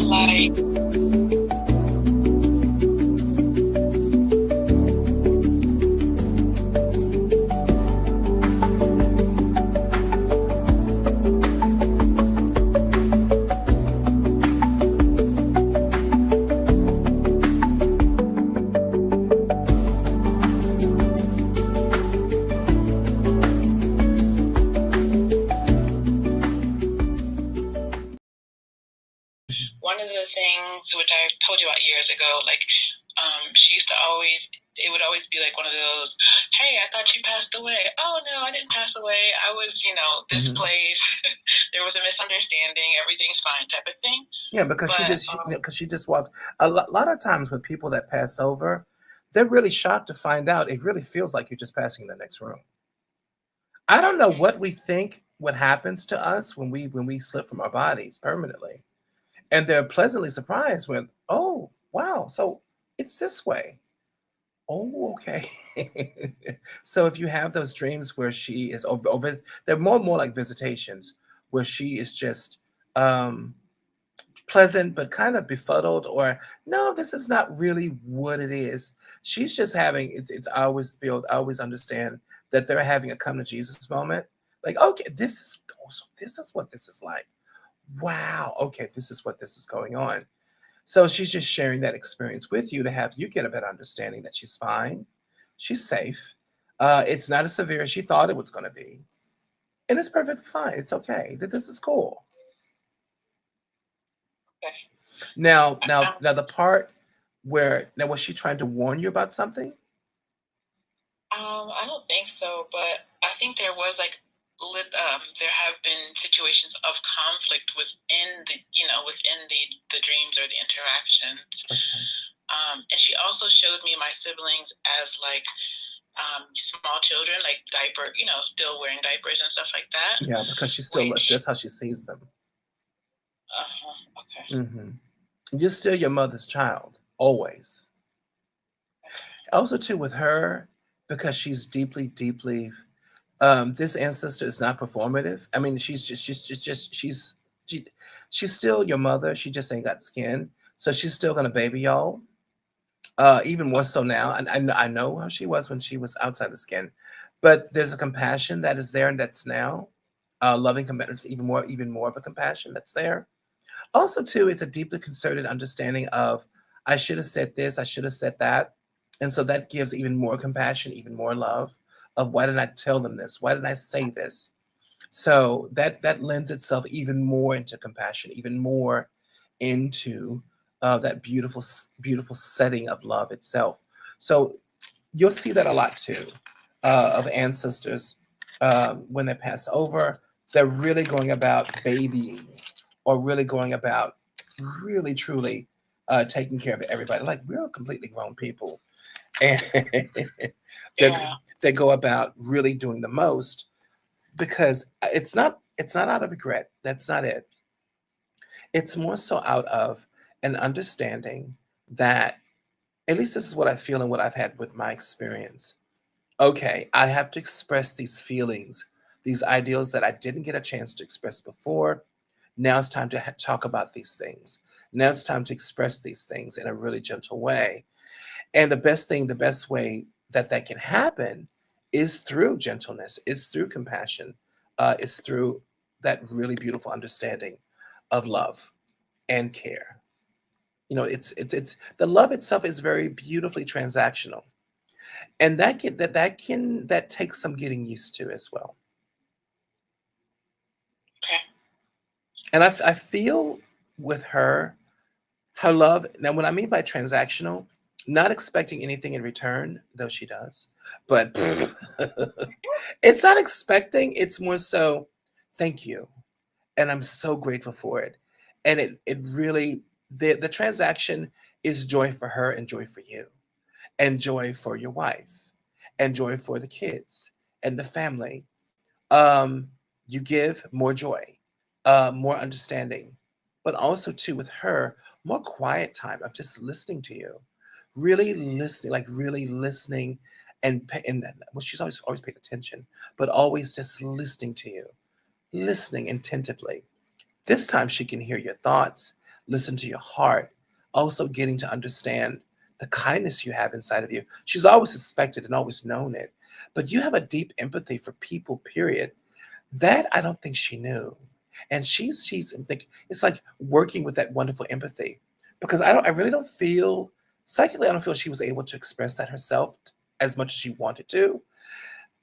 like one of the things which I told you about years ago, like she used to always, it would always be like one of those, hey, I thought you passed away. Oh, no, I didn't pass away. I was, displaced. There was a misunderstanding. Everything's fine type of thing. Yeah, because she just walked. A lot of times with people that pass over, they're really shocked to find out it really feels like you're just passing in the next room. I don't know what we think what happens to us when we slip from our bodies permanently. And they're pleasantly surprised when, oh, wow, so it's this way. Oh, okay. So if you have those dreams where she is over, they're more and more like visitations where she is just pleasant but kind of befuddled, or no, this is not really what it is. She's just having it's I always understand that they're having a come to Jesus moment. Like, okay, this is what this is like. Wow, okay, this is what this is going on. So she's just sharing that experience with you to have you get a better understanding that she's fine, she's safe. It's not as severe as she thought it was going to be, and it's perfectly fine. It's okay. That this is cool. Okay. Now, the part where now was she trying to warn you about something? I don't think so, but I think there was like there have been situations of conflict within the dreams or the interactions. Okay. And she also showed me my siblings as like small children, like diaper, still wearing diapers and stuff like that. Yeah, because she still that's how she sees them. Okay. Mm-hmm. You're still your mother's child, always. Also, too, with her, because she's deeply, deeply. This ancestor is not performative. I mean, she's still your mother. She just ain't got skin, so she's still gonna baby y'all. Even more so now. And I know how she was when she was outside the skin, but there's a compassion that is there and that's now. Loving compassion, even more of a compassion that's there. Also, too, it's a deeply concerted understanding of I should have said this, I should have said that. And so that gives even more compassion, even more love of why did I tell them this? Why did I say this? So that lends itself even more into compassion, even more into that beautiful setting of love itself. So you'll see that a lot too of ancestors when they pass over. They're really going about babying, or really going about really truly taking care of everybody. Like, we're completely grown people, and they go about really doing the most, because it's not out of regret. That's not it. It's more so out of an understanding that, at least this is what I feel and what I've had with my experience. Okay, I have to express these feelings, these ideals that I didn't get a chance to express before. Now it's time to talk about these things. Now it's time to express these things in a really gentle way. And the best way that can happen is through gentleness, is through compassion, is through that really beautiful understanding of love and care. It's the love itself is very beautifully transactional, and that takes some getting used to as well. Okay. And I feel with her love. Now, what I mean by transactional, not expecting anything in return, though she does, but it's not expecting. It's more so, thank you, and I'm so grateful for it. And it really, the transaction is joy for her and joy for you, and joy for your wife, and joy for the kids and the family. You give more joy, more understanding, but also too with her, more quiet time of just listening to you, really listening, like really listening, and well, she's always paid attention, but always just listening to you, listening attentively. This time she can hear your thoughts, listen to your heart, also getting to understand the kindness you have inside of you. She's always suspected and always known it, but you have a deep empathy for people, period. That I don't think she knew. And she's like, it's like working with that wonderful empathy, because I really don't feel psychically, I don't feel she was able to express that herself as much as she wanted to.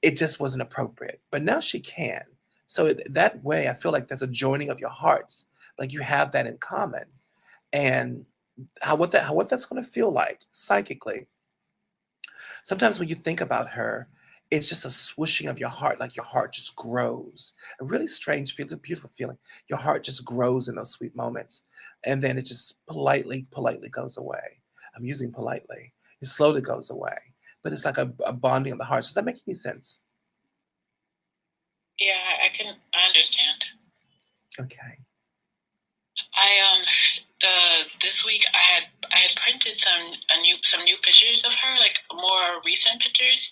It just wasn't appropriate. But now she can. So that way, I feel like there's a joining of your hearts. Like you have that in common. And what that's going to feel like psychically. Sometimes when you think about her, it's just a swooshing of your heart, like your heart just grows. A really strange feeling, it's a beautiful feeling. Your heart just grows in those sweet moments. And then it just politely goes away. I'm using politely. It slowly goes away. But it's like a bonding of the hearts. Does that make any sense? Yeah, I understand. Okay. This week I had printed some new pictures of her, like more recent pictures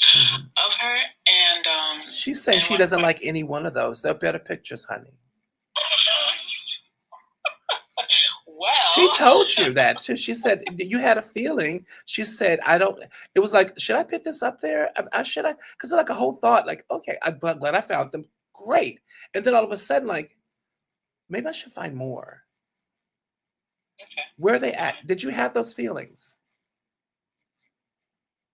of her, and She's saying she doesn't like any one of those. They're better pictures, honey. Well, she told you that too. She said you had a feeling. She said, I don't, it was like, should I put this up there? Should I? Because it's like a whole thought, like, okay, I'm glad I found them. Great. And then all of a sudden, like, maybe I should find more. Okay. Where are they at? Did you have those feelings?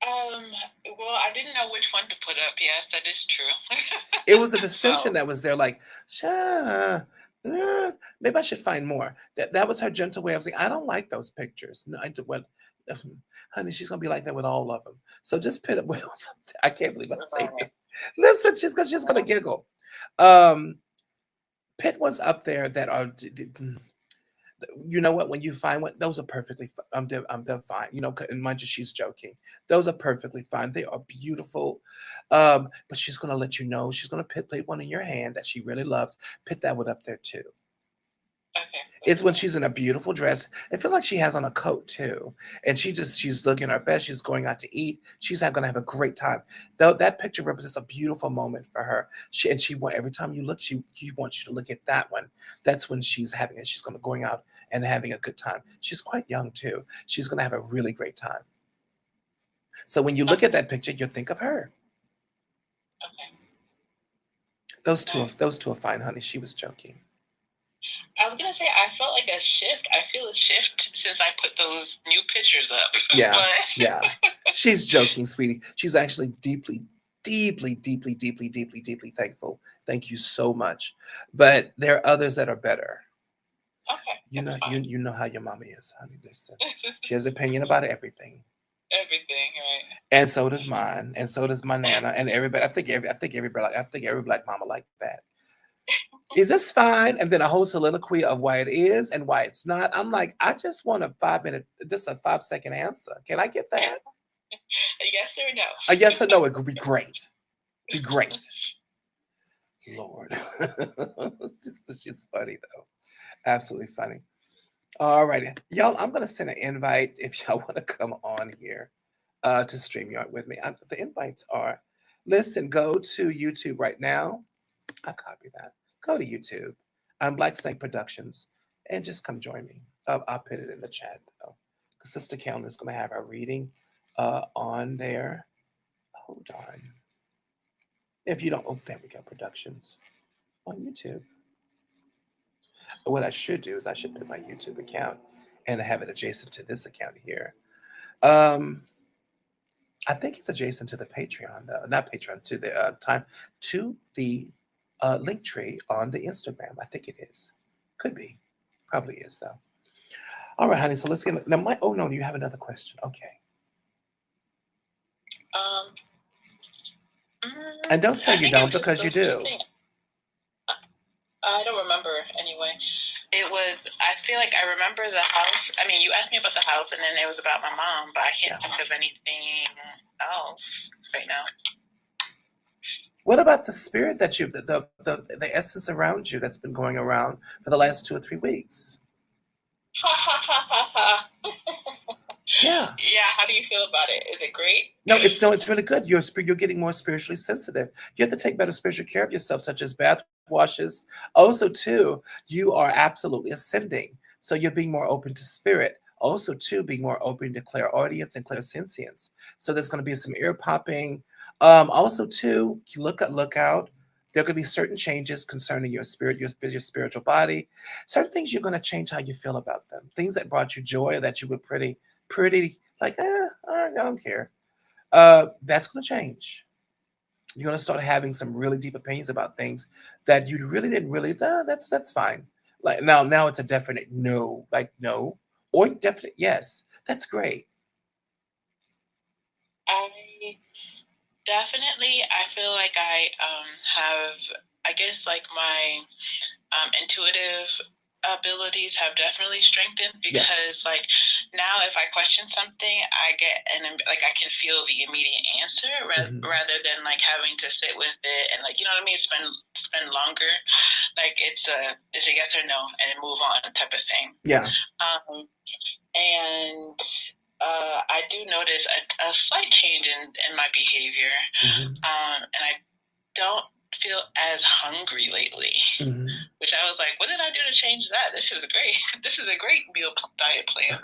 Well, I didn't know which one to put up. Yes, that is true. It was a dissension that was there, like, maybe I should find more. That was her gentle way of saying, I don't like those pictures. No, well, honey, she's gonna be like that with all of them. So just put it. I can't believe I say this. Listen, she's gonna giggle. Put ones up there that are. You know what? When you find one, those are perfectly. They're fine. You know, and mind you, she's joking. Those are perfectly fine. They are beautiful. But she's gonna let you know. She's gonna play one in your hand that she really loves. Put that one up there too. Okay. It's when she's in a beautiful dress. It feels like she has on a coat too, and she's looking her best. She's going out to eat. She's going to have a great time. Though that picture represents a beautiful moment for her. She want every time you look, she wants you to look at that one. That's when she's having it. She's going out and having a good time. She's quite young too. She's going to have a really great time. So when you look at that picture, you'll think of her. Okay. Those two are fine, honey. She was joking. I was gonna say I felt like a shift. I feel a shift since I put those new pictures up. Yeah, yeah. She's joking, sweetie. She's actually deeply thankful. Thank you so much. But there are others that are better. Okay. You know how your mommy is, honey. Listen, she has opinion about everything. Everything, right? And so does mine, and so does my nana, and everybody. I think every black mama like that. Is this fine? And then a whole soliloquy of why it is and why it's not. I'm like, I just want a 5-second answer. Can I get that? A yes or no? A yes or no, it could be great. Be great. Lord. It's just funny though. Absolutely funny. All righty. Y'all, I'm gonna send an invite if y'all want to come on here to StreamYard with me. The invites are, listen, go to YouTube right now. I copy that. Go to YouTube. I'm Black Snake Productions, and just come join me. I'll put it in the chat though, because Sister Kelly is going to have our reading on there. Hold on. If you don't, oh, there we go. Productions on YouTube. What I should do is I should put my YouTube account and have it adjacent to this account here. I think it's adjacent to the Patreon though, not Patreon, to the link tree on the Instagram. I think it is. Could be. Probably is though. All right, honey. So let's get now. Oh no, you have another question. Okay. And don't say you don't, because you do. I don't remember anyway. I feel like I remember the house. I mean, you asked me about the house, and then it was about my mom, but I can't think of anything else right now. What about the spirit that the essence around you that's been going around for the last 2 or 3 weeks? Yeah. Yeah. How do you feel about it? Is it great? No, it's really good. You're getting more spiritually sensitive. You have to take better spiritual care of yourself, such as bath washes. Also, too, you are absolutely ascending. So you're being more open to spirit. Also, too, being more open to clairaudience and clairsentience. So there's going to be some ear popping. Also, too, look out. There could be certain changes concerning your spirit, your spiritual body. Certain things you're going to change how you feel about them. Things that brought you joy or that you were pretty like, I don't care. That's going to change. You're going to start having some really deep opinions about things that you really didn't really. That's fine. Like now it's a definite no, like no, or definite yes. That's great. I definitely, I feel like I have, I guess, like my intuitive abilities have definitely strengthened because Yes. like now if I question something I get like I can feel the immediate answer rather than like having to sit with it and like, you know what I mean, spend longer. Like it's a yes or no and move on type of thing. Yeah. And I do notice a slight change in my behavior. And I don't feel as hungry lately, which I was like, what did I do to change that? This is great. This is a great meal diet plan.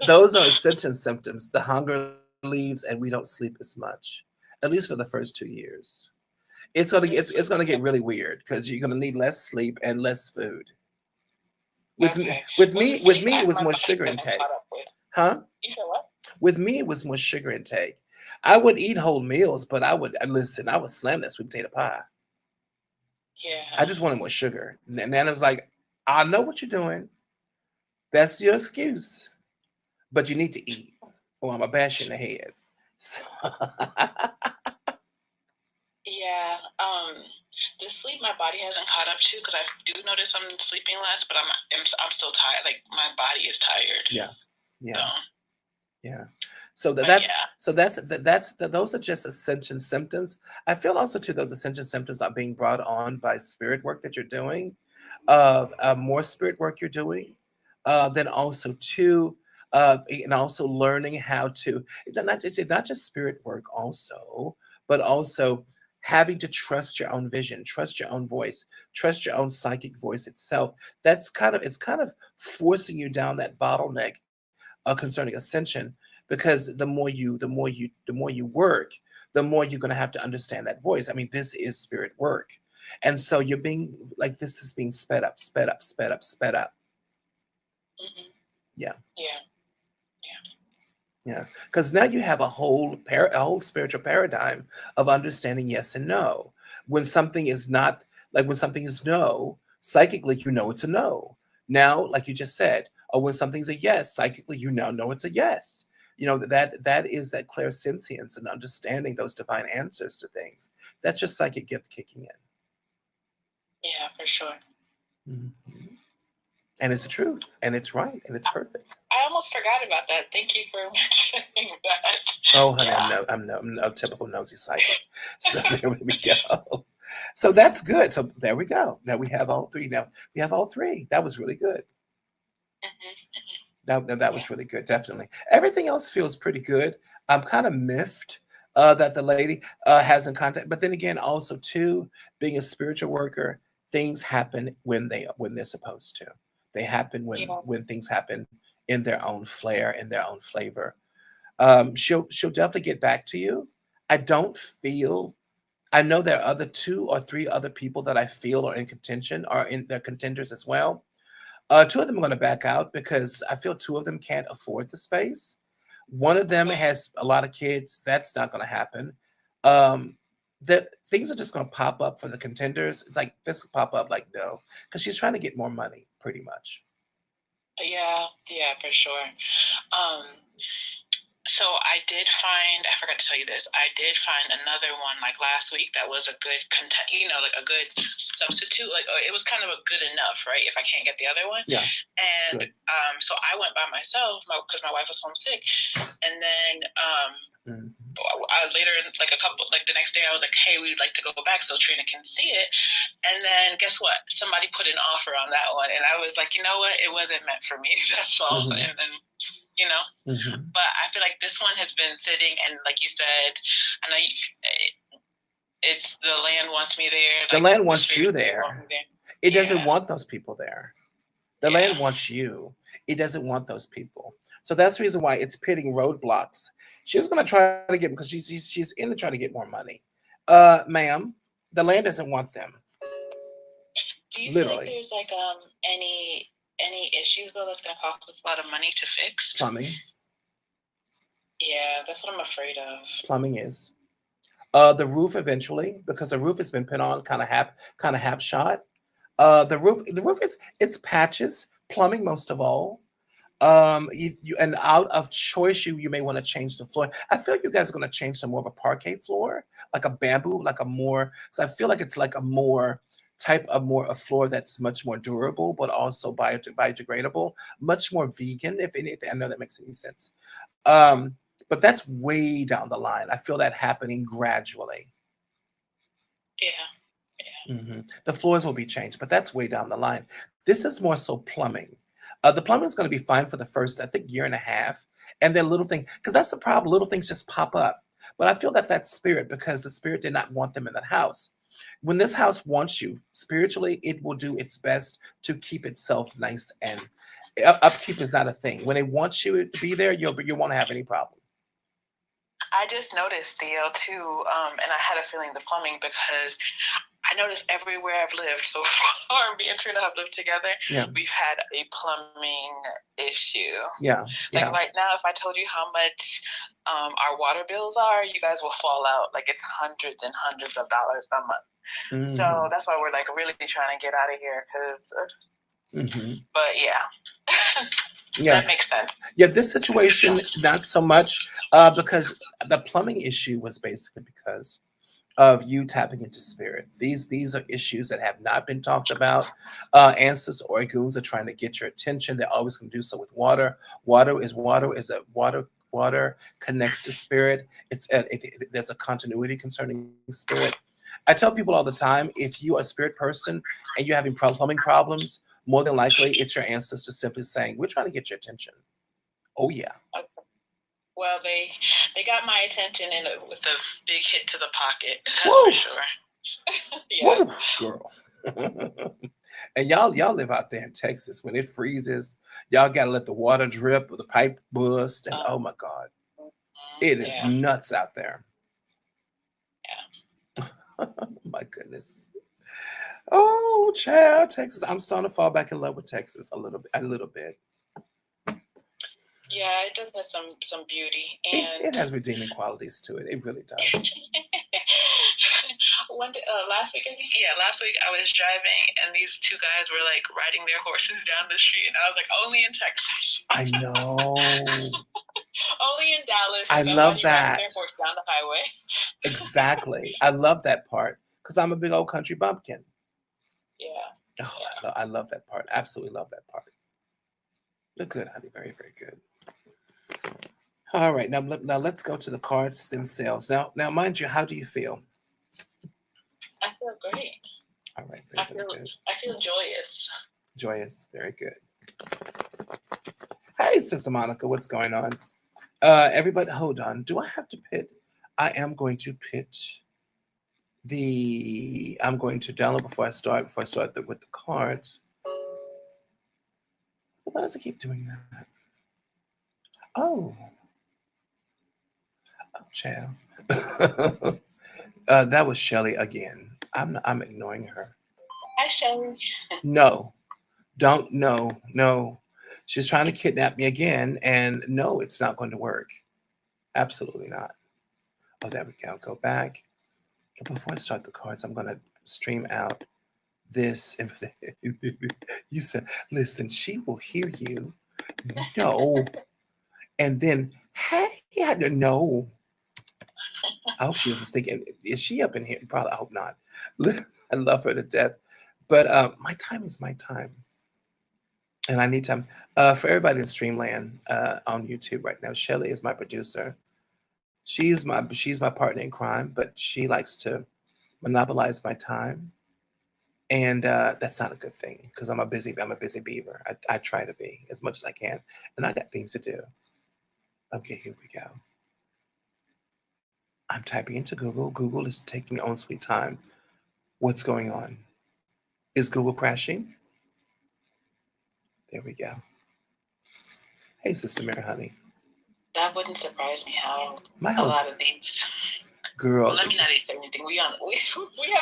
Those are ascension symptoms. The hunger leaves and we don't sleep as much, at least for the first 2 years. It's gonna get really weird because you're gonna need less sleep and less food. With me, it was more sugar intake. Huh? You said what? With me, it was more sugar intake. I would eat whole meals, but I would listen. I would slam that sweet potato pie. Yeah. I just wanted more sugar, and then it was like, I know what you're doing. That's your excuse, but you need to eat, or I'm gonna bash you in the head. So yeah. The sleep my body hasn't caught up to because I do notice I'm sleeping less, but I'm still tired. Like my body is tired. Yeah. So. Yeah. So those are just ascension symptoms. I feel also too those ascension symptoms are being brought on by spirit work that you're doing, more spirit work you're doing, then also too, and also learning how to not just spirit work also, but also having to trust your own vision, trust your own voice, trust your own psychic voice itself. It's kind of forcing you down that bottleneck concerning ascension because the more you work, the more you're going to have to understand that voice. I mean, this is spirit work, and so you're being like this is being sped up, sped up, sped up, sped up. Yeah. Yeah, because now you have a whole spiritual paradigm of understanding yes and no. When something is not like when something is no, psychically you know it's a no. Now, like you just said, or when something's a yes, psychically you now know it's a yes. You know that is that clairsentience and understanding those divine answers to things. That's your psychic gift kicking in. Yeah, for sure. And it's the truth, and it's right, and it's perfect. I almost forgot about that. Thank you for mentioning that. Oh, honey, yeah. I'm a typical nosy psychic. So there we go. So that's good. So there we go. Now we have all three. Now we have all three. That was really good. That was really good. Definitely. Everything else feels pretty good. I'm kind of miffed that the lady has in contact. But then again, also too, being a spiritual worker, things happen when they're supposed to. They happen when things happen in their own flair, in their own flavor. She'll definitely get back to you. I don't feel. I know there are other 2 or 3 other people that I feel are in contention, are in their contenders as well. 2 of them are going to back out because I feel 2 of them can't afford the space. One of them has a lot of kids. That's not going to happen. That things are just going to pop up for the contenders. It's like this pop up like no, because she's trying to get more money, pretty much. Yeah, for sure. So I forgot to tell you this. I did find another one like last week that was a good like a good substitute. Like it was kind of a good enough, right? If I can't get the other one. Yeah. And so I went by myself because my wife was homesick, and then later, like the next day, I was like, "Hey, we'd like to go back so Trina can see it." And then guess what? Somebody put an offer on that one, and I was like, you know what? It wasn't meant for me. That's all. And then. But I feel like this one has been sitting, and like you said, and it's the land wants me there. The Like land the wants you spirits there want me there. there. It doesn't Yeah. want those people there. The Yeah. land wants you. It doesn't want those people. So that's the reason why it's pitting roadblocks. She's going to try to get, because she's in to try to get more money. Ma'am, the land doesn't want them. Do you feel like Literally. there's like any issues though that's gonna cost us a lot of money to fix? Plumbing. Yeah, that's what I'm afraid of. Plumbing is. The roof eventually, because the roof has been put on kind of half shot. The roof is, it's patches. Plumbing most of all. And out of choice, you may want to change the floor. I feel you guys are going to change to more of a parquet floor, like a bamboo, like a more. So I feel like it's like a more type of a floor that's much more durable, but also biodegradable, much more vegan, if anything. I know that makes any sense. But that's way down the line. I feel that happening gradually. Yeah. The floors will be changed, but that's way down the line. This is more so plumbing. The plumbing is going to be fine for the first, I think, year and a half, and then little thing, because that's the problem. Little things just pop up. But I feel that that's spirit, because the spirit did not want them in that house. When this house wants you spiritually, it will do its best to keep itself nice, and upkeep is not a thing. When it wants you to be there, you won't have any problem. I just noticed, Theo, too, and I had a feeling the plumbing, because I noticed everywhere I've lived so far, me and Trina have lived together, we've had a plumbing issue. Yeah. Like right now, if I told you how much our water bills are, you guys will fall out. Like it's hundreds and hundreds of dollars a month. So that's why we're like really trying to get out of here, because. But yeah. Yeah, that makes sense. Yeah, this situation, not so much, because the plumbing issue was basically because of you tapping into spirit. These are issues that have not been talked about. Ancestors or goons are trying to get your attention. They're always going to do so with water. Water connects to spirit. There's a continuity concerning spirit. I tell people all the time, if you are a spirit person and you're having plumbing problems, more than likely it's your ancestors simply saying, we're trying to get your attention. Oh yeah. Okay. Well, they got my attention with a big hit to the pocket. That's for sure. Yeah. Woo, girl. And y'all live out there in Texas. When it freezes, y'all gotta let the water drip or the pipe bust, and oh my God, it is nuts out there. Yeah. My goodness. Oh, child, Texas. I'm starting to fall back in love with Texas a little bit. Yeah, it does have some beauty, and it has redeeming qualities to it. It really does. Last week I was driving, and these two guys were like riding their horses down the street, and I was like, only in Texas. I know. Only in Dallas. I love that. Riding their horse down the highway. Exactly. I love that part, because I'm a big old country bumpkin. Yeah. Oh, yeah. I love that part. Absolutely love that part. They're good, honey. Very, very good. All right, now let's go to the cards themselves. Now, mind you, how do you feel? I feel great. All right, I feel joyous. Joyous, very good. Hey, Sister Monica, what's going on? Everybody, hold on. Do I have to pit? I am going to pit I'm going to download before I start with the cards. Why does it keep doing that? Oh, child. That was Shelly again. I'm ignoring her. Hi, Shelly. No, don't. No. She's trying to kidnap me again, and no, it's not going to work. Absolutely not. Oh, there we go. Go back. Before I start the cards, I'm going to stream out this. You said, listen, she will hear you. No. And then, hey, no. I hope she doesn't stick in. Is she up in here? Probably. I hope not. I love her to death. But my time is my time. And I need time. For everybody in Streamland on YouTube right now, Shelly is my producer. She's my partner in crime, but she likes to monopolize my time. And that's not a good thing, because I'm a busy beaver. I try to be as much as I can. And I got things to do. Okay, here we go. I'm typing into Google. Google is taking own sweet time. What's going on? Is Google crashing? There we go. Hey, Sister Mary, honey. That wouldn't surprise me how My a health, lot of these. girl. Well, let me not say anything. We have.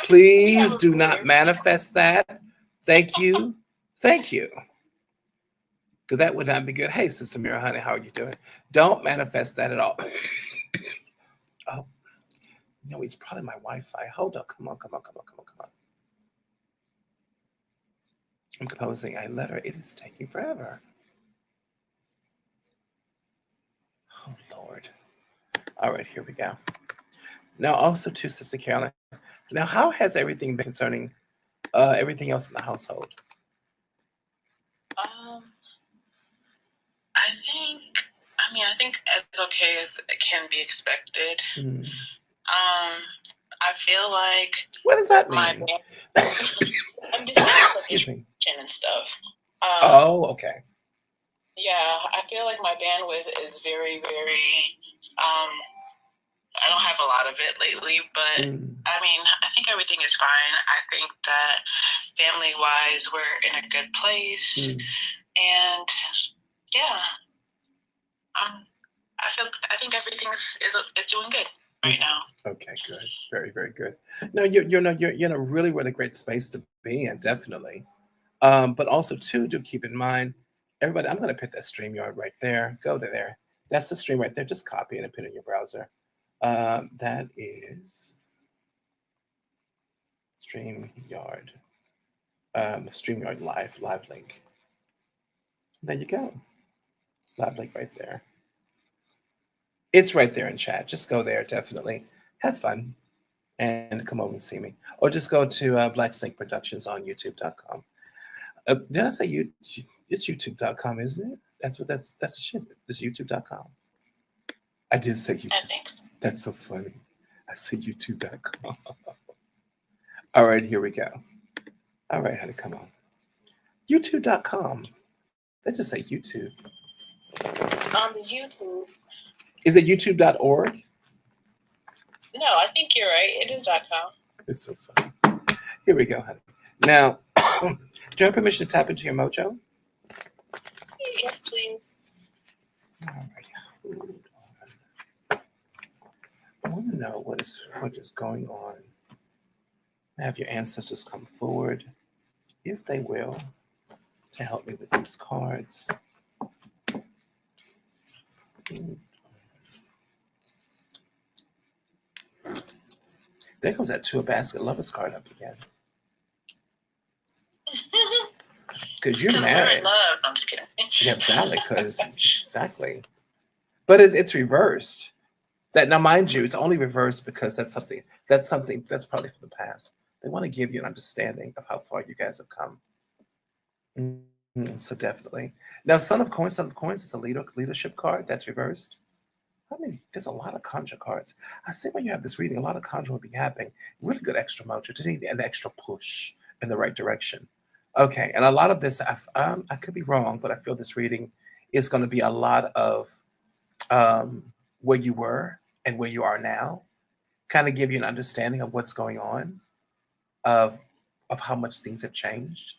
Please we do have not manifest that. Thank you. Thank you. Because that would not be good. Hey, Sister Mira, honey, how are you doing? Don't manifest that at all. Oh, no, it's probably my Wi-Fi. Hold on. Come on. I'm composing a letter. It is taking forever. Oh, Lord. All right, here we go. Now, also to Sister Carolyn. Now, how has everything been concerning everything else in the household? I think as okay as it can be expected. I feel like what does that mean? I'm just saying, excuse me, and stuff. Oh, okay. Yeah, I feel like my bandwidth is very, very. I don't have a lot of it lately, but I mean, I think everything is fine. I think that family-wise, we're in a good place, and yeah, I think everything is doing good right now. Okay, good, very, very good. No, you're in a really, really great space to be in, definitely. But also too, do keep in mind, everybody. I'm going to put that StreamYard right there. Go to there. That's the stream right there. Just copy it and put it in your browser. That is StreamYard. StreamYard live link. There you go. Live link right there. It's right there in chat. Just go there, definitely. Have fun and come over and see me. Or just go to Black Snake Productions on youtube.com. Did I say it's youtube.com, isn't it? That's the shit. It's youtube.com. I did say YouTube. Thanks. That's so funny. I said youtube.com. All right, here we go. All right, honey, come on. youtube.com. Let's just say YouTube. On the YouTube. Is it youtube.org? No, I think you're right. It is .com. It's so funny. Here we go, honey. Now, do you have permission to tap into your mojo? Yes, please. All right. I want to know what is going on. Have your ancestors come forward, if they will, to help me with these cards. There goes that Two of Basket Lovers card up again. Because you're married. We're in love. I'm just kidding. Yeah, exactly. Exactly. But it's reversed. That now, mind you, it's only reversed because that's something that's probably from the past. They want to give you an understanding of how far you guys have come. So definitely. Now, Son of Coins is a leadership card that's reversed. I mean, there's a lot of Conjure cards. I see when you have this reading, a lot of Conjure will be happening. Really good extra mojo. Just need an extra push in the right direction. Okay, and a lot of this, I could be wrong, but I feel this reading is going to be a lot of where you were and where you are now. Kind of give you an understanding of what's going on, of how much things have changed.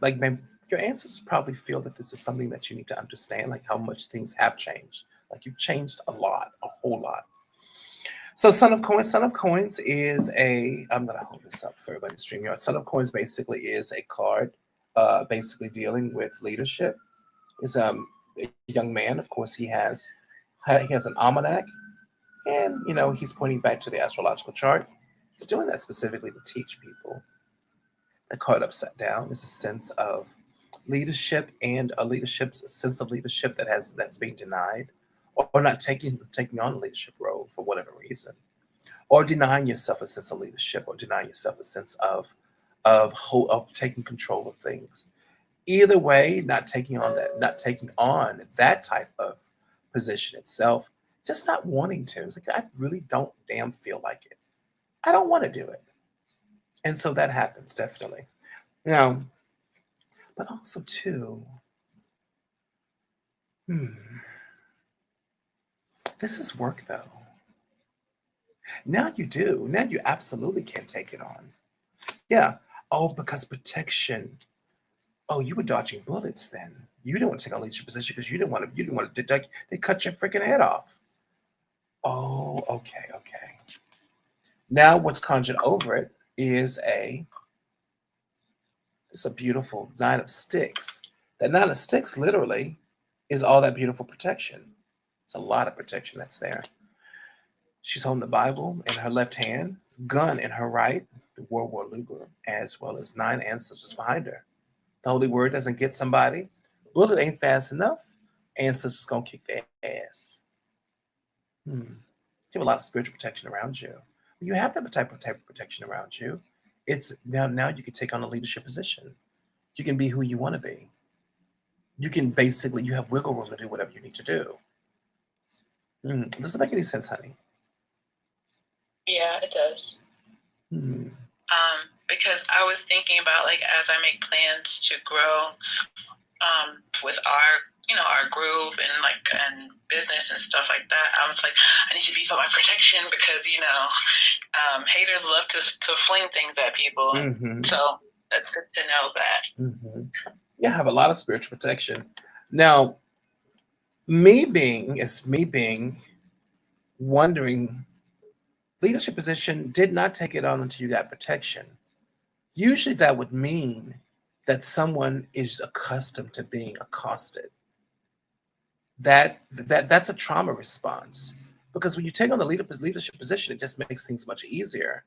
Like, man, your ancestors probably feel that this is something that you need to understand, like how much things have changed. Like you've changed a lot, a whole lot. So Son of Coins is I'm going to hold this up for everybody to StreamYard. Son of Coins basically is a card basically dealing with leadership. Is a young man, of course, he has an almanac, and he's pointing back to the astrological chart. He's doing that specifically to teach people. The card upside down is a sense of leadership, and a sense of leadership that's being denied, or not taking on a leadership role for whatever reason, or denying yourself a sense of leadership, or denying yourself a sense of taking control of things. Either way, not taking on that type of position itself, just not wanting to. It's like, I really don't damn feel like it. I don't want to do it. And so that happens, definitely. Now, but also too, this is work though. Now you do. Now you absolutely can't take it on. Yeah. Oh, because protection. Oh, you were dodging bullets then. You didn't want to take a leadership position because you didn't want to detect. They cut your freaking head off. Oh, okay, okay. Now what's conjured over it is it's a beautiful nine of sticks. That nine of sticks literally is all that beautiful protection. It's a lot of protection that's there. She's holding the Bible in her left hand, gun in her right, the World War Luger, as well as 9 ancestors behind her. The Holy Word doesn't get somebody. Bullet ain't fast enough. Ancestors gonna kick their ass. You have a lot of spiritual protection around you. When you have that type of protection around you, it's now you can take on a leadership position. You can be who you want to be. You can basically you have wiggle room to do whatever you need to do. Does it make any sense, honey? Yeah, it does. Hmm. Because I was thinking about, like, as I make plans to grow with our group and business and stuff like that, I was like, I need to beef up my protection because haters love to fling things at people. So that's good to know that. Yeah, I have a lot of spiritual protection. Now, me being wondering, leadership position did not take it on until you got protection. Usually that would mean that someone is accustomed to being accosted. That's a trauma response. Because when you take on the leadership position, it just makes things much easier.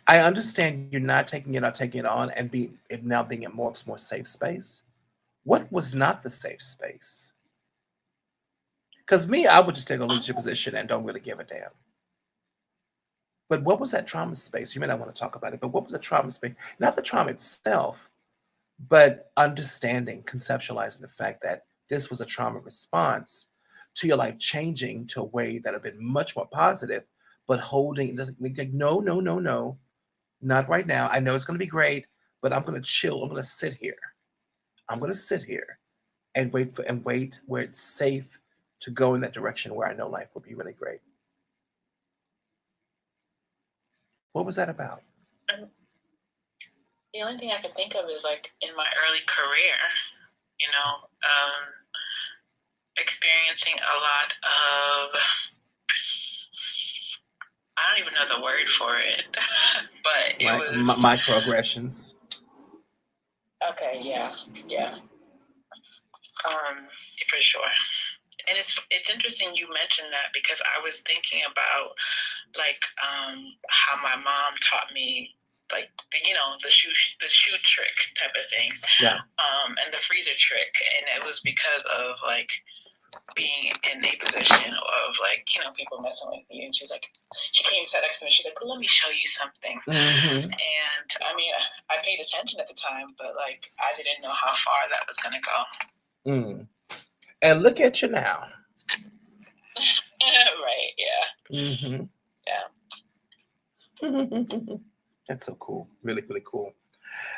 I understand you're not taking it on and it now being a more safe space. What was not the safe space? Because me, I would just take a leadership position and don't really give a damn. But what was that trauma space? You may not want to talk about it, but what was the trauma space? Not the trauma itself, but understanding, conceptualizing the fact that this was a trauma response to your life changing to a way that have been much more positive, but holding like, no, no, no, no, not right now. I know it's going to be great, but I'm going to chill. I'm going to sit here. I'm going to sit here and wait where it's safe to go in that direction where I know life will be really great. What was that about? The only thing I can think of is, like, in my early career, experiencing a lot of, I don't even know the word for it, but it was microaggressions. Okay, yeah, for sure. And it's interesting you mentioned that because I was thinking about, like, how my mom taught me, like, the shoe trick type of thing. Yeah. And the freezer trick, and it was because of, like, being in a position of, like, people messing with you, and she came and sat next to me. She's like, "Let me show you something." And I mean, I paid attention at the time, but, like, I didn't know how far that was gonna go. And look at you now. Right? Yeah. Yeah. That's so cool. Really, really cool.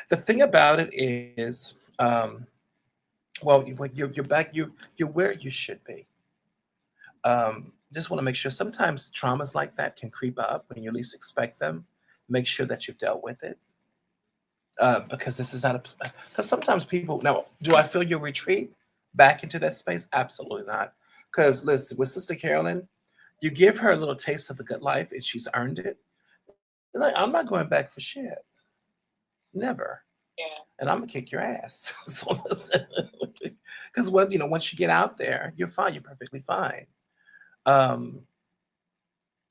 The thing about it is, well, you're back. You're where you should be. Just want to make sure. Sometimes traumas like that can creep up when you least expect them. Make sure that you've dealt with it. Because this is not because sometimes people now, do I feel your retreat back into that space? Absolutely not. Because listen, with Sister Carolyn, you give her a little taste of the good life and she's earned it. Like, I'm not going back for shit. Never. Yeah. And I'm gonna kick your ass. So listen, because once you get out there, you're fine. You're perfectly fine.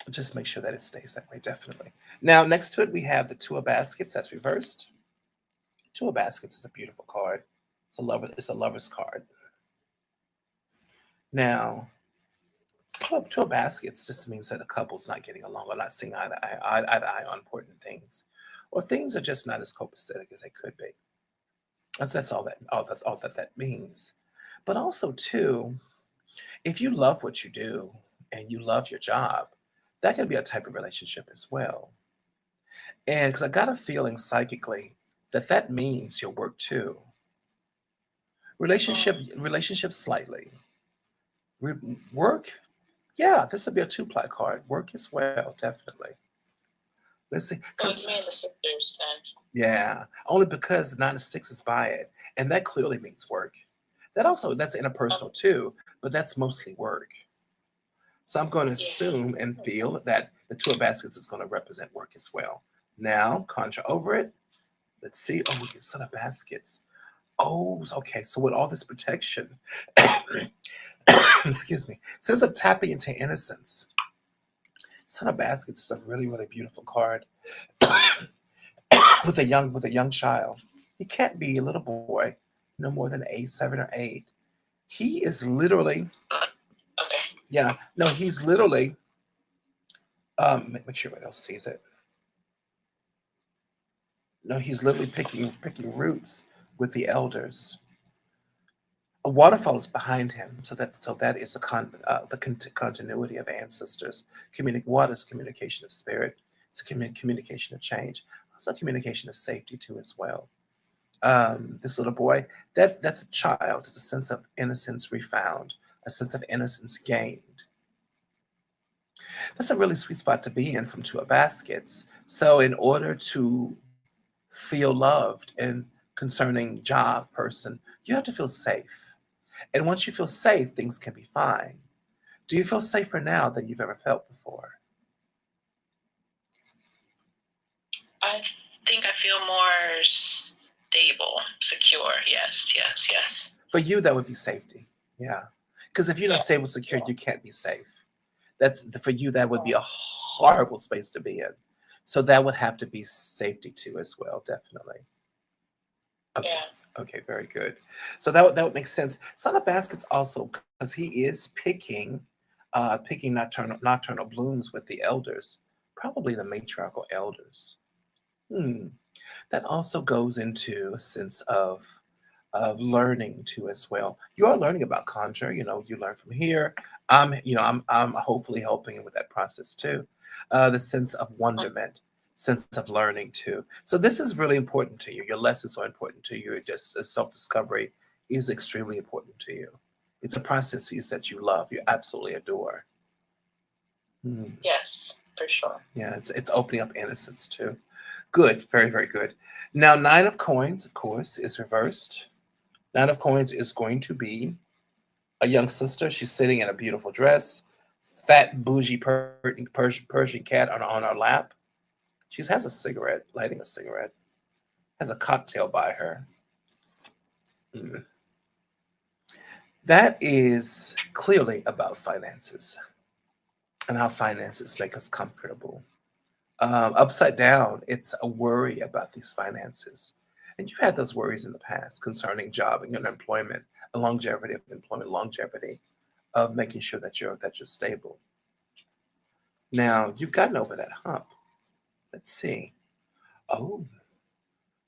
Just make sure that it stays that way. Definitely. Now, next to it, we have the Two of Baskets. That's reversed. Two of Baskets is a beautiful card. It's a lover's card. Now, Two of Baskets just means that a couple's not getting along or not seeing eye to eye on important things, or things are just not as copacetic as they could be. That's all that means. But also, too, if you love what you do and you love your job, that can be a type of relationship as well. And because I got a feeling psychically that means your work too. Relationship slightly. Work, Yeah, this would be a 2-ply card. Work as well, definitely. Let's see, Oh, because it's me and the sisters then. yeah, only because the 9 of 6 is by it, and that clearly means work. That's interpersonal too, but that's mostly work. So I'm going to Yeah. assume and feel that the 2 of baskets is going to represent work as well. Now, conjure over it. Let's see. Oh, you son of baskets. Oh, okay. So with all this protection, excuse me, since I'm tapping into innocence, son of baskets is a really, really beautiful card with a young child. He can't be a little boy, no more than 7 or 8. He is literally, Okay. yeah, no, he's literally. Make sure everybody else sees it. No, he's literally picking roots with the elders. A waterfall is behind him, so that is the continuity of ancestors. Water is communication of spirit. It's a communication of change. Also, communication of safety too as well. This little boy, that's a child. It's a sense of innocence refound, a sense of innocence gained. That's a really sweet spot to be in from 2 of baskets. So, in order to feel loved and concerning job person, you have to feel safe. And once you feel safe, things can be fine. Do you feel safer now than you've ever felt before? I think I feel more stable, secure. Yes, yes, yes. For you, that would be safety. Yeah. Because if you're not Yeah. stable, secure, you can't be safe. For you, that would be a horrible space to be in. So that would have to be safety too, as well, definitely. Okay. Yeah. Okay, very good. So that would make sense. Son of Baskets also, because he is picking nocturnal blooms with the elders, probably the matriarchal elders. Hmm. That also goes into a sense of learning too as well. You are learning about conjure. You learn from here. I'm hopefully helping you with that process too. The sense of wonderment, sense of learning too. So this is really important to you. Your lessons are important to you. Just self discovery is extremely important to you. It's a processes that you love, you absolutely adore. Hmm. Yes, for sure. Yeah, it's opening up innocence too. Good, very, very good. Now, 9 of coins, of course, is reversed. 9 of coins is going to be a young sister. She's sitting in a beautiful dress, fat, bougie Persian cat on her lap. She has a cigarette, lighting a cigarette, has a cocktail by her. Mm. That is clearly about finances and how finances make us comfortable. Upside down, it's a worry about these finances. And you've had those worries in the past concerning job and unemployment, a longevity of employment, longevity of making sure that you're stable. Now you've gotten over that hump. Let's see. Oh,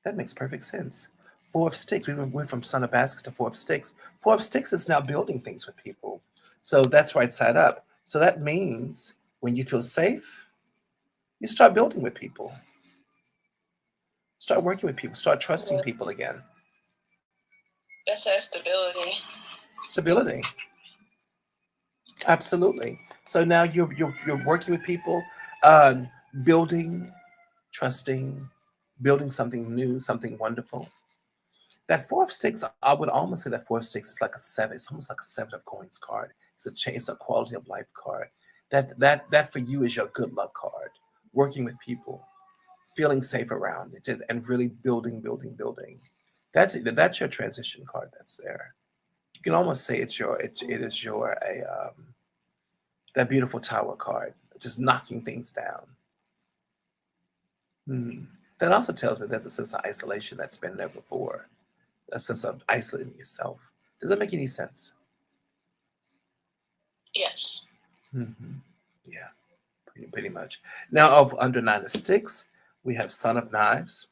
that makes perfect sense. 4 of sticks. We went from son of baskets to 4 of sticks. 4 of sticks is now building things with people. So that's right side up. So that means when you feel safe, you start building with people. Start working with people. Start trusting people again. That's that stability. Stability. Absolutely. So now you're working with people, um, building, trusting, building something new, something wonderful. That 4 of sticks, I would almost say that 4 of sticks is like a seven. It's almost like a 7 of coins card. It's a quality of life card. That for you is your good luck card. Working with people, feeling safe around it, and really building, building, building. That's your transition card. That's there. You can almost say it is your a that beautiful tower card, just knocking things down. Hmm. That also tells me there's a sense of isolation that's been there before, a sense of isolating yourself. Does that make any sense? Yes. Hmm. Yeah, pretty much. Now, of under 9 of sticks, we have Son of Knives.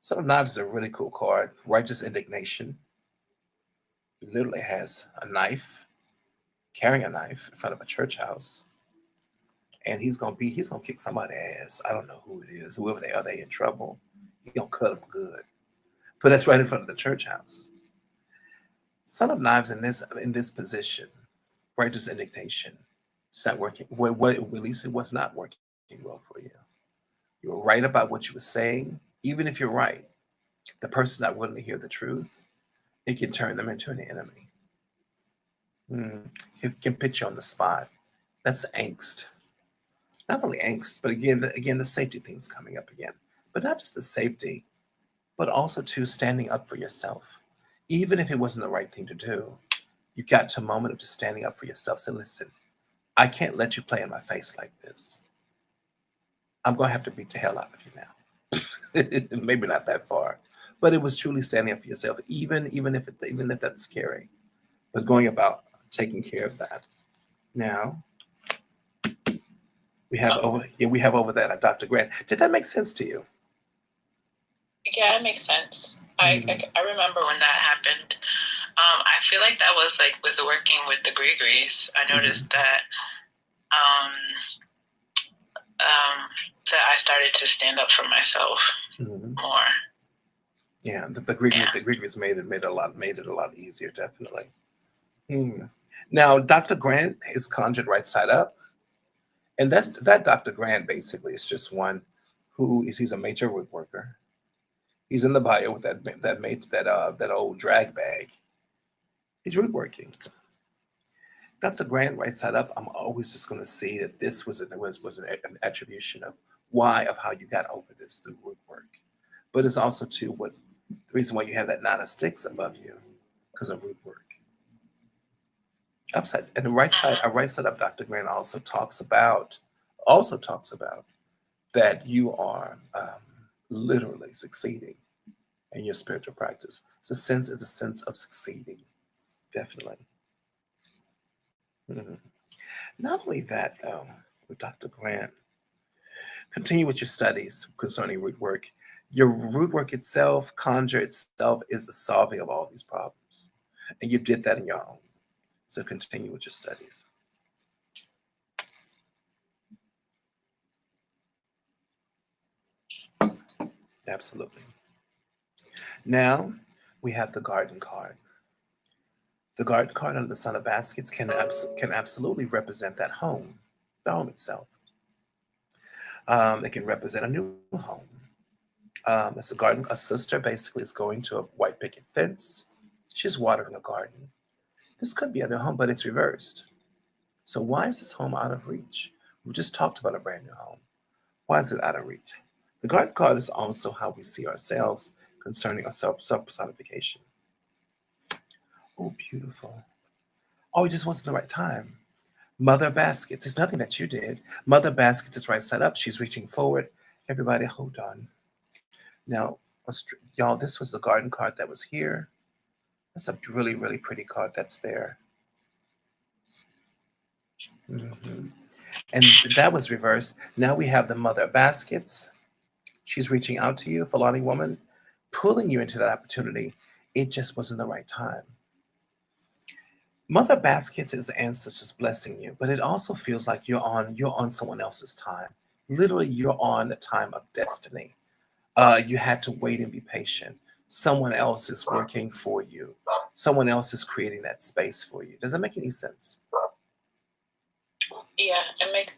Son of Knives is a really cool card. Righteous indignation. He literally has a knife, carrying a knife in front of a church house, and he's gonna kick somebody's ass. I don't know who it is, whoever they are. They in trouble. He gonna cut them good. But that's right in front of the church house. Son of Knives in this position, righteous indignation, It's not working. At least it was not working well for you. You were right about what you were saying. Even if you're right, the person not willing to hear the truth, it can turn them into an enemy. It can put you on the spot. That's angst. Not only angst, but again, the safety things coming up again. But not just the safety, but also to standing up for yourself. Even if it wasn't the right thing to do, you got to a moment of just standing up for yourself. Say, listen, I can't let you play in my face like this. I'm gonna have to beat the hell out of you now. Maybe not that far, but it was truly standing up for yourself, even if that's scary. But going about taking care of that. Now we have over that Dr. Grant. Did that make sense to you? Yeah, it makes sense. I remember when that happened. I feel like that was like with working with the Gregories. I noticed that that I started to stand up for myself more. Yeah, the Gregories made it a lot easier, definitely. Now, Dr. Grant is conjured right side up, and that Dr. Grant basically is just one he's a major woodworker. He's in the bio with that old drag bag. He's woodworking. Dr. Grant right side up. I'm always just going to see that this was an attribution of how you got over this through woodwork, but it's also too the reason why you have that knot of sticks above you because of woodwork. Upside and the right side up, Dr. Grant also talks about that you are literally succeeding in your spiritual practice. It's a sense of succeeding, definitely. Not only that, though, with Dr. Grant, continue with your studies concerning root work. Your root work itself, conjure itself, is the solving of all these problems, and you did that in your own. So continue with your studies. Absolutely. Now we have the garden card. The garden card under the Son of Baskets can absolutely represent that home, the home itself. It can represent a new home. It's a garden. A sister basically is going to a white picket fence. She's watering a garden. This could be a new home, but it's reversed. So why is this home out of reach? We just talked about a brand new home. Why is it out of reach? The garden card is also how we see ourselves concerning our self-personification. Oh, beautiful. Oh, it just wasn't the right time. Mother Baskets. It's nothing that you did. Mother Baskets is right side up. She's reaching forward. Everybody, hold on. Now, y'all, this was the garden card that was here. That's a really, really pretty card that's there. And that was reversed. Now we have the Mother Baskets. She's reaching out to you, Fulani woman, pulling you into that opportunity. It just wasn't the right time. Mother Baskets is ancestors blessing you, but it also feels like you're on someone else's time. Literally, you're on a time of destiny. You had to wait and be patient. Someone else is working for you. Someone else is creating that space for you. Does that make any sense? Yeah, it makes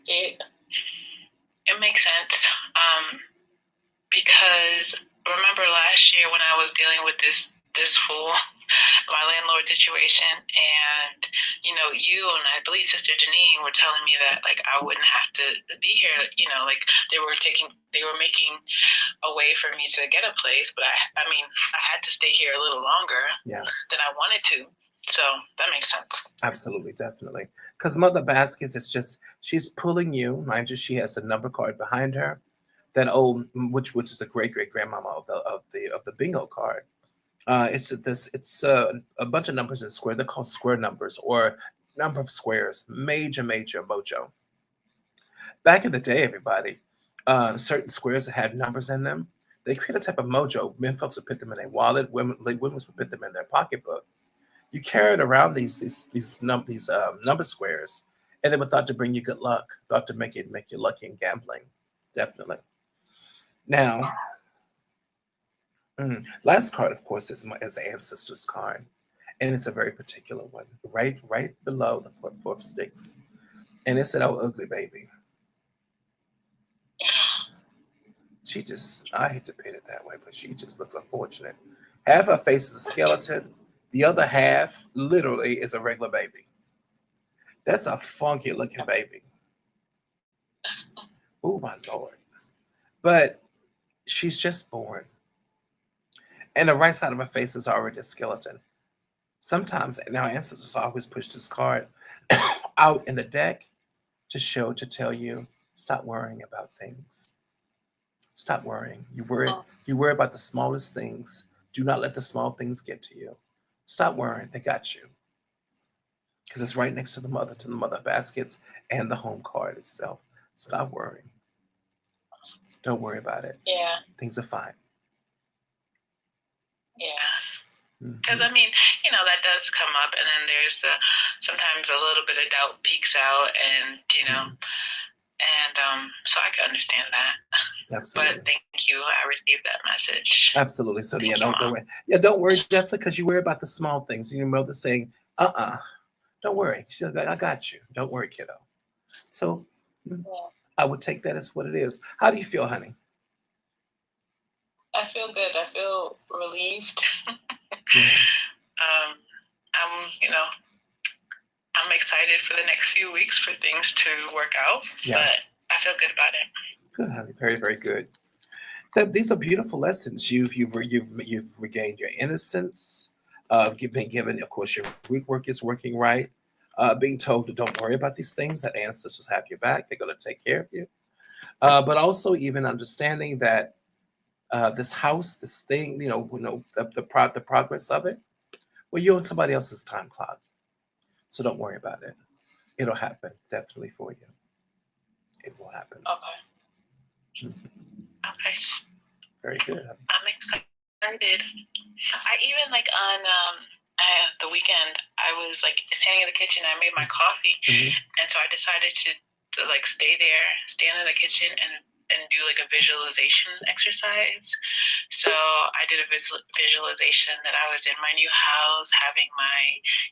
sense. Because remember last year when I was dealing with this fool, my landlord situation, and you and I believe Sister Janine were telling me that like I wouldn't have to be here. Like they were making a way for me to get a place, but I had to stay here a little longer than I wanted to. So that makes sense. Absolutely, definitely. Because Mother Baskets is just, she's pulling you. Mind you, she has a number card behind her. That old, which is the great grandmama of the bingo card. It's a bunch of numbers in square. They're called square numbers or number of squares. Major mojo. Back in the day, everybody, certain squares that had numbers in them, they create a type of mojo. Men folks would put them in a wallet. Women would put them in their pocketbook. You carried around these number squares, and they were thought to bring you good luck. Thought to make you lucky in gambling. Definitely. Now, last card, of course, is the ancestors card, and it's a very particular one. Right below the fourth sticks, And it said, "Oh, ugly baby." I hate to put it that way, but she just looks unfortunate. Half her face is a skeleton. The other half literally is a regular baby. That's a funky looking baby. Oh my Lord. But she's just born. And the right side of her face is already a skeleton. Sometimes, and our ancestors always push this card out in the deck to tell you, stop worrying about things. Stop worrying. You worry about the smallest things. Do not let the small things get to you. Stop worrying. They got you. Because it's right next to the mother baskets and the home card itself. Stop worrying. Don't worry about it. Yeah. Things are fine. Yeah. Because I mean, that does come up, and then there's sometimes a little bit of doubt peeks out, and and so I can understand that. Absolutely. But thank you, I received that message. Absolutely. So don't worry. Yeah, don't worry, Jessica, because you worry about the small things. Your mother's saying, don't worry. She's like, I got you. Don't worry, kiddo. So I would take that as what it is. How do you feel, honey? I feel good. I feel relieved. I'm excited for the next few weeks for things to work out. Yeah. But I feel good about it. Good, honey. Very, very good. These are beautiful lessons. You've regained your innocence. Being given, of course, your root work is working right. Being told to don't worry about these things, that ancestors have your back. They're going to take care of you. But also even understanding that this house, this thing, the progress of it, well, you're on somebody else's time clock. So don't worry about it. It'll happen definitely for you. It will happen. Okay. Okay. Very good. I'm excited. I even on the weekend, I was standing in the kitchen. I made my coffee, and so I decided to stay there, stand in the kitchen, and do a visualization exercise. So I did a visualization that I was in my new house, having my,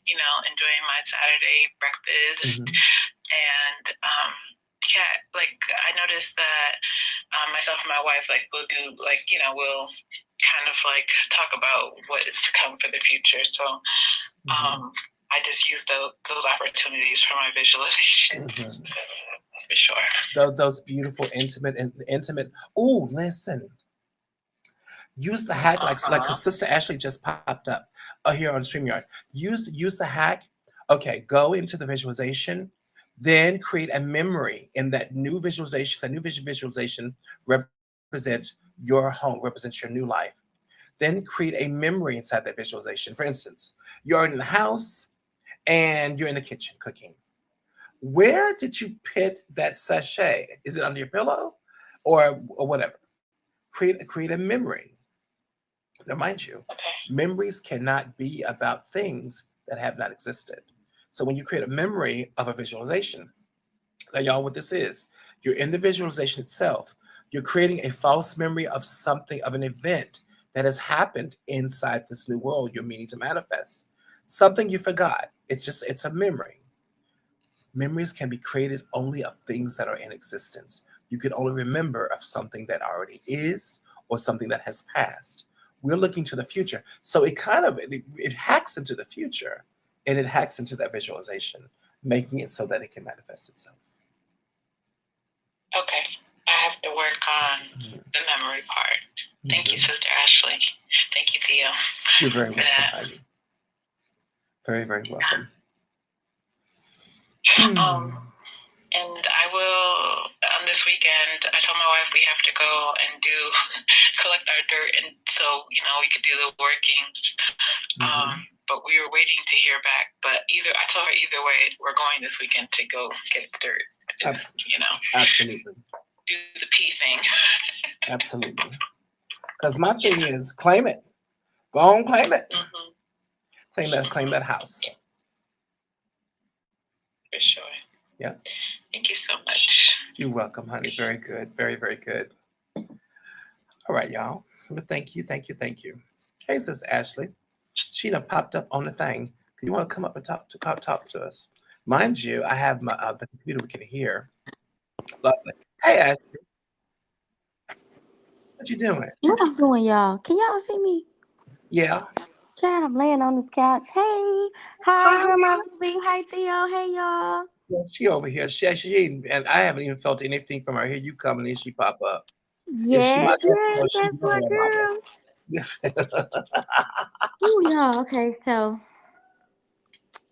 enjoying my Saturday breakfast, and I noticed that myself and my wife will do we'll kind of talk about what is to come for the future. So I just use those opportunities for my visualization. For sure. Those beautiful, intimate. Oh, listen. Use the hack like Sister Ashley just popped up here on StreamYard. Use the hack. Okay, go into the visualization, then create a memory in that new visualization. That new visualization represents your home, represents your new life. Then create a memory inside that visualization. For instance, you're in the house and you're in the kitchen cooking. Where did you put that sachet? Is it under your pillow or whatever? Create a memory. Now, mind you, memories cannot be about things that have not existed. So when you create a memory of a visualization, now y'all, what this is, you're in the visualization itself. You're creating a false memory of something, of an event that has happened inside this new world you're meaning to manifest. Something you forgot. It's a memory. Memories can be created only of things that are in existence. You can only remember of something that already is or something that has passed. We're looking to the future. So it hacks into the future, and it hacks into that visualization, making it so that it can manifest itself. Okay. I have to work on the memory part. Thank you, Sister Ashley. Thank you, Theo. You're very welcome, Heidi. Very, very welcome. And I will, on this weekend, I told my wife we have to go and collect our dirt, and so, we could do the workings. But we were waiting to hear back. But I told her either way, we're going this weekend to go get dirt. Absolutely. Do the P thing. Absolutely. Because my thing is claim it. Go on, claim it. Claim that house. For sure. Yeah. Thank you so much. You're welcome, honey. Very good. Very, very good. All right, y'all. But thank you. Hey, Sister Ashley. She done popped up on the thing. You want to come up and talk to us? Mind you, I have my the computer we can hear. Lovely. Hey, Ash, what you doing? What I'm doing, y'all? Can y'all see me? Yeah. Chad, I'm laying on this couch. Hey, hi, Hi. Grandma Ruby. Hi, Theo. Hey, y'all. Yeah, she over here. And I haven't even felt anything from her. Here you come, and then she pop up. Is she my Yes, nephew or yes, she that's my my girl. grandmama? Ooh, y'all. Okay, so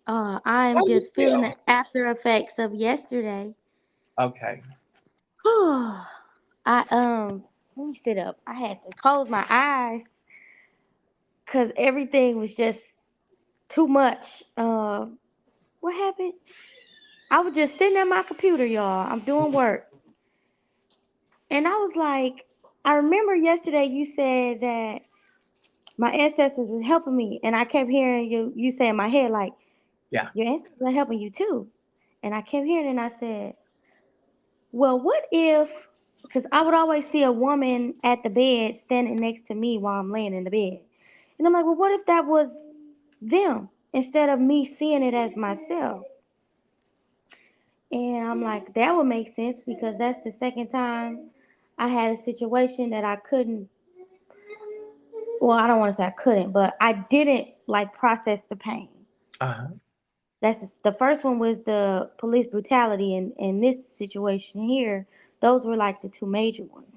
How I'm you just feeling the feel? after effects of yesterday. Okay. Whew. Let me sit up. I had to close my eyes because everything was just too much. What happened? I was just sitting at my computer, y'all. I'm doing work. And I was like, I remember yesterday you said that my ancestors was helping me, and I kept hearing you say in my head like Yeah. your ancestors are helping you too, and I kept hearing it, and I said, well, what if? Because I would always see a woman at the bed standing next to me while I'm laying in the bed, and I'm like, well, what if that was them instead of me seeing it as myself? And I'm like, that would make sense because that's the second time I had a situation that I couldn't, well, I don't want to say I couldn't, but I didn't like process the pain. Uh-huh. The first one was the police brutality, and in this situation here, those were like the two major ones.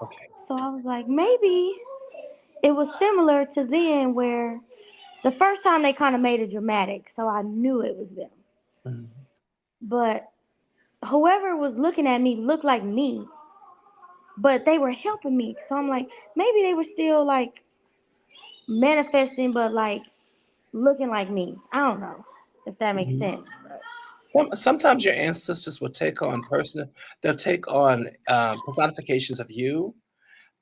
Okay. So I was like, maybe it was similar to then where the first time they kind of made it dramatic, so I knew it was them. Mhm. But whoever was looking at me looked like me, but they were helping me. So I'm like, maybe they were still like manifesting, but like looking like me. I don't know if that makes Mhm. sense. Sometimes your ancestors will take on they'll take on personifications of you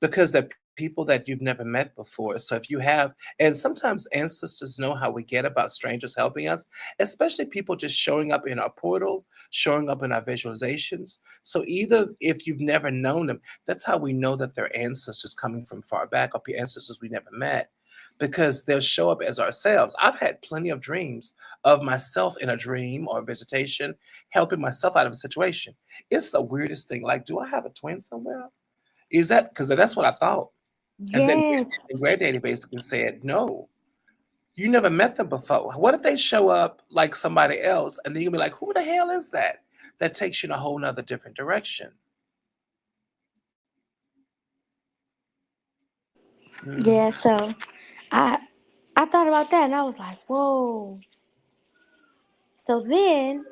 because they're people that you've never met before. So if you have, and sometimes ancestors know how we get about strangers helping us, especially people just showing up in our portal, showing up in our visualizations. So either if you've never known them, that's how we know that they're ancestors coming from far back or ancestors we never met. Because they'll show up as ourselves. I've had plenty of dreams of myself in a dream or a visitation, helping myself out of a situation. It's the weirdest thing. Like, do I have a twin somewhere? Is that because that's what I thought? And then Yes. Granddaddy basically said, no, you never met them before. What if they show up like somebody else and then you'll be like, who the hell is that? That takes you in a whole nother different direction. Mhm. Yeah, so I I thought about that and I was like, whoa. So then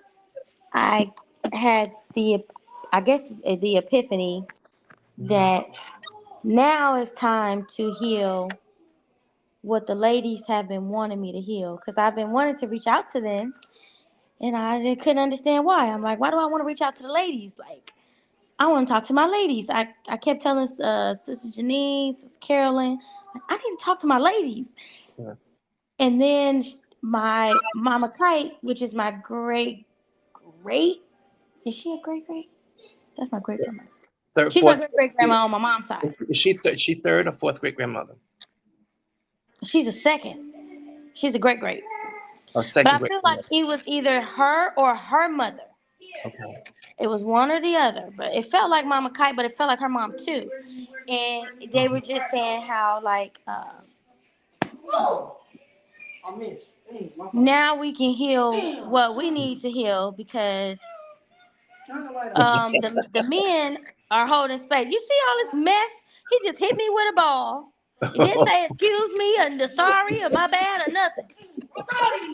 I had I guess the epiphany Mhm. that now it's time to heal what the ladies have been wanting me to heal because I've been wanting to reach out to them and I couldn't understand why. I'm like, why do I want to reach out to the ladies? Like, I want to talk to my ladies. I kept telling Sister Janine, Sister Carolyn, like, I need to talk to my ladies. Yeah. And then my Mama Kite, which is my great, is she a great? That's my great grandma. Third, She's my fourth, great grandma on my mom's side. is she third or fourth great grandmother? She's a second. She's a great. Or But second I great feel like grandmother? it was either her or her mother. Okay. It was one or the other. But it felt like Mama Kite, but it felt like her mom too. And they were Mhm. just saying how like now we can heal what we need to heal because the men are holding space. You see all this mess? He just hit me with a ball. It didn't say excuse me or the sorry or my bad or nothing.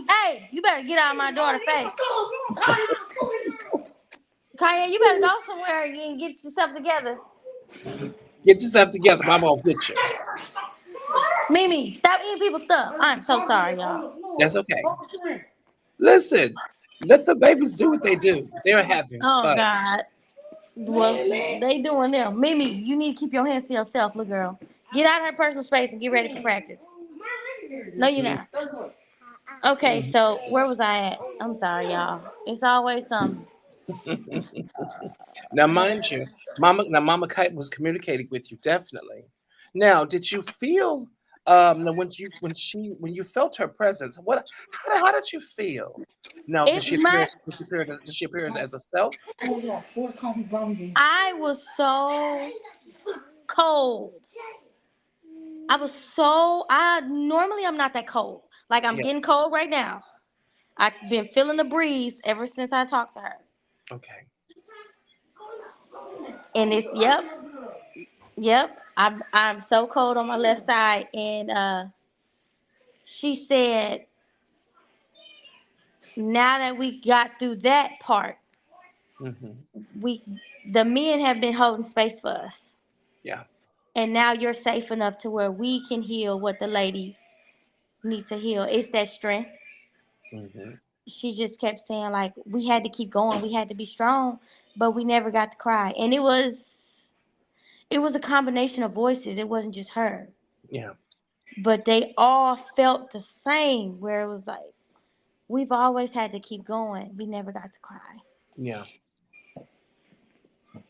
Hey, you better get out of my daughter's face. Kanye, you better go somewhere and get yourself together. Get yourself together. Mama will get you. Mimi, stop eating people's stuff. I'm so sorry, y'all. That's okay. Listen, let the babies do what they do. They're having Oh fun. God. Well, they doing them. Mimi, you need to keep your hands to yourself, little girl. Get out of her personal space and get ready for practice. No, you're not. Okay, Mhm. so where was I at? I'm sorry, y'all. It's always something. Now, mind you, Mama Kite was communicating with you definitely. Now, did you feel? Now when you felt her presence, how did you feel? Now, It might. did she appear as a self? I was so cold. I normally I'm not that cold. Like I'm Yeah. getting cold right now. I've been feeling the breeze ever since I talked to her. Okay. And it's yep. I'm so cold on my left side. And she said, now that we got through that part, Hmm. we the men have been holding space for us. Yeah. And now you're safe enough to where we can heal what the ladies need to heal. It's that strength. Hmm. She just kept saying like we had to keep going, we had to be strong, but we never got to cry. And it was a combination of voices. It wasn't just her, Yeah. but they all felt the same. Where it was like we've always had to keep going. We never got to cry. Yeah.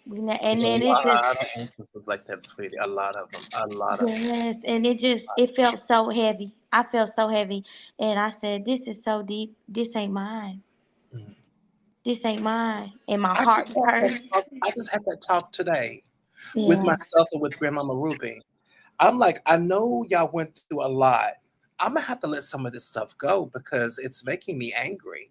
And Yeah. then A it just lot of instances like that, sweetie. A lot of them. A lot of yes, and it felt so heavy. I felt so heavy, and I said, "This is so deep. This ain't mine. them. This ain't mine." And my I heart just was had that hurting. talk. I just had that talk today with Yeah, myself and with Grandmama Ruby. I'm like, I know y'all went through a lot. I'm gonna have to let some of this stuff go because it's making me angry.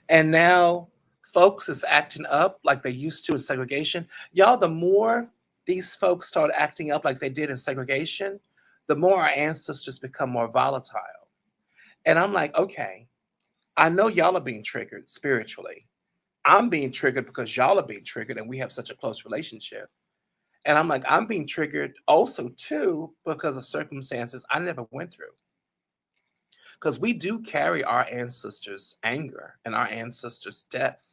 And now folks is acting up like they used to in segregation. Y'all, the more these folks start acting up like they did in segregation, the more our ancestors become more volatile. And I'm like, okay, I know y'all are being triggered spiritually. I'm being triggered because y'all are being triggered and we have such a close relationship. And I'm like, I'm being triggered also too because of circumstances I never went through. Because we do carry our ancestors' anger and our ancestors' death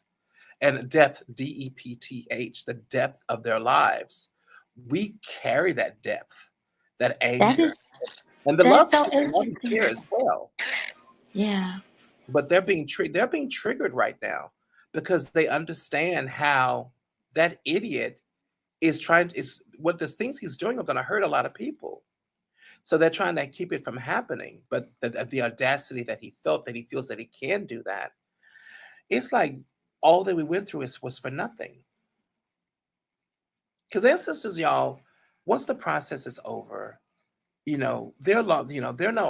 and depth, DEPTH, the depth of their lives. We carry that depth, that that is anger, and the that's love. so The love is interesting. there as well. Yeah, But they're being triggered right now because they understand how that idiot is what the things he's doing are going to hurt a lot of people. So they're trying to keep it from happening. But the audacity that he felt that he feels that he can do that, it's like all that we went through was for nothing. Because ancestors, y'all, once the process is over, they're no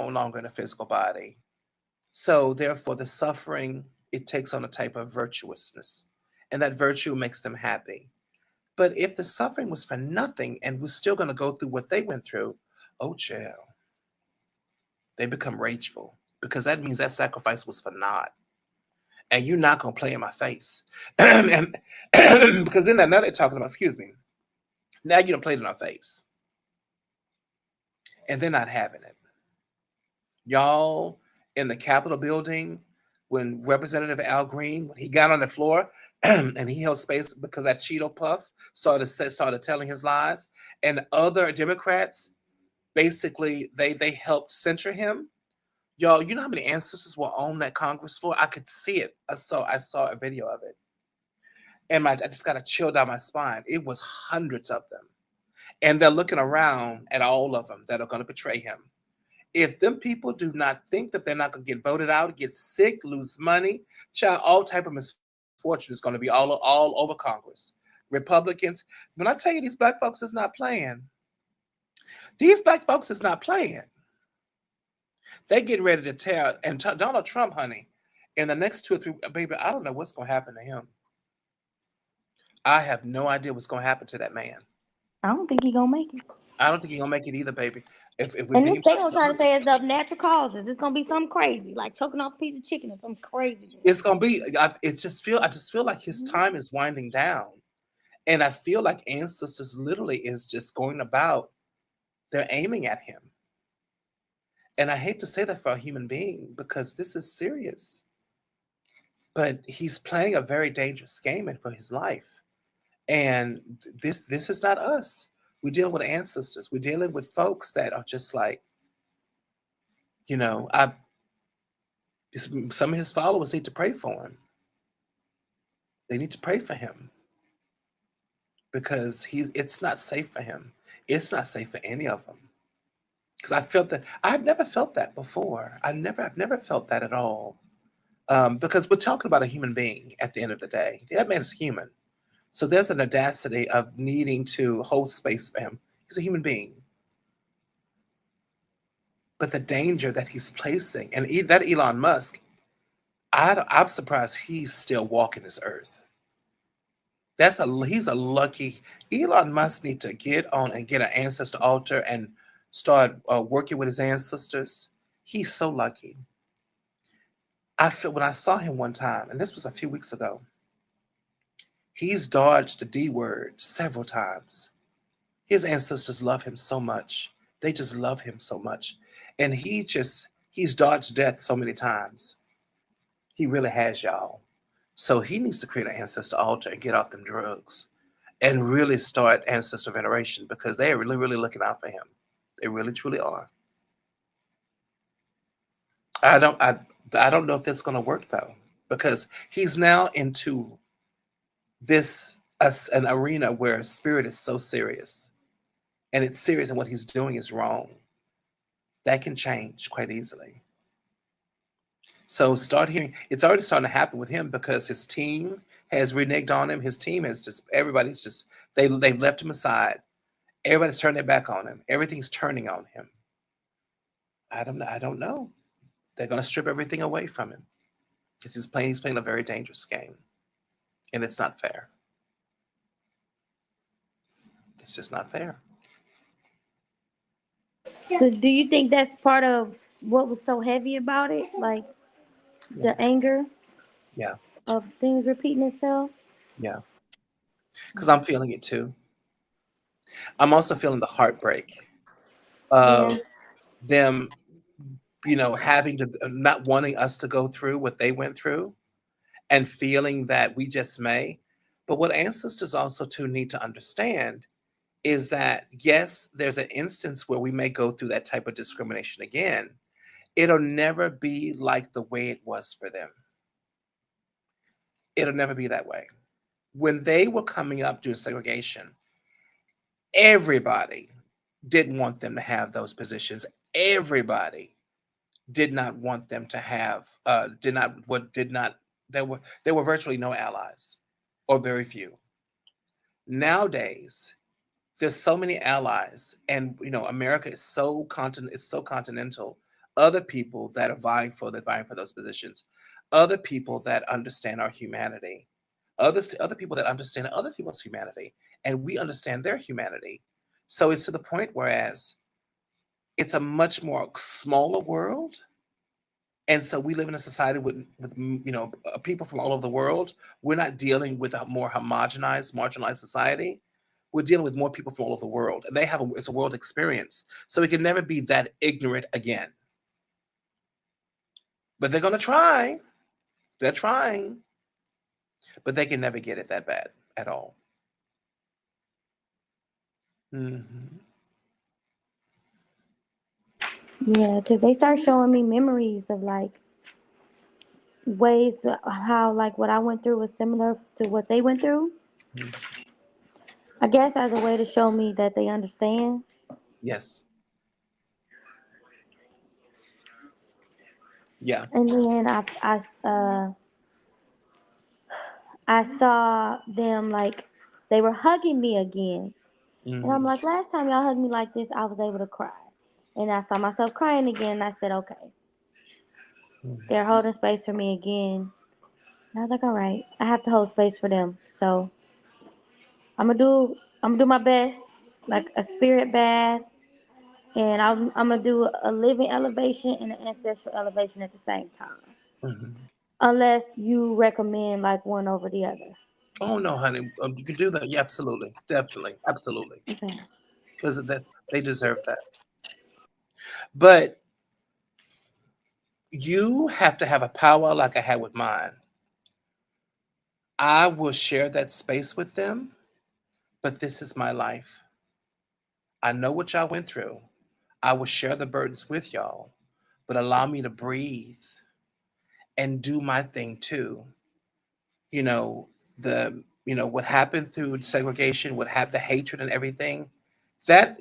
longer in a physical body. So therefore, the suffering it takes on a type of virtuousness, and that virtue makes them happy. But if the suffering was for nothing and we're still going to go through what they went through, oh, child, they become rageful because that means that sacrifice was for naught. And you're not going to play in my face. And because then now they're talking about, excuse me, now you don't play it in our face. And they're not having it. Y'all in the Capitol building, when Representative Al Green, when he got on the floor and he held space because that Cheeto Puff started telling his lies, and other Democrats basically they helped censure him. Y'all, you know how many ancestors were on that Congress floor? I could see it. I saw a video of it, and I just got a chill down my spine. It was hundreds of them, and they're looking around at all of them that are going to betray him. If them people do not think that they're not going to get voted out, get sick, lose money, child, all type of misfortune is going to be all over Congress. Republicans, when I tell you these black folks is not playing, these black folks is not playing. They get ready to tear. And Donald Trump, honey, in the next 2 or 3, baby, I don't know what's going to happen to him. I have no idea what's going to happen to that man. I don't think he gonna make it. I don't think he's going to make it either, baby. If we're And being they gonna try to say it's of natural causes. It's gonna be something crazy, like choking off a piece of chicken or some craziness. it's going to be, I just feel like his time is winding down. And I feel like ancestors literally is just going about, they're aiming at him. And I hate to say that for a human being because this is serious. But he's playing a very dangerous game and for his life. And this is not us. We're dealing with ancestors. We're dealing with folks that are just like, you know, I some of his followers need to pray for him. They need to pray for him because it's not safe for him. It's not safe for any of them. because I felt that I've never felt that before. I've never felt that at all. Because we're talking about a human being at the end of the day. That man is human. So there's an audacity of needing to hold space for him. He's a human being. But the danger that he's placing, and that Elon Musk, I'm surprised he's still walking this earth. He's a lucky. Elon Musk need to get on and get an ancestor altar and start working with his ancestors. He's so lucky. I feel when I saw him one time, and this was a few weeks ago, he's dodged the D word several times. His ancestors love him so much. They just love him so much. And he's dodged death so many times. He really has, y'all. So he needs to create an ancestor altar and get off them drugs and really start ancestor veneration because they are really, really looking out for him. They really, truly are. I don't I I don't know if that's gonna work though, because he's now into an arena where spirit is so serious and it's serious and what he's doing is wrong. That can change quite easily. So start hearing it's already starting to happen with him because his team has reneged on him. His team has just everybody's just they've left him aside. Everybody's turning their back on him. Everything's turning on him. I don't know. They're gonna strip everything away from him because he's playing a very dangerous game. And it's not fair. It's just not fair. So do you think that's part of what was so heavy about it? Like Yeah, the anger yeah, of things repeating itself? yeah. Because I'm feeling it too. I'm also feeling the heartbreak Yeah. of them, having to not wanting us to go through what they went through and feeling that we just may. But what ancestors also too need to understand is that yes, there's an instance where we may go through that type of discrimination again. It'll never be like the way it was for them. It'll never be that way. When they were coming up during segregation, everybody didn't want them to have those positions. Everybody did not want them to have did not there were virtually no allies or very few. Nowadays, there's so many allies, and America is so continental. Other people that are vying for those positions, other people that understand our humanity, other people that understand other people's humanity, and we understand their humanity. So it's to the point whereas it's a much more smaller world, and so we live in a society with people from all over the world. We're not dealing with a more homogenized, marginalized society. We're dealing with more people from all over the world, and it's a world experience. So we can never be that ignorant again. But they're gonna try. They're trying, but they can never get it that bad at all. Hmm. Yeah, because they start showing me memories of like ways how like what I went through was similar to what they went through. Hmm. I guess as a way to show me that they understand. Yes. Yeah. And then I saw them like they were hugging me again, and I'm Hmm. like, last time y'all hugged me like this, I was able to cry, and I saw myself crying again. And I said, okay, Hmm. they're holding space for me again. And I was like, all right, I have to hold space for them, so I'm gonna do my best, like a spirit bath, and I'm gonna do a living elevation and an ancestral elevation at the same time. Hmm. Unless you recommend like one over the other. Oh no, honey, you can do that. Yeah, absolutely, definitely, absolutely, Okay. because that they deserve that. But you have to have a power like I had with mine. I will share that space with them, but this is my life. I know what y'all went through. I will share the burdens with y'all, but allow me to breathe and do my thing too. You know, what happened through segregation, what happened, the hatred and everything. That,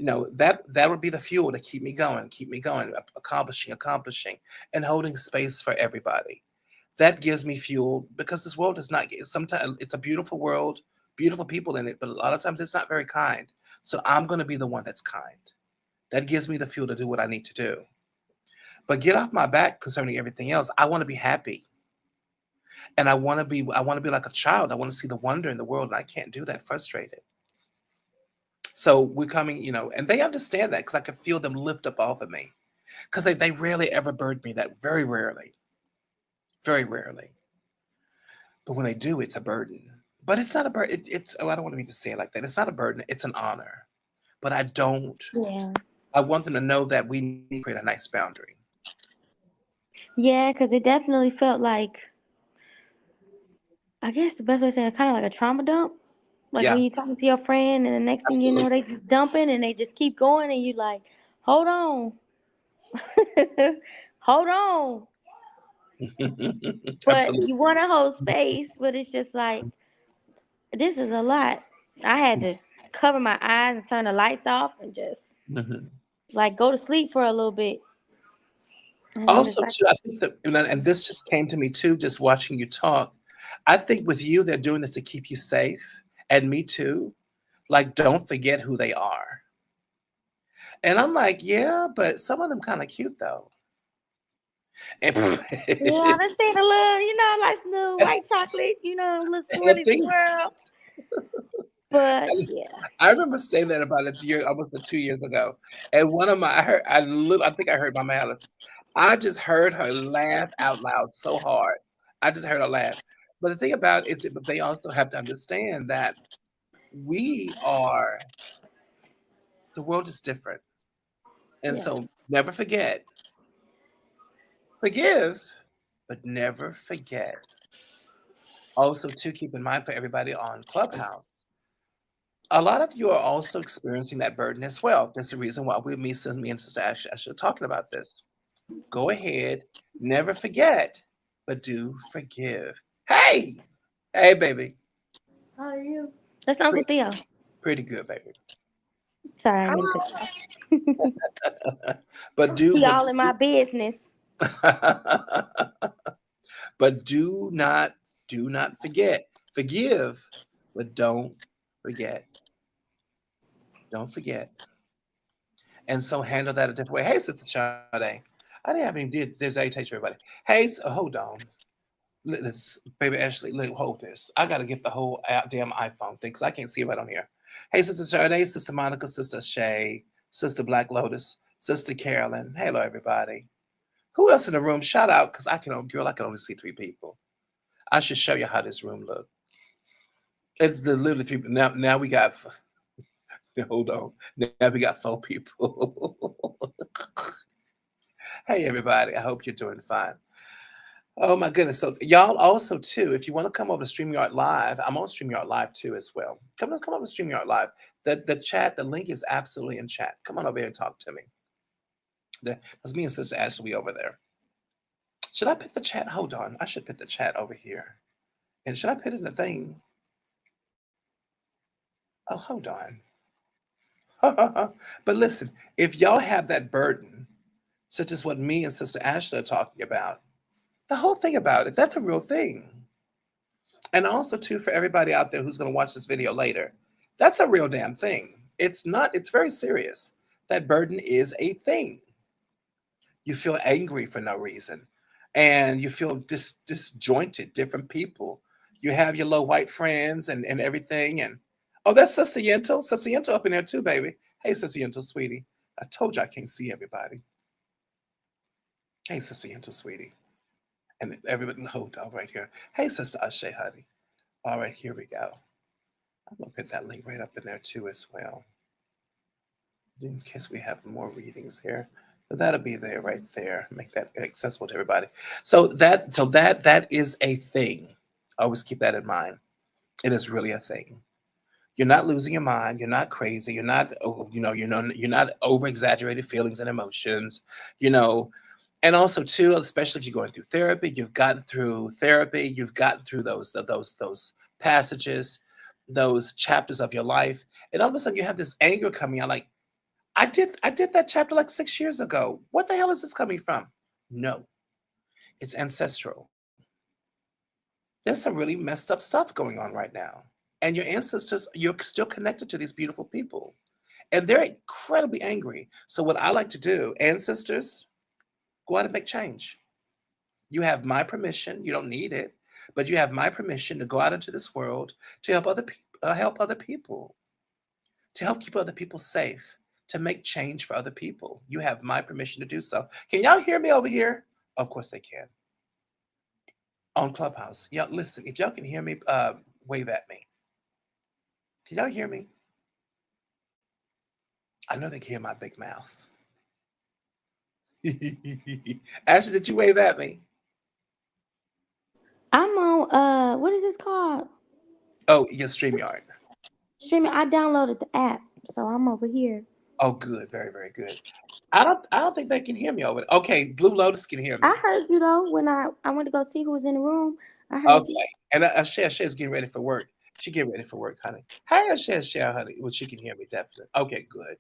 that would be the fuel to keep me going, accomplishing, and holding space for everybody. That gives me fuel because this world is not. Sometimes it's a beautiful world, beautiful people in it, but a lot of times it's not very kind. So I'm going to be the one that's kind. That gives me the fuel to do what I need to do. But get off my back concerning everything else. I want to be happy, and I want to be like a child. I want to see the wonder in the world, and I can't do that frustrated. So we're coming, and they understand that because I can feel them lift up off of me. Because they rarely ever burden me that, very rarely, very rarely. But when they do, it's a burden. But it's not a burden. It's I don't want me to say it like that. It's not a burden. It's an honor. But I don't. Yeah. I want them to know that we need to create a nice boundary. Yeah, because it definitely felt like, I guess the best way to say it, kind of like a trauma dump. Like when Yeah, you talking to your friend, and the next thing you know, absolutely, they just dumping and they just keep going, and you like, hold on, hold on. But absolutely. you want to hold space, but it's just like, this is a lot. I had to cover my eyes and turn the lights off and just Mhm. like go to sleep for a little bit. And I'm just Also, like, too, I think that, and this just came to me too, just watching you talk. I think with you, they're doing this to keep you safe, and me too. Like, don't forget who they are. And I'm like, yeah, but some of them kind of cute though. And, yeah, I done seen a little, like some little white chocolate, little and the swirly thing is, swirl. But yeah, I remember saying that about a year, almost 2 years ago. And one of my, I think I heard my Alice. I just heard her laugh out loud so hard. I just heard her laugh. But the thing about it is, but they also have to understand that we are, the world is different. And yeah, so never forget, forgive, but never forget. Also, to keep in mind for everybody on Clubhouse, a lot of you are also experiencing that burden as well. There's a reason why me and Sister Ashley are talking about this. Go ahead, never forget, but do forgive. Hey, hey, baby, how are you? That's Uncle pretty, Theo. pretty good, baby. Sorry, I didn't mean to cut you off. but do, He but, all in my business. but do not forget. Forgive, but don't forget. Don't forget. And so handle that a different way. Hey, Sister Sade. I didn't have any did salutation, everybody. Hey, hold on. Let's, baby Ashley, hold this. I got to get the whole damn iPhone thing because I can't see it right on here. Hey, Sister Sade, Sister Monica, Sister Shay, Sister Black Lotus, Sister Carolyn. Hello, everybody. Who else in the room? Shout out because I can only see 3 people. I should show you how this room looks. It's the literally 3. Now we got, hold on. Now we got 4 people. Hey, everybody. I hope you're doing fine. Oh my goodness. So y'all also too, if you want to come over to StreamYard Live, I'm on StreamYard Live too as well. Come over to StreamYard Live. The chat, the link is absolutely in chat. Come on over here and talk to me. That's me and Sister Ashley over there. Should I put the chat? Hold on. I should put the chat over here. And should I put it in the thing? Oh, hold on. But listen, if y'all have that burden, such as what me and Sister Ashley are talking about, the whole thing about it, that's a real thing. And also too, for everybody out there who's going to watch this video later, that's a real damn thing. It's not, it's very serious. That burden is a thing. You feel angry for no reason, and you feel disjointed, different people. You have your little white friends and everything. And oh, that's Sister Yento. Sister Yento up in there too, baby. Hey, Sister Yento, sweetie. I told you I can't see everybody. Hey, Sister Yento, sweetie. And everybody, hold on right here. Hey, Sister Ashe, honey. All right, here we go. I'm gonna put that link right up in there too as well, in case we have more readings here. But that'll be there right there. Make that accessible to everybody. So that is a thing. Always keep that in mind. It is really a thing. You're not losing your mind. You're not crazy. You're not, you're not over exaggerated feelings and emotions. You know, and also too, especially if you're going through therapy, you've gotten through therapy. You've gotten through those passages. those chapters of your life, and all of a sudden you have this anger coming out. Like, I did that chapter like 6 years ago. What the hell is this coming from? No, it's ancestral. There's some really messed up stuff going on right now. And your ancestors, you're still connected to these beautiful people. And they're incredibly angry. So what I like to do, ancestors, go out and make change. You have my permission. You don't need it, but you have my permission to go out into this world to help other people, to help keep other people safe, to make change for other people. You have my permission to do so. Can y'all hear me over here? Of course they can. On Clubhouse. Y'all listen, if y'all can hear me, wave at me. Can y'all hear me? I know they can hear my big mouth. Ashley, did you wave at me? I'm on what is this called? Oh, your StreamYard. Streaming. I downloaded the app, so I'm over here. Oh, good, very, very good. I don't think they can hear me over there. Okay, Blue Lotus can hear me. I heard you though when I went to go see who was in the room. I heard you. Okay, and Cher's getting ready for work. She getting ready for work, honey. Hi, Cher, honey. Well, she can hear me definitely. Okay, good.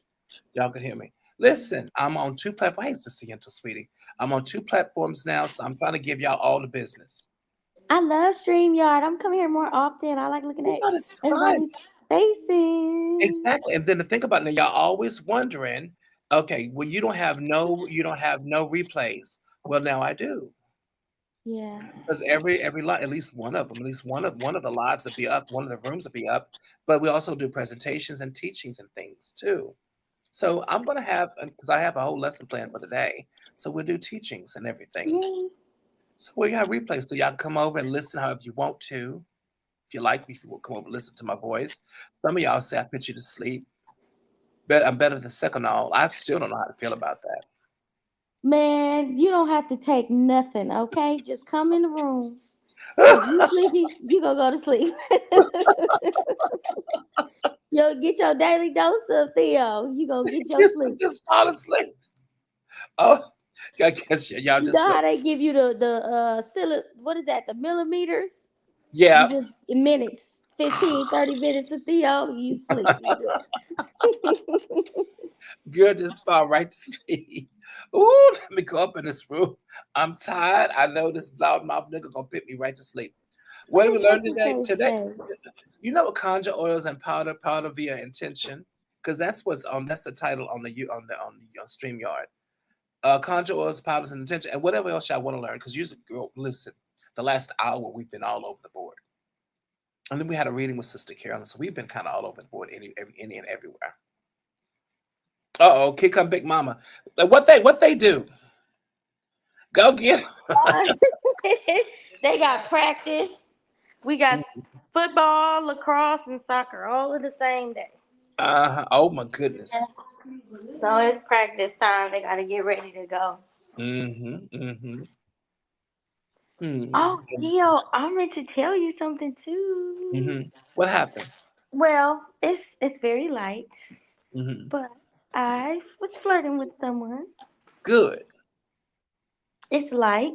Y'all can hear me. Listen, I'm on 2 platforms. Hey, Sister Yento, sweetie. I'm on 2 platforms now, so I'm trying to give y'all all the business. I love StreamYard. I'm coming here more often. I like looking at Oh, it's fun. everybody's faces. Exactly. And then to think about it, now, y'all always wondering, okay, well, you don't have no replays. Well, now I do. Yeah. Because every live, at least one of them, at least one of the lives will be up, one of the rooms will be up. But we also do presentations and teachings and things too. So I'm gonna have, because I have a whole lesson plan for today. So we'll do teachings and everything. Yay. So we have replays, so y'all come over and listen however you want to. If you like, if you will come over and listen to my voice. Some of y'all say I put you to sleep. But I'm better than second all. I still don't know how to feel about that. Man, you don't have to take nothing, okay? Just come in the room. If you sleepy, you gonna go to sleep. You'll get your daily dose of Theo. You gonna get your sleep. Just fall asleep. Oh, I guess y'all You just know feel. how they give you what is that? The millimeters? You Yeah, just in minutes, 15, 30 minutes of Theo, you sleep. You good. girl, just fall right to sleep. Ooh, let me go up in this room. I'm tired. I know this loudmouth nigga gonna put me right to sleep. What did we learn That's today? what Today, they say. you know what, conjure oils and powder via intention, because that's what's on. That's the title on the StreamYard. Conjure oils, powders, and intention, and whatever else y'all want to learn. Because usually, girl, listen, the last hour we've been all over the board, and then we had a reading with Sister Carolyn, so we've been kind of all over the board, any and everywhere. Uh oh, kick come Big Mama. Like, what they do? Go get 'em. They got practice. We got football, lacrosse, and soccer all in the same day. Oh my goodness. So it's practice time. They got to get ready to go. Mm-hmm. Mm-hmm. Oh, Mm-hmm. Theo, I meant to tell you something Mm-hmm. too. What happened? Well, it's very light, Mm-hmm. but I was flirting with someone. Good. It's light.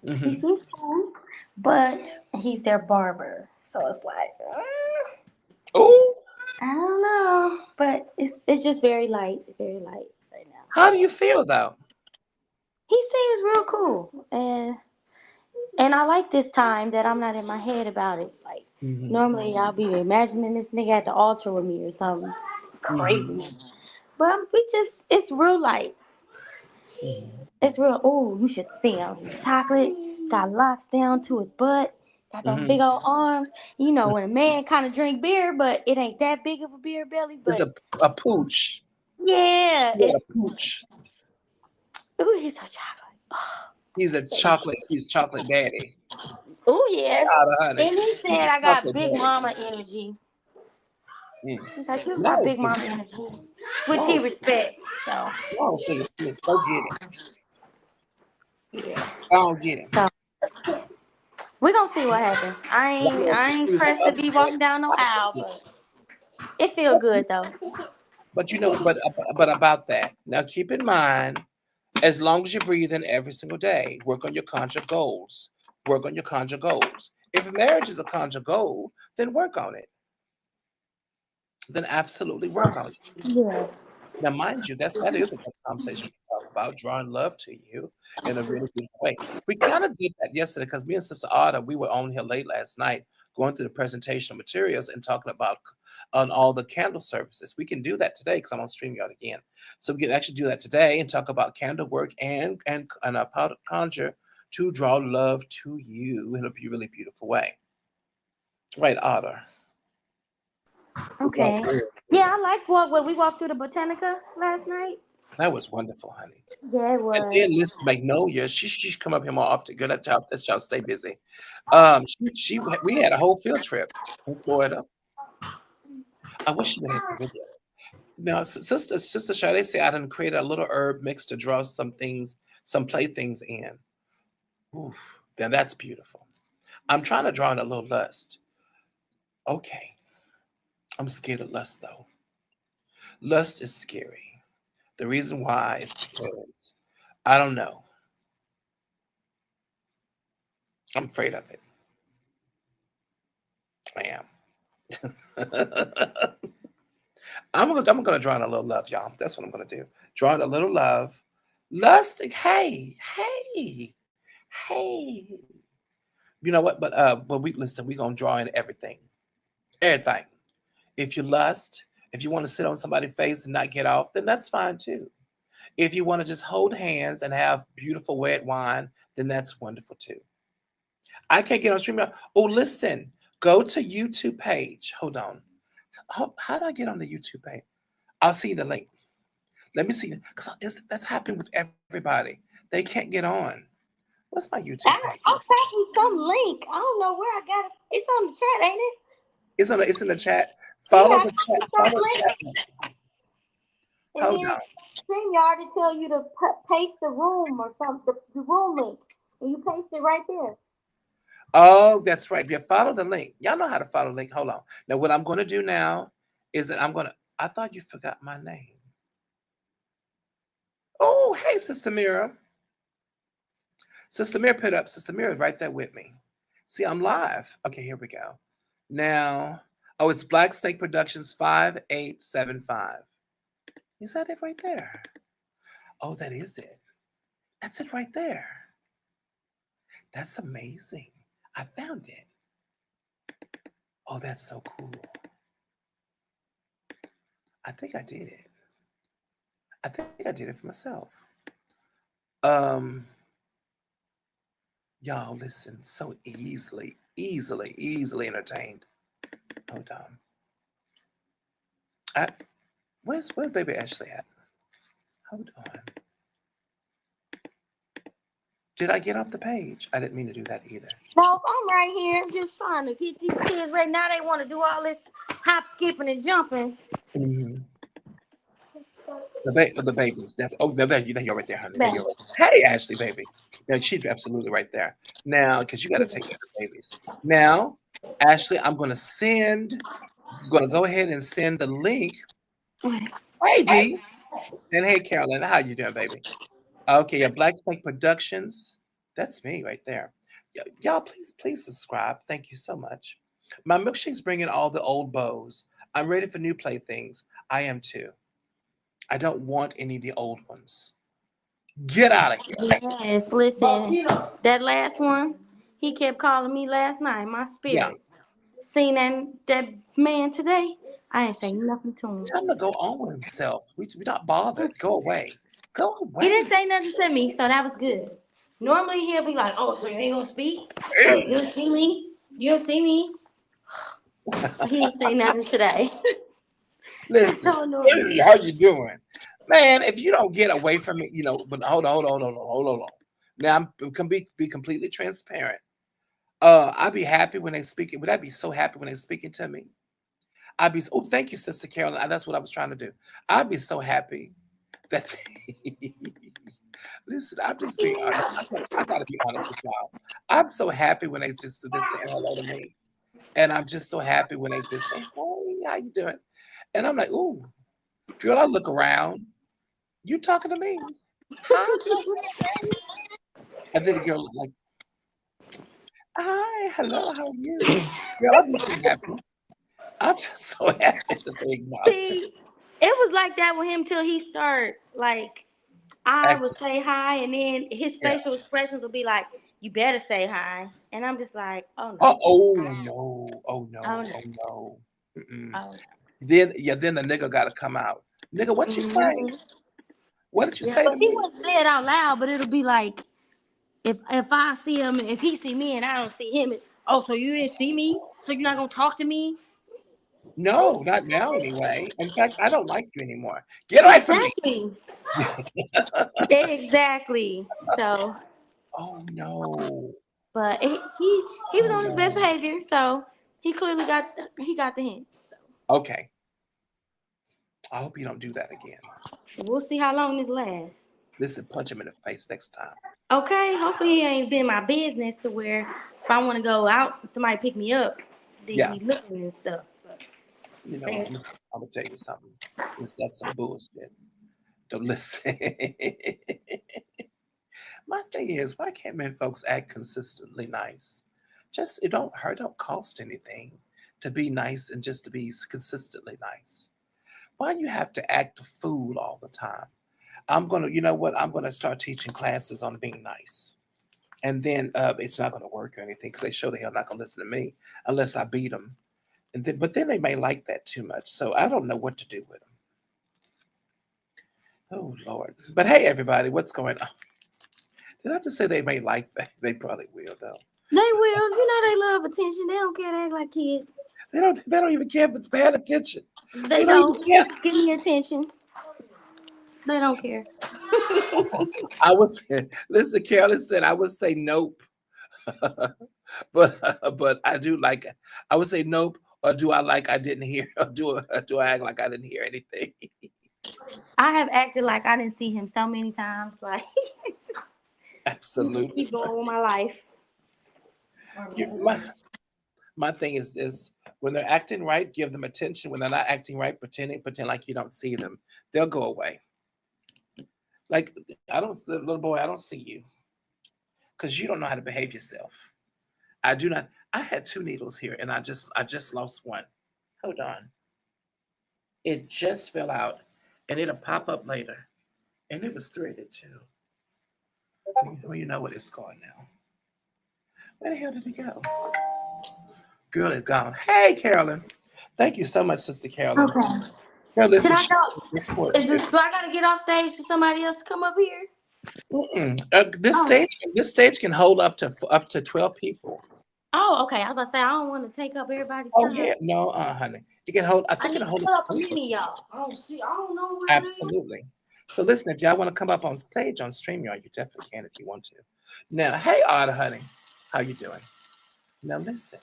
He Mm-hmm. seems cool, but he's their barber. So it's like, Oh, I don't know, but it's just very light right now. how do you So feel though? he seems real cool, and I like this time that I'm not in my head about it. Like Mm-hmm. normally I'll be imagining this nigga at the altar with me or something Mm-hmm. crazy, but we just it's real light. Mm-hmm. It's real. Oh, you should see him. He's chocolate, got locks down to his butt, got those Mm-hmm. big old arms. You know when a man kind of drink beer, but it ain't that big of a beer belly. It's But a pooch. yeah, Yeah, a it's pooch. ooh, he's so chocolate. Oh, He's a so chocolate. He's chocolate daddy. oh yeah. Out of honey. And he He's said a I got chocolate big daddy. mama energy. Mm. He's like, you got No, big mama energy, which he no, respects. So no, sis. Go get him. yeah. Go get him. So we're gonna see what happens. I ain't pressed to be walking down no aisle, but it feel good though. But you know, but about that. Now keep in mind, as long as you're breathing every single day, work on your conjure goals. Work on your conjure goals. If marriage is a conjure goal, then work on it. then absolutely work on it. Yeah. Now, mind you, that is a good conversation to talk about drawing love to you in a really beautiful way. We kind of did that yesterday because me and Sister Autumn, we were on here late last night going through the presentation materials and talking about on all the candle services. We can do that today because I'm on StreamYard again. So we can actually do that today and talk about candle work and a powder conjure to draw love to you in a really beautiful way. Right, Otter? We talked Okay. earlier. Yeah, I liked what we walked through the Botanica last night. That was wonderful, honey. Yeah, it And was. then Miss Magnolia, she come up here more often. Girl, that child stay busy. We had a whole field trip in Florida. I wish she would have some video. Now, Sister Sade say I done created a little herb mix to draw some things, some playthings in. Ooh, then that's beautiful. I'm trying to draw in a little lust. Okay, I'm scared of lust though. Lust is scary. The reason why is because I don't know. I'm afraid of it. I am. I'm gonna draw in a little love, y'all. That's what I'm gonna do. Draw in a little love. Lust, hey, hey, hey. You know what? But we listen, we gonna draw in everything. Everything. If you lust, if you want to sit on somebody's face and not get off, then that's fine too. If you want to just hold hands and have beautiful red wine, then that's wonderful too. I can't get on stream. Oh, listen, go to YouTube page. Hold on. How do I get on the YouTube page? I'll see the link. Let me see, because that's happening with everybody. They can't get on. What's my YouTube page? I found me some link. I don't know where I got it. It's on the chat, ain't it? It's in the chat. Yeah, Follow I the found chat. me some Follow the link. chat. And Hold then on. StreamYard to tell you to paste the room or something, the room link. And you paste it right there. Oh, that's right. If you follow the link, y'all know how to follow the link. Hold on. Now, what I'm going to do now is that I thought you forgot my name. Oh, hey, Sister Mira. Sister Mira put up. Sister Mira right there with me. See, I'm live. Okay, here we go. Now, oh, it's Black Snake Productions 5875. Is that it right there? Oh, that is it. That's it right there. That's amazing. I found it. Oh, that's so cool. I think I did it. I think I did it for myself. Um, y'all listen, so easily entertained. Hold on. I where's baby Ashley at? Hold on. Did I get off the page? I didn't mean to do that either. No, I'm right here. I'm just trying to get these kids ready. Now they want to do all this hop, skipping, and jumping. Mhm. The babies. Oh, no, there you're right there, honey. There Back. you're right. Hey, Ashley, baby. No, she's absolutely right there. Now, because you got to take care of the babies. Now, Ashley, I'm going to go ahead and send the link. Hey, D. And hey, Carolyn. How you doing, baby? Okay, yeah, Black Snake Productions. That's me right there. Y'all, please subscribe. Thank you so much. My milkshake's bringing all the old bows. I'm ready for new playthings. I am too. I don't want any of the old ones. Get out of here. Yes, listen. That last one, he kept calling me last night. My Yeah. spirit. Seen that man today. I ain't say nothing to him. Tell him to go on with himself. We're not bothered. Go away. Go He away. didn't say nothing to me, so that was good. Normally he'll be like, "Oh, so you ain't gonna speak? Oh, you don't see me? You don't see me?" But he didn't say nothing today. That's Listen, so annoying. how you doing? Man, if you don't get away from it, but hold on. Now I'm can be completely transparent. I'd be happy when they speak. Would I be so happy when they speaking to me? Thank you, Sister Carolyn. That's what I was trying to do. I'd be so happy that listen, I'm just being honest. I gotta be honest with y'all. I'm so happy when they just saying hello to me. And I'm just so happy when they just say, hey, how you doing? And I'm like, ooh, girl, I look around. You talking to me? Hi. And then the girl like, hi, hello, how are you? Girl, I'd be so happy. I'm just so happy that they acknowledge it. See, it was like that with him till he started like I would say hi, and then his Yeah. facial expressions would be like, "You better say hi," and I'm just like, "Oh Oh, no, oh no. Oh oh no. no, Oh no. Mm-mm. oh Then the nigga gotta come out. Nigga, what no." you say? What did you Yeah, say but to he me? wouldn't say it out loud. But it'll be like if I see him, if he see me and I don't see him, oh, so you didn't see me, so you're not gonna talk to me? No, not now anyway. In fact, I don't like you anymore. Get away from me. Exactly, exactly. So, Oh no. but he was Oh on his best no. behavior, so he got the hint. So Okay. I hope you don't do that again. we'll see how long this lasts. Listen, punch him in the face next time. Okay, hopefully he ain't been my business to where if I want to go out, somebody pick me up, they Yeah. be looking and stuff. But You know, man, I'm gonna tell you something. That's some bullshit. Don't listen. My thing is, why can't men folks act consistently nice? Just it don't hurt, don't cost anything to be nice and just to be consistently nice. Why you have to act a fool all the time? You know what? I'm gonna start teaching classes on being nice, and then it's not gonna work or anything because they sure the hell not gonna listen to me unless I beat them. But then they may like that too much, so I don't know what to do with them. Oh Lord! But hey, everybody, what's going on? Did I just say they may like that? They probably will though. they will. You know they love attention. They don't care. They act like kids. They don't even care if it's bad attention. They They don't even don't. care. Just give me attention. They don't care. I was listen, Carolyn said I would say nope. But I do like I would say nope, or do I like I didn't hear, or do I act like I didn't hear anything? I have acted like I didn't see him so many times. Like just Absolutely. keep going with my life. You, my thing is this: when they're acting right, give them attention. When they're not acting right, pretend like you don't see them. They'll go away. Like I don't, little boy, I don't see you because you don't know how to behave yourself. I do not. I had two needles here, and I just lost one. Hold on. It just fell out, and it'll pop up later. And it was threaded too. Well, you know what it's called now. Where the hell did it go? Girl is gone. Hey, Carolyn. Thank you so much, Sister Carolyn. Okay. Girl, Should listen, I support go? Is you. this? Do I gotta get off stage for somebody else to come up here? Mm-mm. Oh. This stage can hold up to 12 people. Oh, okay. I was about to say I don't want to take up everybody's Oh time. yeah, no, honey. You can hold. I I think need it'll to hold up pull up to a 20. mini, y'all. Oh shit, I don't know where it is. Absolutely. So listen, if y'all want to come up on stage on StreamYard, you definitely can if you want to. Now, hey, Otta, honey, how you doing? Now listen.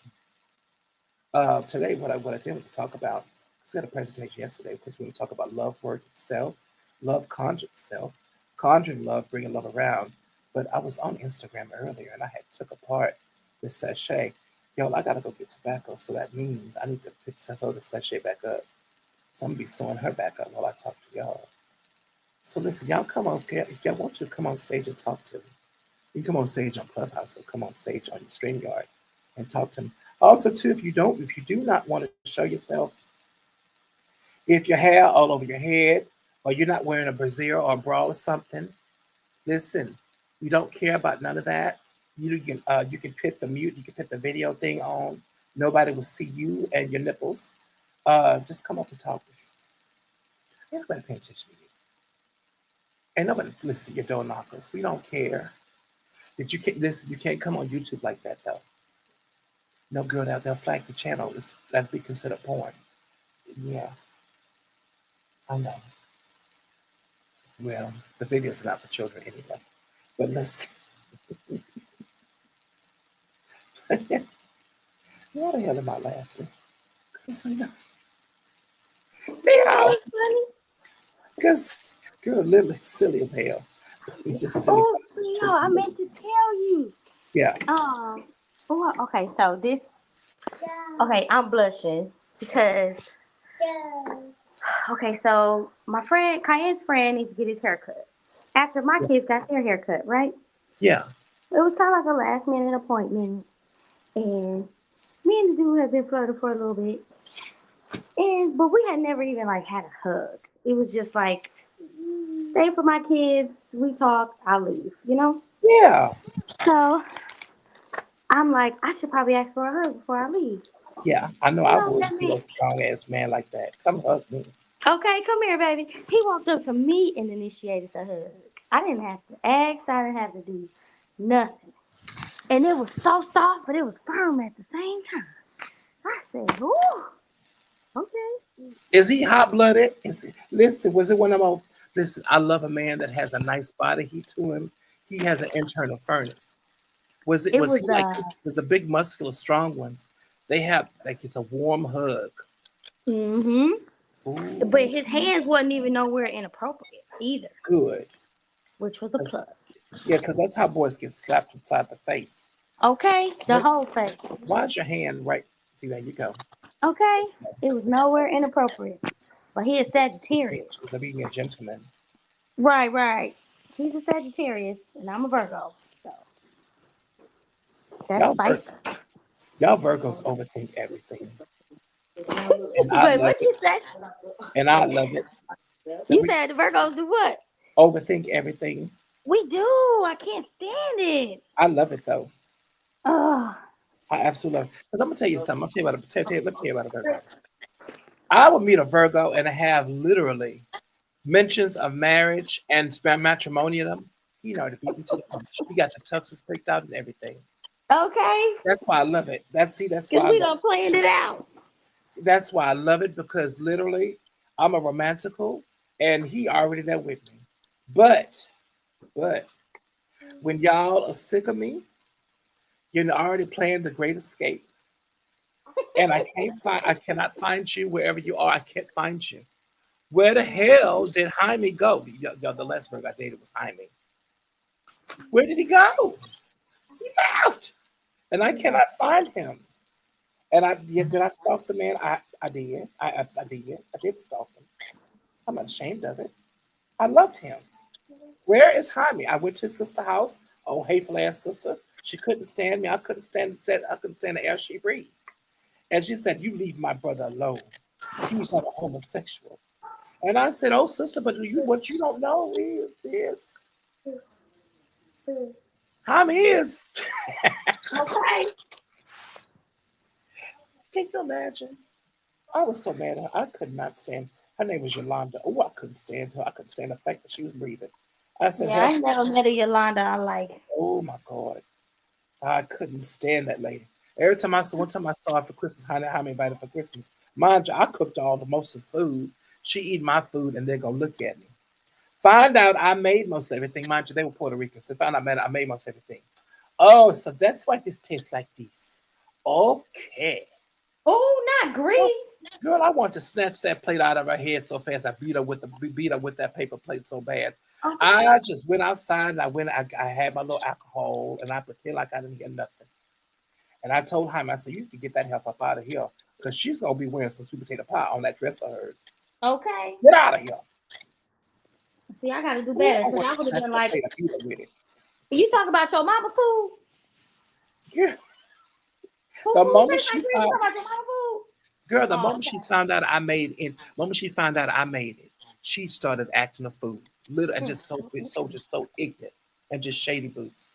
Today, what I did was talk about. Cause we had a presentation yesterday because we were going to talk about love work itself, love conjure itself, conjuring love, bringing love around. But I was on Instagram earlier and I had took apart this sachet. Yo, I gotta go get tobacco, so that means I need to sew the sachet back up. So I'm gonna be sewing her back up while I talk to y'all. So listen, y'all come on, if y'all want to come on stage and talk to me, you can come on stage on Clubhouse or come on stage on StreamYard and talk to me. Also, too, if you do not want to show yourself, if your hair all over your head, or you're not wearing a brassiere or a bra or something, listen, you don't care about none of that. You can put the mute, you can put the video thing on. Nobody will see you and your nipples. Just come up and talk with you. Ain't nobody paying attention to you. Ain't nobody listen to your door knockers. We don't care. That you can't listen. You can't come on YouTube like that though. No girl, they'll flag the channel. That'd be considered porn. Yeah, I know. Well, the videos are not for children anyway. But listen, why the hell am I laughing? Because I know. You know Damn, what's funny? because girl, literally silly as hell. It's just silly. Oh, yo, I meant to tell you. Yeah, Um. Oh, okay. So this. Okay, I'm blushing because. Okay, so my friend, Cayenne's friend, needs to get his hair cut. After my yeah, kids got their hair cut, right? yeah. It was kind of like a last minute appointment, and me and the dude have been flirting for a little bit. but we had never even like had a hug. It was just like stay for my kids. We talk. I'll leave. Yeah. So I'm like, I should probably ask for a hug before I leave. Yeah. I know You I know what would that be a meant? strong ass man like that. Come hug me. Okay, come here, baby. He walked up to me and initiated the hug. I didn't have to ask. I didn't have to do nothing. And it was so soft, but it was firm at the same time. I said, ooh, okay. Is he hot blooded? Listen, was it one of my listen, I love a man that has a nice body heat to him. He has an internal furnace. It Was was he like there's a big muscular strong ones? They have like it's a warm hug. mm-hmm. But Ooh, his hands wasn't even nowhere inappropriate either, good. which was a 'Cause- plus. yeah, because that's how boys get slapped inside the face. Okay, the whole face. Why is your hand right? See, there you go. Okay, it was nowhere inappropriate. But he is She Sagittarius. was being a gentleman. Right, right. He's a Sagittarius, and I'm a Virgo, so that's Y'all, spicy. y'all Virgos overthink everything, and I Wait, love what it. you say? And I love it that You we said the Virgos do what? overthink everything. We do. I can't stand it. I love it though. Ugh. I absolutely love it. Because I'm gonna tell you something. Let me tell you about a Virgo. I would meet a Virgo and have literally mentions of marriage and matrimonial. You know, to beat me to the punch. You got the tuxes picked out and everything. Okay, That's why I love it. That's because why I we love done planned it out. That's why I love it because literally I'm a romantical and he already there with me. But but when y'all are sick of me, you're already playing the great escape. And I cannot find you wherever you are. I can't find you. Where the hell did Jaime go? The last Virgo I dated was Jaime. Where did he go? He left. And I cannot find him. And did I stalk the man? I did. I did. I did stalk him. I'm not ashamed of it. I loved him. Where is Jaime? I went to his sister's house. Oh, hateful ass sister. She couldn't stand me. I couldn't stand the air she breathed. And she said, "You leave my brother alone. He was not a homosexual." And I said, "Oh, sister, but what you don't know is this. Jaime is." Okay. Can you imagine? I was so mad at her. I could not stand. Her name was Yolanda. Oh, I couldn't stand her. I couldn't stand the fact that she was breathing. I said, Yeah, I "Hell, ain't never met a Yolanda I like. oh my God, I couldn't stand that lady." Every time one time I saw her for Christmas, how me invited for Christmas. Mind you, I cooked all the most of the food. She eat my food and they're gonna look at me. Find out I made most of everything. Mind you, they were Puerto Ricans. So find out I made most everything. Oh, so that's why this tastes like this. Okay. Oh, not Well, green. girl, I want to snatch that plate out of her head so fast. I beat her with that paper plate so bad. Okay. I just went outside and I had my little alcohol and I pretend like I didn't hear nothing. And I told him, I said, "You need to get that heifer up out of here because she's gonna be wearing some sweet potato pie on that dress of hers. Okay. Get out of here." See, I gotta do Ooh, better I because want I to would have snatch been that like, plate. I beat her with it. you talk about your mama food? Yeah. The Who moment tastes like she green? You found, talk about your mama food? girl, the Oh, moment she okay. found out moment she found out I made it, she started acting a fool, little and just just so ignorant and just shady boots.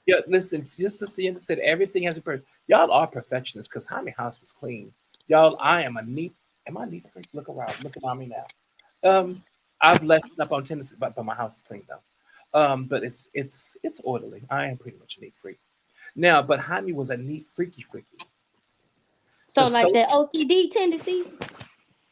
Yeah, listen, just to see and said everything has a perfect. Y'all are perfectionists because Jaime house was clean. Y'all, I am a neat. Am I neat freak? Look around. Look around me now. I've lessened up on tendency, but my house is clean though. But it's orderly. I am pretty much a neat freak. Now, but Jaime was a neat freaky. So The like so the OCD tendencies?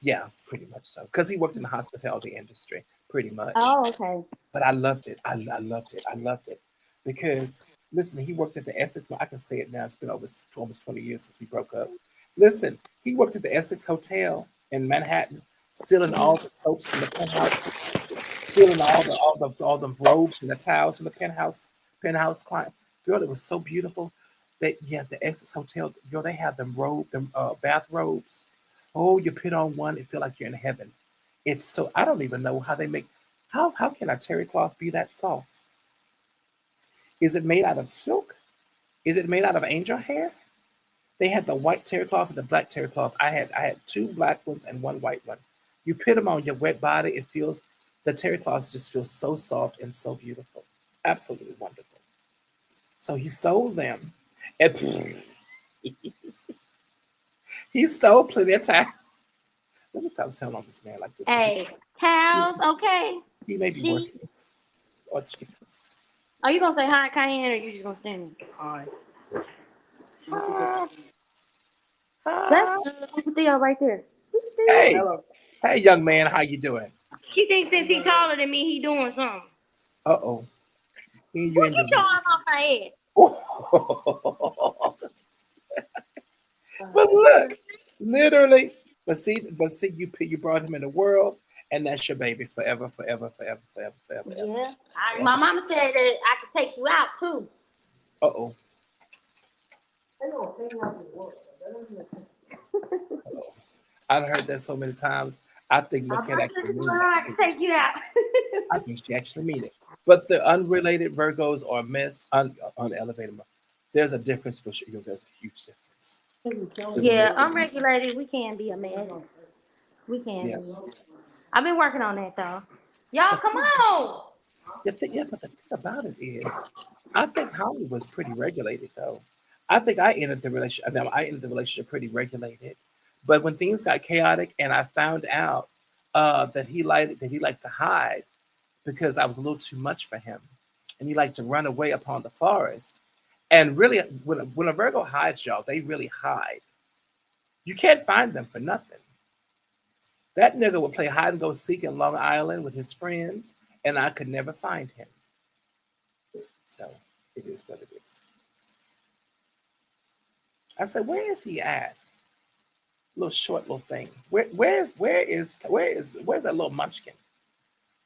Yeah, pretty much so. Because he worked in the hospitality industry, pretty much. Oh, okay. But I loved it. I loved it. I loved it because listen, he worked at the Essex. Well, I can say it now. It's been over almost 20 years since we broke up. Listen, he worked at the Essex Hotel in Manhattan, stealing all the soaps from the penthouse, stealing all the robes and the towels from the penthouse client. Girl, it was so beautiful. That yeah, the Essex Hotel, girl, they have them bathrobes. Oh, you put on one, it feel like you're in heaven. It's so I don't even know how they make how can a terry cloth be that soft? Is it made out of silk? Is it made out of angel hair? They had the white terry cloth and the black terry cloth. I had two black ones and one white one. You put them on your wet body, it feels the terry cloth just feels so soft and so beautiful. Absolutely wonderful. So he sold them. And he stole plenty of time. Let me stop telling on this man like this. Hey, towels, okay? He may be worth it. Oh, Jesus. Are you gonna say hi, Cayenne, or you just gonna stand there? Hi. That's Uncle Theo right there. You see that? Hey, Hello. hey, young man, how you doing? He thinks since he taller than me, he doing something. Uh-oh. You Boy, in get your the... arm off my head. But look, literally. But see, you brought him in the world, and that's your baby forever, forever, forever, forever, forever. Yeah. My mama said that I could take you out too. Uh-oh. I've heard that so many times. I think My McKenna mama actually said mean I could take you out. I think she actually mean it. But the unrelated Virgos or unelevated. There's a difference for sure. There's a huge difference. There's a Yeah, major- unregulated, we can be a mess. We can yeah. be. I've been working on that though. Y'all, The come thing, on. but the thing about it is, I think Holly was pretty regulated though. I think I ended the relationship. I ended the relationship pretty regulated, but when things got chaotic and I found out that he liked to hide because I was a little too much for him, and he liked to run away upon the forest. And really, when a Virgo hides, y'all, they really hide. You can't find them for nothing. That nigga would play hide and go seek in Long Island with his friends, and I could never find him. So it is what it is. I said, where is he at? Little short little thing. Where's that little munchkin?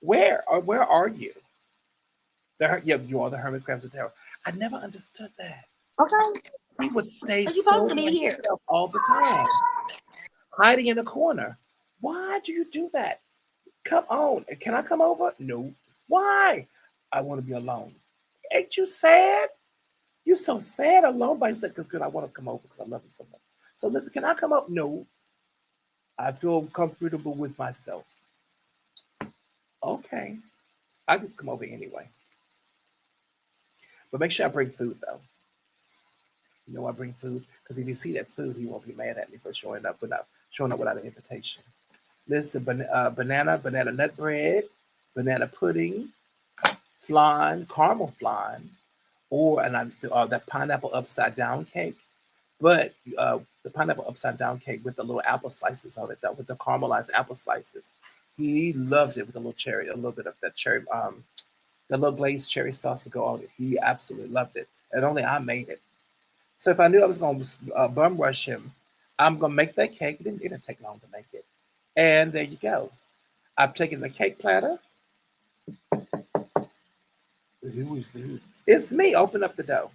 Where are you? You are the hermit crabs of terror. I never understood that. Okay. He would stay So you so supposed to to be here. himself all the time, hiding in a corner. Why do you do that? Come on. Can I come over? No. Why? I want to be alone. Ain't you sad? You're so sad alone by yourself. Because good, I want to come over because I love you so much. So listen, can I come up? No. I feel comfortable with myself. Okay. I just come over anyway. But make sure I bring food though. You know I bring food because if you see that food, he won't be mad at me for showing up without an invitation. Listen, banana nut bread, banana pudding, flan, caramel flan, or that pineapple upside down cake. But the pineapple upside down cake with the little apple slices on it, though, with the caramelized apple slices. He loved it with a little bit of that cherry, the little glazed cherry sauce to go on it. He absolutely loved it, and only I made it. So if I knew I was going to bum rush him, I'm going to make that cake. It didn't take long to make it. And there you go. I've taken the cake platter. Who is who? It's me. Open up the dough.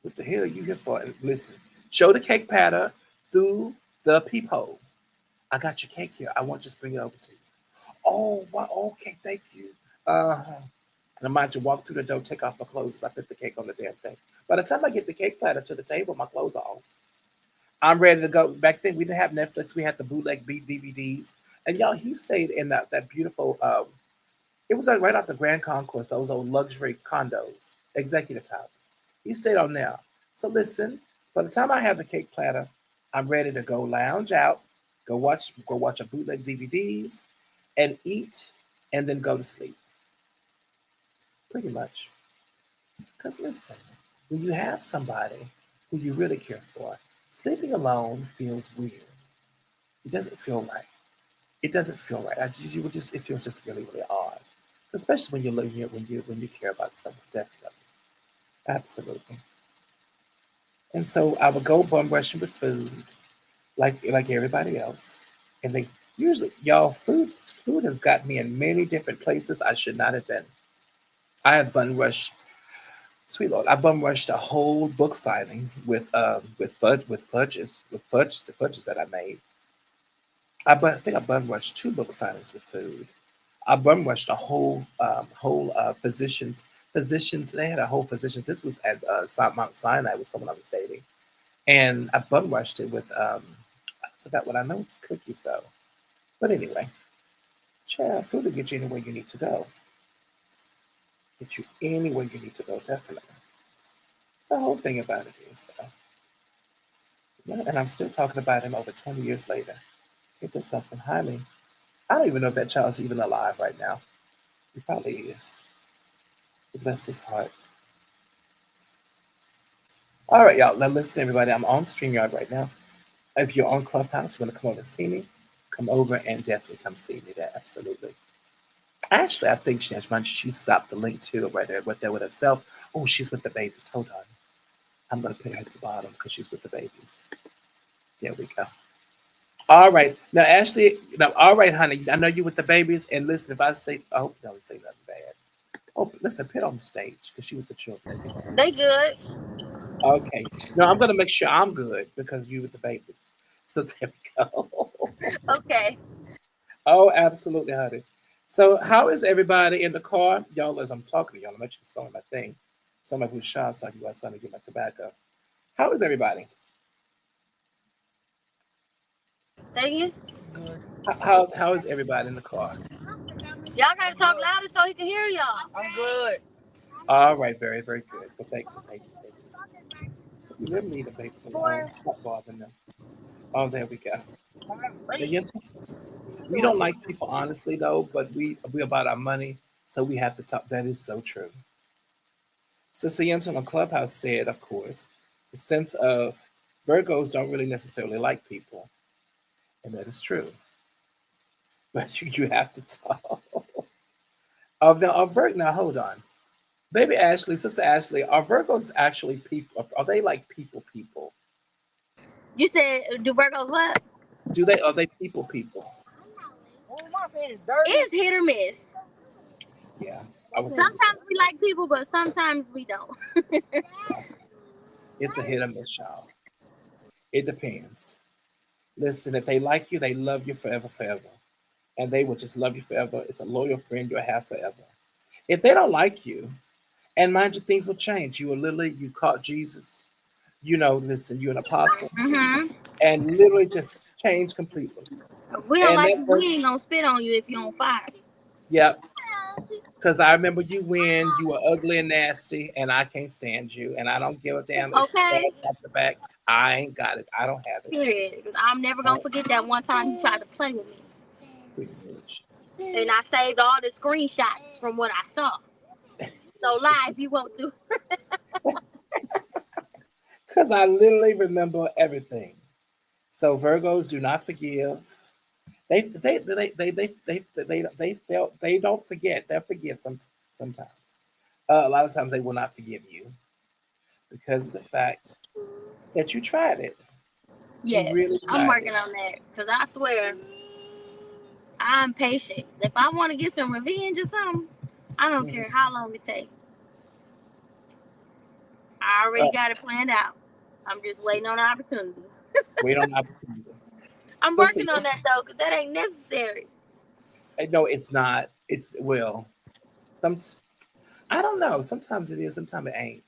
What the hell are you here for? Listen, show the cake platter through the peephole. I got your cake here. I want to just bring it over to you. Oh, well, okay, thank you. And I might you walk through the door, take off my clothes as I put the cake on the damn thing. By the time I get the cake platter to the table, my clothes are off. I'm ready to go. Back then, we didn't have Netflix. We had the bootleg beat DVDs. And y'all, he stayed in that beautiful, it was like right off the Grand Concourse, those old luxury condos, executive towers. He stayed on there. So listen, by the time I have the cake platter, I'm ready to go lounge out, go watch a bootleg DVDs, and eat, and then go to sleep. Pretty much. Because listen, when you have somebody who you really care for, sleeping alone feels weird. It doesn't feel right. It doesn't feel right. It feels just really, really odd. Especially when you're living here, when you care about someone, definitely. Absolutely. And so I would go bum rushing with food, like everybody else. And they usually, y'all, food has got me in many different places I should not have been. I have bum rushed, sweet Lord, I bum rushed a whole book signing with fudges that I made. I think I bum rushed 2 book signings with food. I bum rushed a whole physicians. They had a whole physicians. This was at Mount Sinai with someone I was dating, And I bun rushed it with I forgot what I know it's cookies though. But anyway, child, food will get you anywhere you need to go. Get you anywhere you need to go, definitely. The whole thing about it is though. Yeah, and I'm still talking about him over 20 years later. It does something highly. I don't even know if that child's even alive right now. He probably is. Bless his heart. All right, y'all. Now listen, everybody. I'm on StreamYard right now. If you're on Clubhouse, you want to come over and see me, come over and definitely come see me there. Absolutely. Actually, I think she stopped the link too right there with herself. Oh, she's with the babies. Hold on. I'm going to put her at the bottom because she's with the babies. There we go. All right. Now, Ashley, all right, honey. I know you with the babies. And listen, if I say, oh, don't say nothing bad. Oh, listen, put on the stage because she with the children. They good. Okay. No, I'm going to make sure I'm good because you with the babies. So there we go. Okay. Oh, absolutely, honey. So, how is everybody in the car? Y'all, as I'm talking to y'all, I'm actually selling my thing. Some of you shy, so I can go outside and get my tobacco. How is everybody? Say again. How is everybody in the car? Y'all gotta talk louder so he can hear y'all. I'm good. All right, very, very good. Well, thank you, thank you, thank you. You really need the babies alone. Stop bothering them. Oh, there we go. Now, we don't like people, honestly, though, but we about our money, so we have to talk. That is so true. Sister Yenton on Clubhouse said, of course, the sense of Virgos don't really necessarily like people, and that is true. But you have to talk. Now, hold on. Baby Ashley, Sister Ashley, are Virgos actually people? Are they like people? You said do Virgos what? Are they people? It's hit or miss. Yeah, I would say the same. Sometimes we like people, but sometimes we don't. It's a hit or miss, y'all. It depends. Listen, if they like you, they love you forever, forever. And they will just love you forever. It's a loyal friend you'll have forever. If they don't like you, and mind you, things will change. You caught Jesus. Listen, you're an apostle. Mm-hmm. And literally just change completely. We don't And like that you. We person, ain't gonna spit on you if you on fire. yeah, because I remember you were ugly and nasty, and I can't stand you, and I don't give a damn if you Okay. got the back. I ain't got it. I don't have it. Period. I'm never gonna forget that one time you tried to play with me. Pretty much. And I saved all the screenshots from what I saw. So lie if you want to. Because I literally remember everything. So Virgos do not forgive. They don't forget. They forgive sometimes. A lot of times they will not forgive you because of the fact that you tried it. You Yes, really I'm tried working it. on that because I swear I'm patient. If I want to get some revenge or something, I don't Mhm. care how long it takes. I Uh, already got it planned out. I'm just waiting on the opportunity. wait on opportunity. I'm Sister, working on that though because that ain't necessary. no, it's not. It's well, some. I don't know. Sometimes it is. Sometimes it ain't.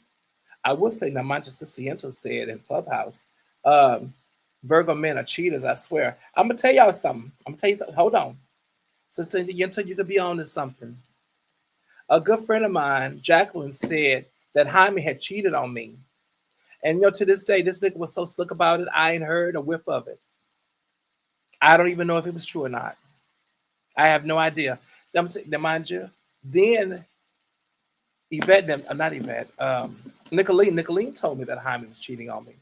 I will say, now, mind you, Sister Yento said in Clubhouse, um, Virgo men are cheaters. I swear. I'm gonna tell y'all something. I'm gonna tell you something. Hold on, Sister Yento, you could be on to something. A good friend of mine, Jacqueline, said that Jaime had cheated on me, and to this day, this nigga was so slick about it. I ain't heard a whiff of it. I don't even know if it was true or not. I have no idea. Now, mind you, then Yvette, not Yvette, Nicolene told me that Jaime was cheating on me.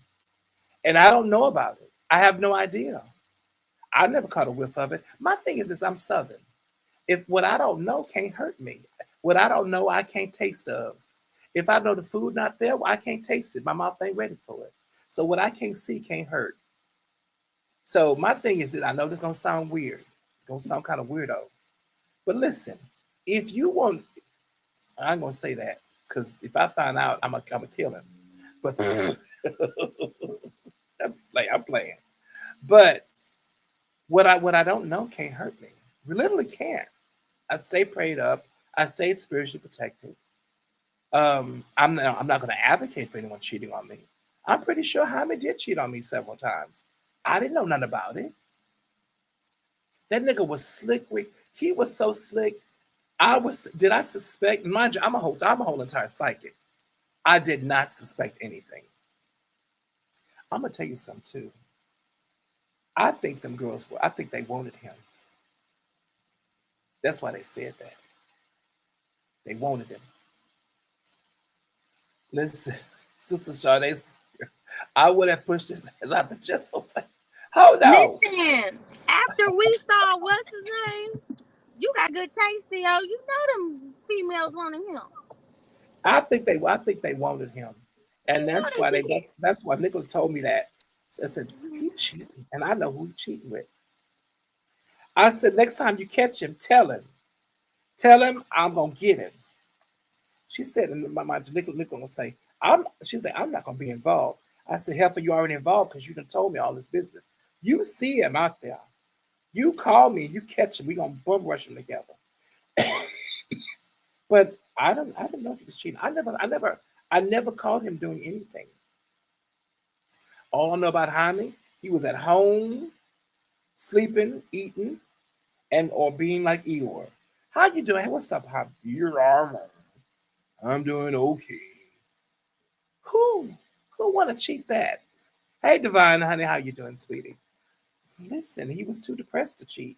And I don't know about it. I have no idea. I never caught a whiff of it. My thing is this: I'm Southern. If what I don't know can't hurt me, what I don't know, I can't taste of. If I know the food not there, well, I can't taste it. My mouth ain't ready for it. So what I can't see can't hurt. So my thing is that I know this gonna sound weird, gonna sound kind of weirdo. But listen, if you want, I'm gonna say that because if I find out, I'm a kill him. But I'm playing. But what I don't know can't hurt me. We literally can't. I stay prayed up. I stayed spiritually protected. I'm not going to advocate for anyone cheating on me. I'm pretty sure Jaime did cheat on me several times. I didn't know nothing about it. That nigga was slick. He was so slick. Did I suspect? Mind you, I'm a whole entire psychic. I did not suspect anything. I'm gonna tell you something too. I think them girls I think they wanted him. That's why they said that. They wanted him. Listen, Sister Sade, I would have pushed his ass out the chest so fast. Hold on. Listen, after we saw what's his name, you got good taste, Theo. You know them females wanted him. I think they wanted him, and You know that's they why did. that's why Nicola told me that. So I said he cheating, and I know who he cheating with. I said next time you catch him, tell him I'm gonna get him. She said, and my Nicola gonna say, She said I'm not gonna be involved. I said, Heifer, you already involved because you done told me all this business. You see him out there. You call me, you catch him. We gonna bum rush him together. But I didn't know if he was cheating. I never caught him doing anything. All I know about Jaime, he was at home, sleeping, eating, and or being like Eeyore. How you doing? Hey, what's up, Jaime? You're armor. I'm doing okay. Who who wanna cheat that? Hey Divine, honey, how you doing, sweetie? Listen, he was too depressed to cheat.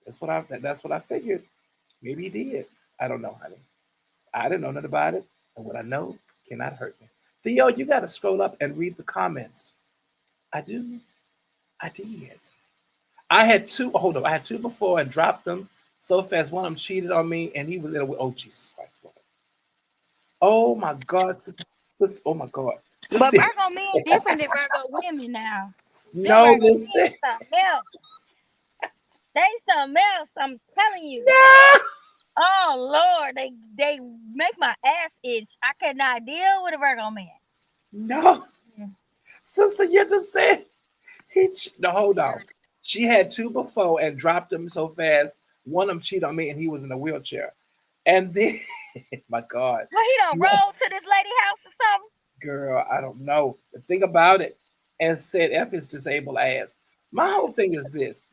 That's what I figured. Maybe he did. I don't know, honey. I didn't know nothing about it, and what I know cannot hurt me. Theo, you got to scroll up and read the comments. I do. I did. I had two. Hold up. I had two before and dropped them so fast. One of them cheated on me, and he was in a. Oh Jesus Christ! Lord. Oh my God! Oh my God! But Sister, Virgo men different than Virgo women now. Them no, Virgo men listen. something else. They something else. I'm telling you. No, Oh Lord, they make my ass itch. I could not deal with a Virgo man. no, Mm. sister, you just said no, hold on. She had two before and dropped them so fast. One of them cheated on me, and he was in a wheelchair. And then, my God, Well, he don't no, roll to this lady house or something. girl, I don't know. The thing about it, and said F his disabled ass. My whole thing is this,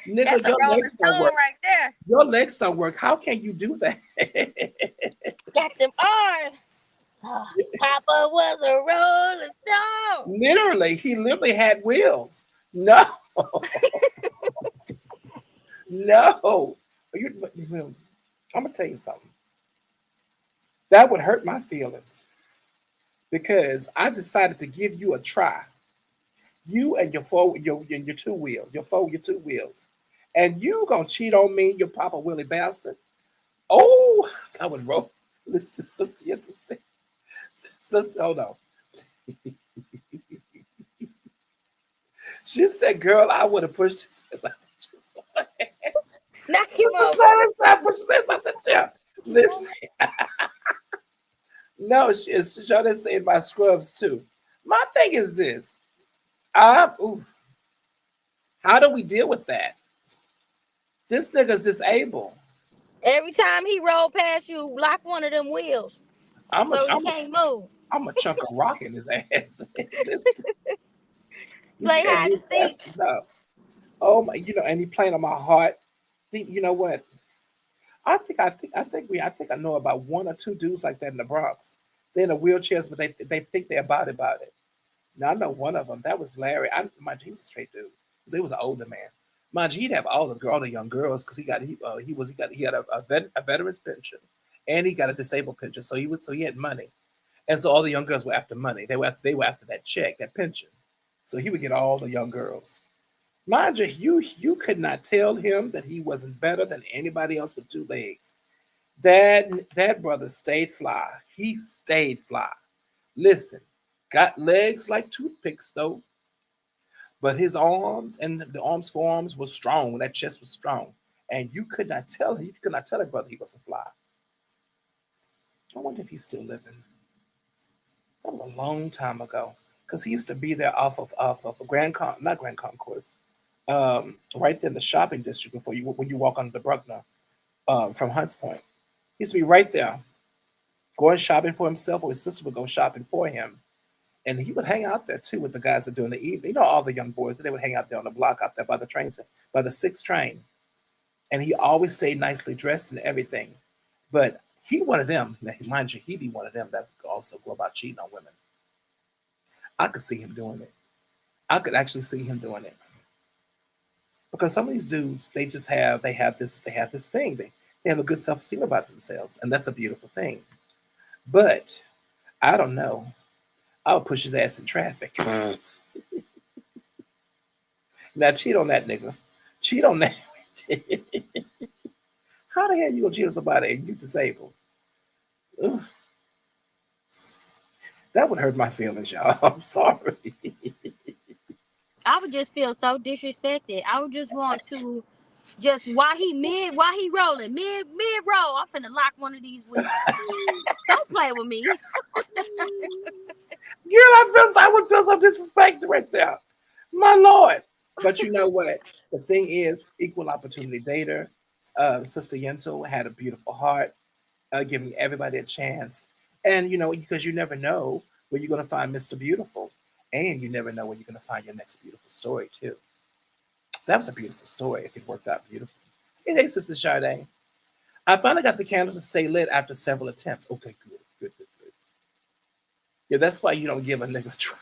That's nigga, a your rolling legs don't stone work. right there. Your legs don't work. How can you do that? Got them R's. Oh, Papa was a rolling stone. Literally, he literally had wheels. No, no. I'm gonna tell you something. That would hurt my feelings because I decided to give you a try. You and your two wheels, your two wheels, and you gonna cheat on me, you Papa Willie bastard. Oh, I would roll. Listen, sister, hold on. She said, "Girl, I would have pushed." Knock him Sister over. Shirley said, "What you say something, Jeff?" Listen, no, she Shirley said my scrubs too. My thing is this: ooh, how do we deal with that? This nigga's disabled. Every time he roll past you, lock one of them wheels I'm a, so he I'm a, can't move. I'm a chunk of rock in his ass. Listen, you Play can't hide move and seek. fast enough. Oh my, and he playing on my heart. See, you know what? I think I know about one or two dudes like that in the Bronx. They're in the wheelchairs, but they think they're about it. Now I know one of them. That was Larry. Mind you, he was a straight dude. He was an older man. Mind you, he'd have all the young girls because he had a veteran's pension, and he got a disabled pension. So he had money, and so all the young girls were after money. They were after that check, that pension. So he would get all the young girls. Mind you, you could not tell him that he wasn't better than anybody else with two legs. That brother stayed fly. He stayed fly. Listen, got legs like toothpicks though, but his arms and the arms forearms was strong. That chest was strong, and you could not tell that brother he was a fly. I wonder if he's still living. That was a long time ago, because he used to be there off of not Grand Concourse, right there in the shopping district before you when you walk onto the Bruckner from Hunts Point. He used to be right there, going shopping for himself, or his sister would go shopping for him. And he would hang out there too with the guys that doing the evening. You know, all the young boys, they would hang out there on the block out there by the train, by the 6th train. And he always stayed nicely dressed and everything. But he one of them, mind you, he'd be one of them that could also go about cheating on women. I could see him doing it. I could actually see him doing it. Because some of these dudes, they have this thing. They have a good self-esteem about themselves, and that's a beautiful thing. But I don't know. I would push his ass in traffic. Now cheat on that nigga. Cheat on that. How the hell you gonna cheat on somebody and you disabled? Ugh. That would hurt my feelings, y'all. I'm sorry. I would just feel so disrespected. I would just want to while he rolling, mid roll, I'm finna lock one of these weeds. Don't play with me. Girl, I would feel some disrespect right there. My Lord. But you know what? The thing is, equal opportunity dater. Sister Yentl had a beautiful heart, giving everybody a chance. And, you know, because you never know where you're going to find Mr. Beautiful. And you never know where you're going to find your next beautiful story, too. That was a beautiful story if it worked out beautifully. Hey, Sister Sade. I finally got the candles to stay lit after several attempts. Okay, good. Yeah, that's why you don't give a nigga a try.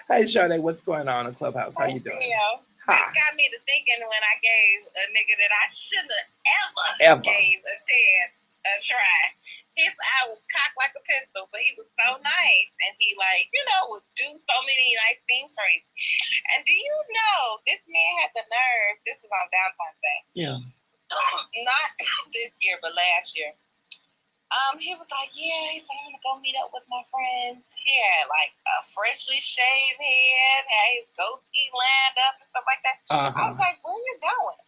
Hey, Sade, what's going on in Clubhouse? How you doing? That got me to thinking when I gave a nigga that I shouldn't have ever gave a chance a try. His eye was cocked like a pistol, but he was so nice, and he would do so many nice things for you. And do you know this man had the nerve? This is on Valentine's Day. Yeah. Not this year, but last year. He was like, I'm gonna go meet up with my friends. He had like a freshly shaved head, had his goatee lined up and stuff like that. I was like, where you going?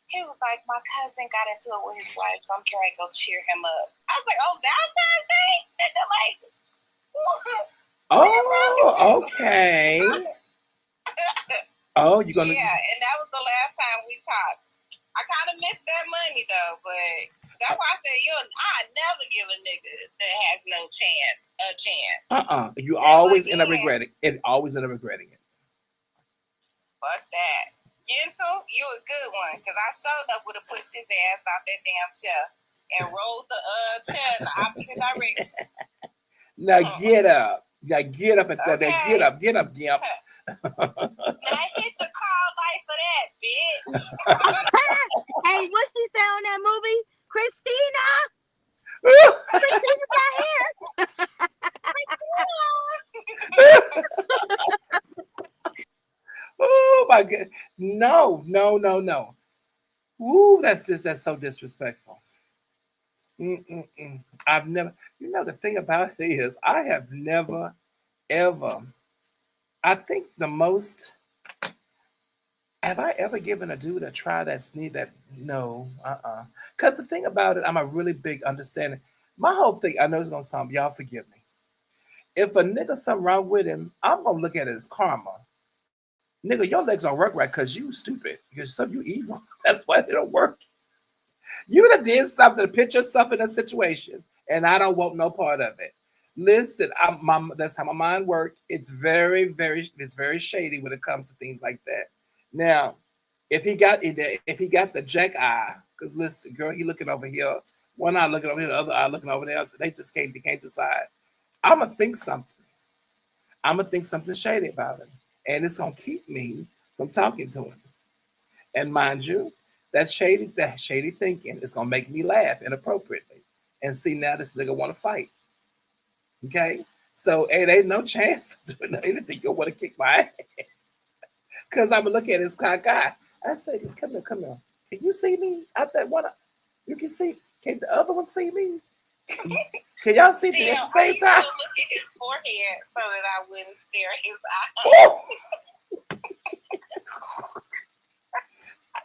He was like, my cousin got into it with his wife, so I'm going to go cheer him up. I was like, oh, Valentine's Day? Okay. Oh, you gonna? Yeah, and that was the last time we talked. I kind of missed that money though, but that's why I said I never give a nigga that has no chance a chance. You always end up regretting it. Always end up regretting it. Fuck that. Yentl, you a good one, because I showed up would have pushed his ass out that damn chair and rolled the chair in the opposite direction. Now get up. Now get up and tell that. Get up, Gimp. Now hit your car light for that, bitch. Hey, what she say on that movie? Christina got here. Oh my God. No. Ooh, that's so disrespectful. I've never, the thing about it is I have never, ever, I think the most, have I ever given a dude a try no, Because the thing about it, I'm a really big understanding. My whole thing, I know it's going to sound, y'all forgive me. If a nigga something wrong with him, I'm going to look at it as karma. Nigga, your legs don't work right because you stupid. Because you evil. That's why they don't work. You done did something to put yourself in a situation, and I don't want no part of it. Listen, that's how my mind works. It's very shady when it comes to things like that. Now, if he got the jack eye, because listen, girl, he looking over here, one eye looking over here, the other eye looking over there. They can't decide. I'm gonna think something. I'm gonna think something shady about him. And it's gonna keep me from talking to him. And mind you, that shady thinking is gonna make me laugh inappropriately. And see, now this nigga wanna fight. Okay? So it ain't no chance of doing anything. You'll want to kick my ass. Cause I'm gonna look at his cock eye. I say, come here. Can you see me out that one? You can see. Can the other one see me? Can y'all see me at the same time? I look at his forehead so that I wouldn't stare at his eye.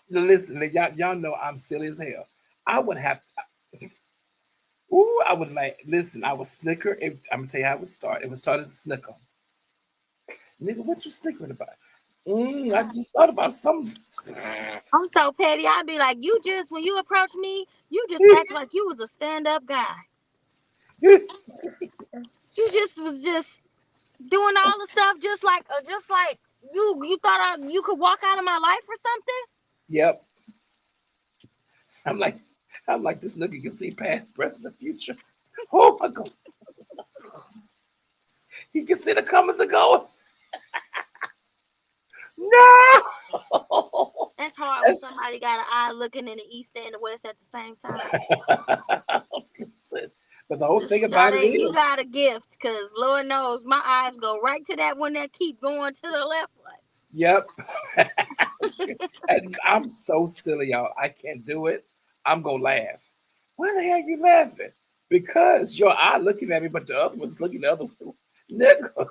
Listen, y'all know I'm silly as hell. I would have to. I would listen, I would snicker. I'm gonna tell you how it would start. It would start as a snicker. Nigga, what you snickering about? I just thought about something. I'm so petty. I'd be like, when you approach me, you just act like you was a stand-up guy. You just was just doing all the stuff just like you thought you could walk out of my life or something? Yep. I'm like this nigga can see past, present, and future. Oh my God. He can see the comings and goings. No. That's hard when somebody got an eye looking in the east and the west at the same time. But the whole Just thing about it is, you got a gift, because Lord knows my eyes go right to that one that keep going to the left one. yep. And I'm so silly, y'all. I can't do it. I'm gonna laugh. Why the hell you laughing? Because your eye looking at me, but the other one's looking the other way. Nigga.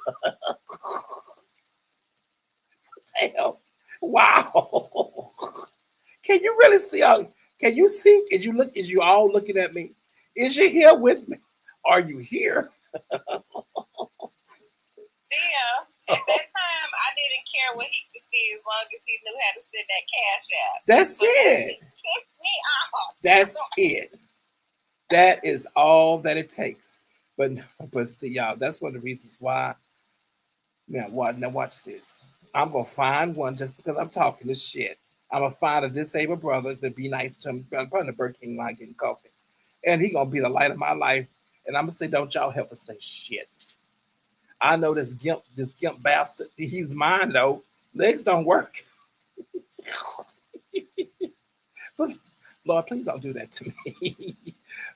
Damn. Wow. Can you really see? Can you see? Is you all looking at me? Is you here with me? Are you here? Yeah. At that time, I didn't care what he could see as long as he knew how to send that cash out. That's it. That's it. That is all that it takes. But see, y'all, that's one of the reasons why. Now watch this. I'm gonna find one just because I'm talking this shit. I'm gonna find a disabled brother to be nice to him, probably the Burger King line getting coffee, and he gonna be the light of my life. And I'm gonna say, don't y'all ever say shit. I know this gimp bastard. He's mine though. Legs don't work. Lord, please don't do that to me.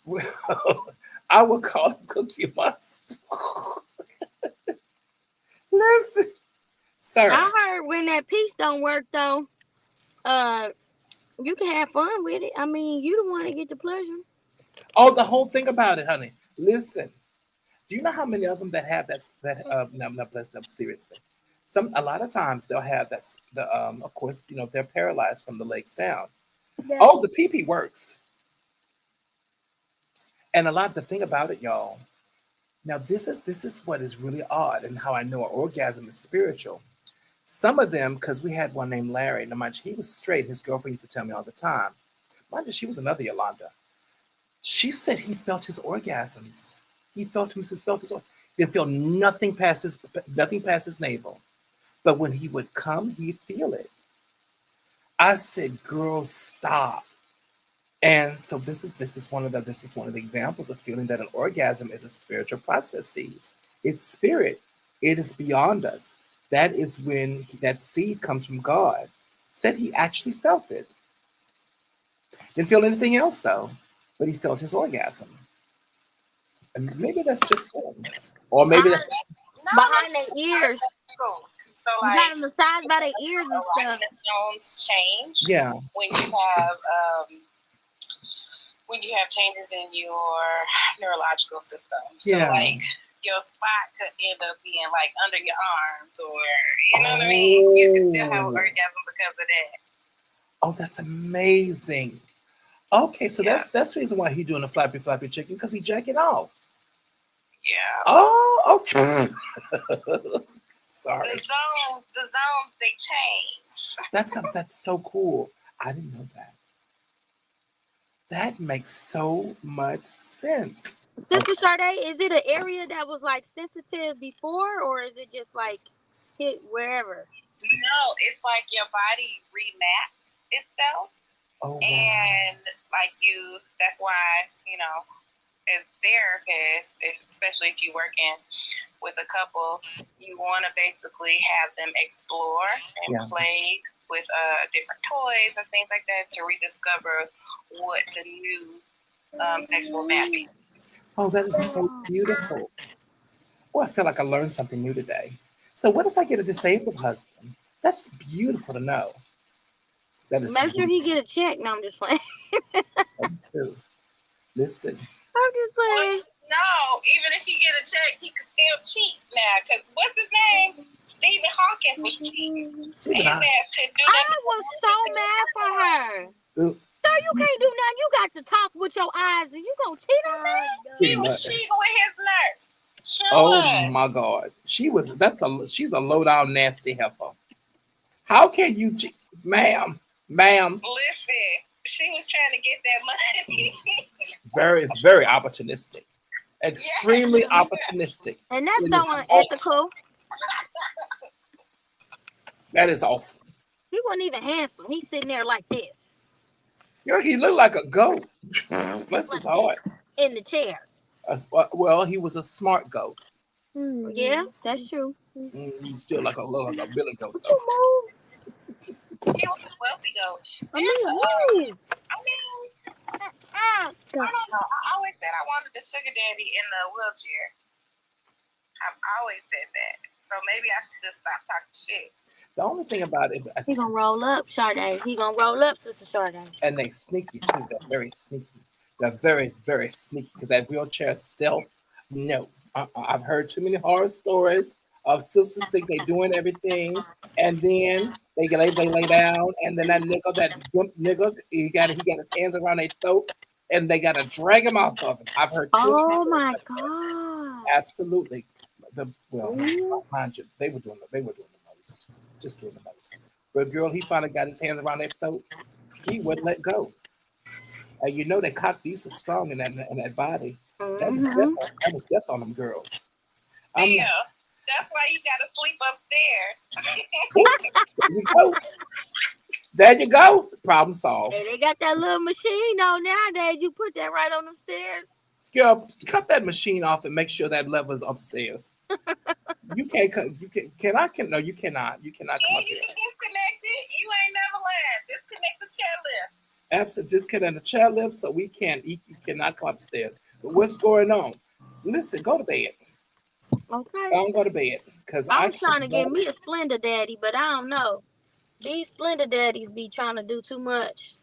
Well, I will call him Cookie Monster. Listen, sir. I heard when that piece don't work though, you can have fun with it. I mean, you the one to get the pleasure. Oh, the whole thing about it, honey. Listen, do you know how many of them that have no, seriously. A lot of times they'll have of course, they're paralyzed from the legs down. Yeah. Oh, the pee works. And the thing about it, y'all. Now, this is what is really odd and how I know an orgasm is spiritual. Some of them, because we had one named Larry, now mind you, he was straight. His girlfriend used to tell me all the time. Mind you, she was another Yolanda. She said he felt his orgasms. He felt his orgasms. He didn't feel nothing past his navel. But when he would come, he'd feel it. I said, girl, stop. And so this is one of the examples of feeling that an orgasm is a spiritual process. It's spirit. It is beyond us. That is when that seed comes from God. Said he actually felt it. Didn't feel anything else though, but he felt his orgasm. And maybe that's just him. Or maybe that's behind their ears. So you got them massaged by their ears and stuff. The tones change. Yeah. When you have changes in your neurological system. So yeah. like your spot could end up being like under your arms, or you know what I mean? You can still have an orgasm because of that. Oh, that's amazing. Okay, so that's the reason why he's doing a flappy chicken, because he jacking off. Yeah. Oh, okay. Sorry. The zones they change. That's so cool. I didn't know that. That makes so much sense. Sister Sade, is it an area that was like sensitive before, or is it just like hit wherever? No, it's like your body remaps itself. Oh, wow. And like that's why, as therapists, especially if you're working with a couple, you want to basically have them explore and play with different toys and things like that to rediscover what the new sexual mapping. Oh, that is so beautiful. Oh, I feel like I learned something new today. So what if I get a disabled husband? That's beautiful to know. That is make sure he get a check. No, I'm just playing. Listen. I'm just playing. No, even if he get a check, he could still cheat now. Because what's his name? Stephen Hawkins was cheating. I was so mad for her. So you can't do nothing. You got to talk with your eyes, and you gonna cheat on me? He was cheating with his nurse. Sure. Oh my God, she's a low down nasty heifer. How can you cheat, ma'am? Listen, she was trying to get that money. Very, very opportunistic. Extremely opportunistic. And that's It so is awful. unethical. That is awful. He wasn't even handsome. He's sitting there like this. He looked like a goat. Bless his heart. In the chair. Well, he was a smart goat. Yeah, that's true. He's still like a billy goat though. He was a wealthy goat. I mean, I don't know. I always said I wanted the sugar daddy in the wheelchair. I've always said that. So maybe I should just stop talking shit. The only thing about it, he gonna roll up, Sade. He gonna roll up, Sister Sade. And they sneaky too. They're very sneaky. They're very, very sneaky. Because that wheelchair stealth, no. I've heard too many horror stories of sisters think they're doing everything, and then they lay down, and then that nigga, he got his hands around their throat, and they gotta drag him off of him. I've heard. Oh my God! Absolutely. Mind you, they were doing the most, just doing the most. But girl, he finally got his hands around their throat. He wouldn't let go. You know that cock beats are strong in that body. That was death on them girls. Yeah, that's why you gotta sleep upstairs. There you go. Problem solved. Hey, they got that little machine on nowadays. You put that right on the stairs. Girl, cut that machine off and make sure that lever's upstairs. You can't. No, you cannot. You cannot come up here. You can disconnect it. You ain't never lied. Disconnect the chairlift. Absolutely, disconnect the chairlift so we can't. You cannot come upstairs. But what's going on? Listen, go to bed. Okay. Don't go to bed because I'm trying to get me a Splendor Daddy, but I don't know. These Splendor Daddies be trying to do too much.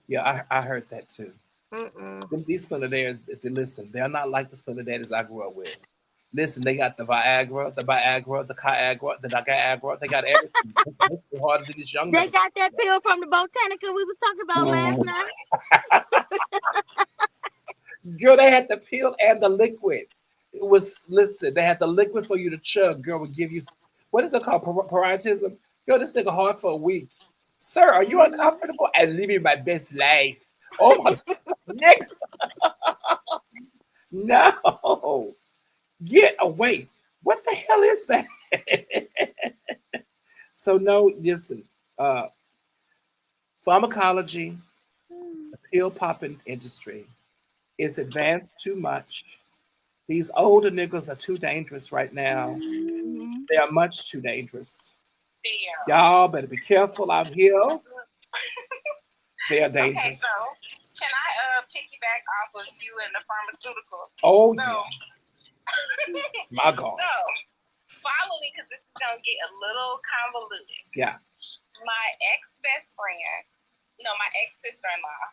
Yeah, I heard that too. These Splendor Daddies, listen, they're not like the Splendor Daddies I grew up with. Listen, they got the Viagra, the Ciagra, the Niagara. They got everything. It's harder than these young They got that pill from the Botanica we was talking about last night. Girl, they had the pill and the liquid. It was, listen, they had the liquid for you to chug. Girl would give you, what is it called? Parietism? Girl, this nigga hard for a week. Sir, are you uncomfortable? I'm living my best life. Oh my next. No. Get away. What the hell is that? So no, listen. Pharmacology, the pill popping industry is advanced too much. These older niggas are too dangerous right now. They are much too dangerous. Y'all better be careful out here. They are dangerous. Okay, so can I piggyback off of you and the pharmaceutical? Oh, yeah. My God. So, follow me because this is going to get a little convoluted. Yeah. My my ex-sister-in-law,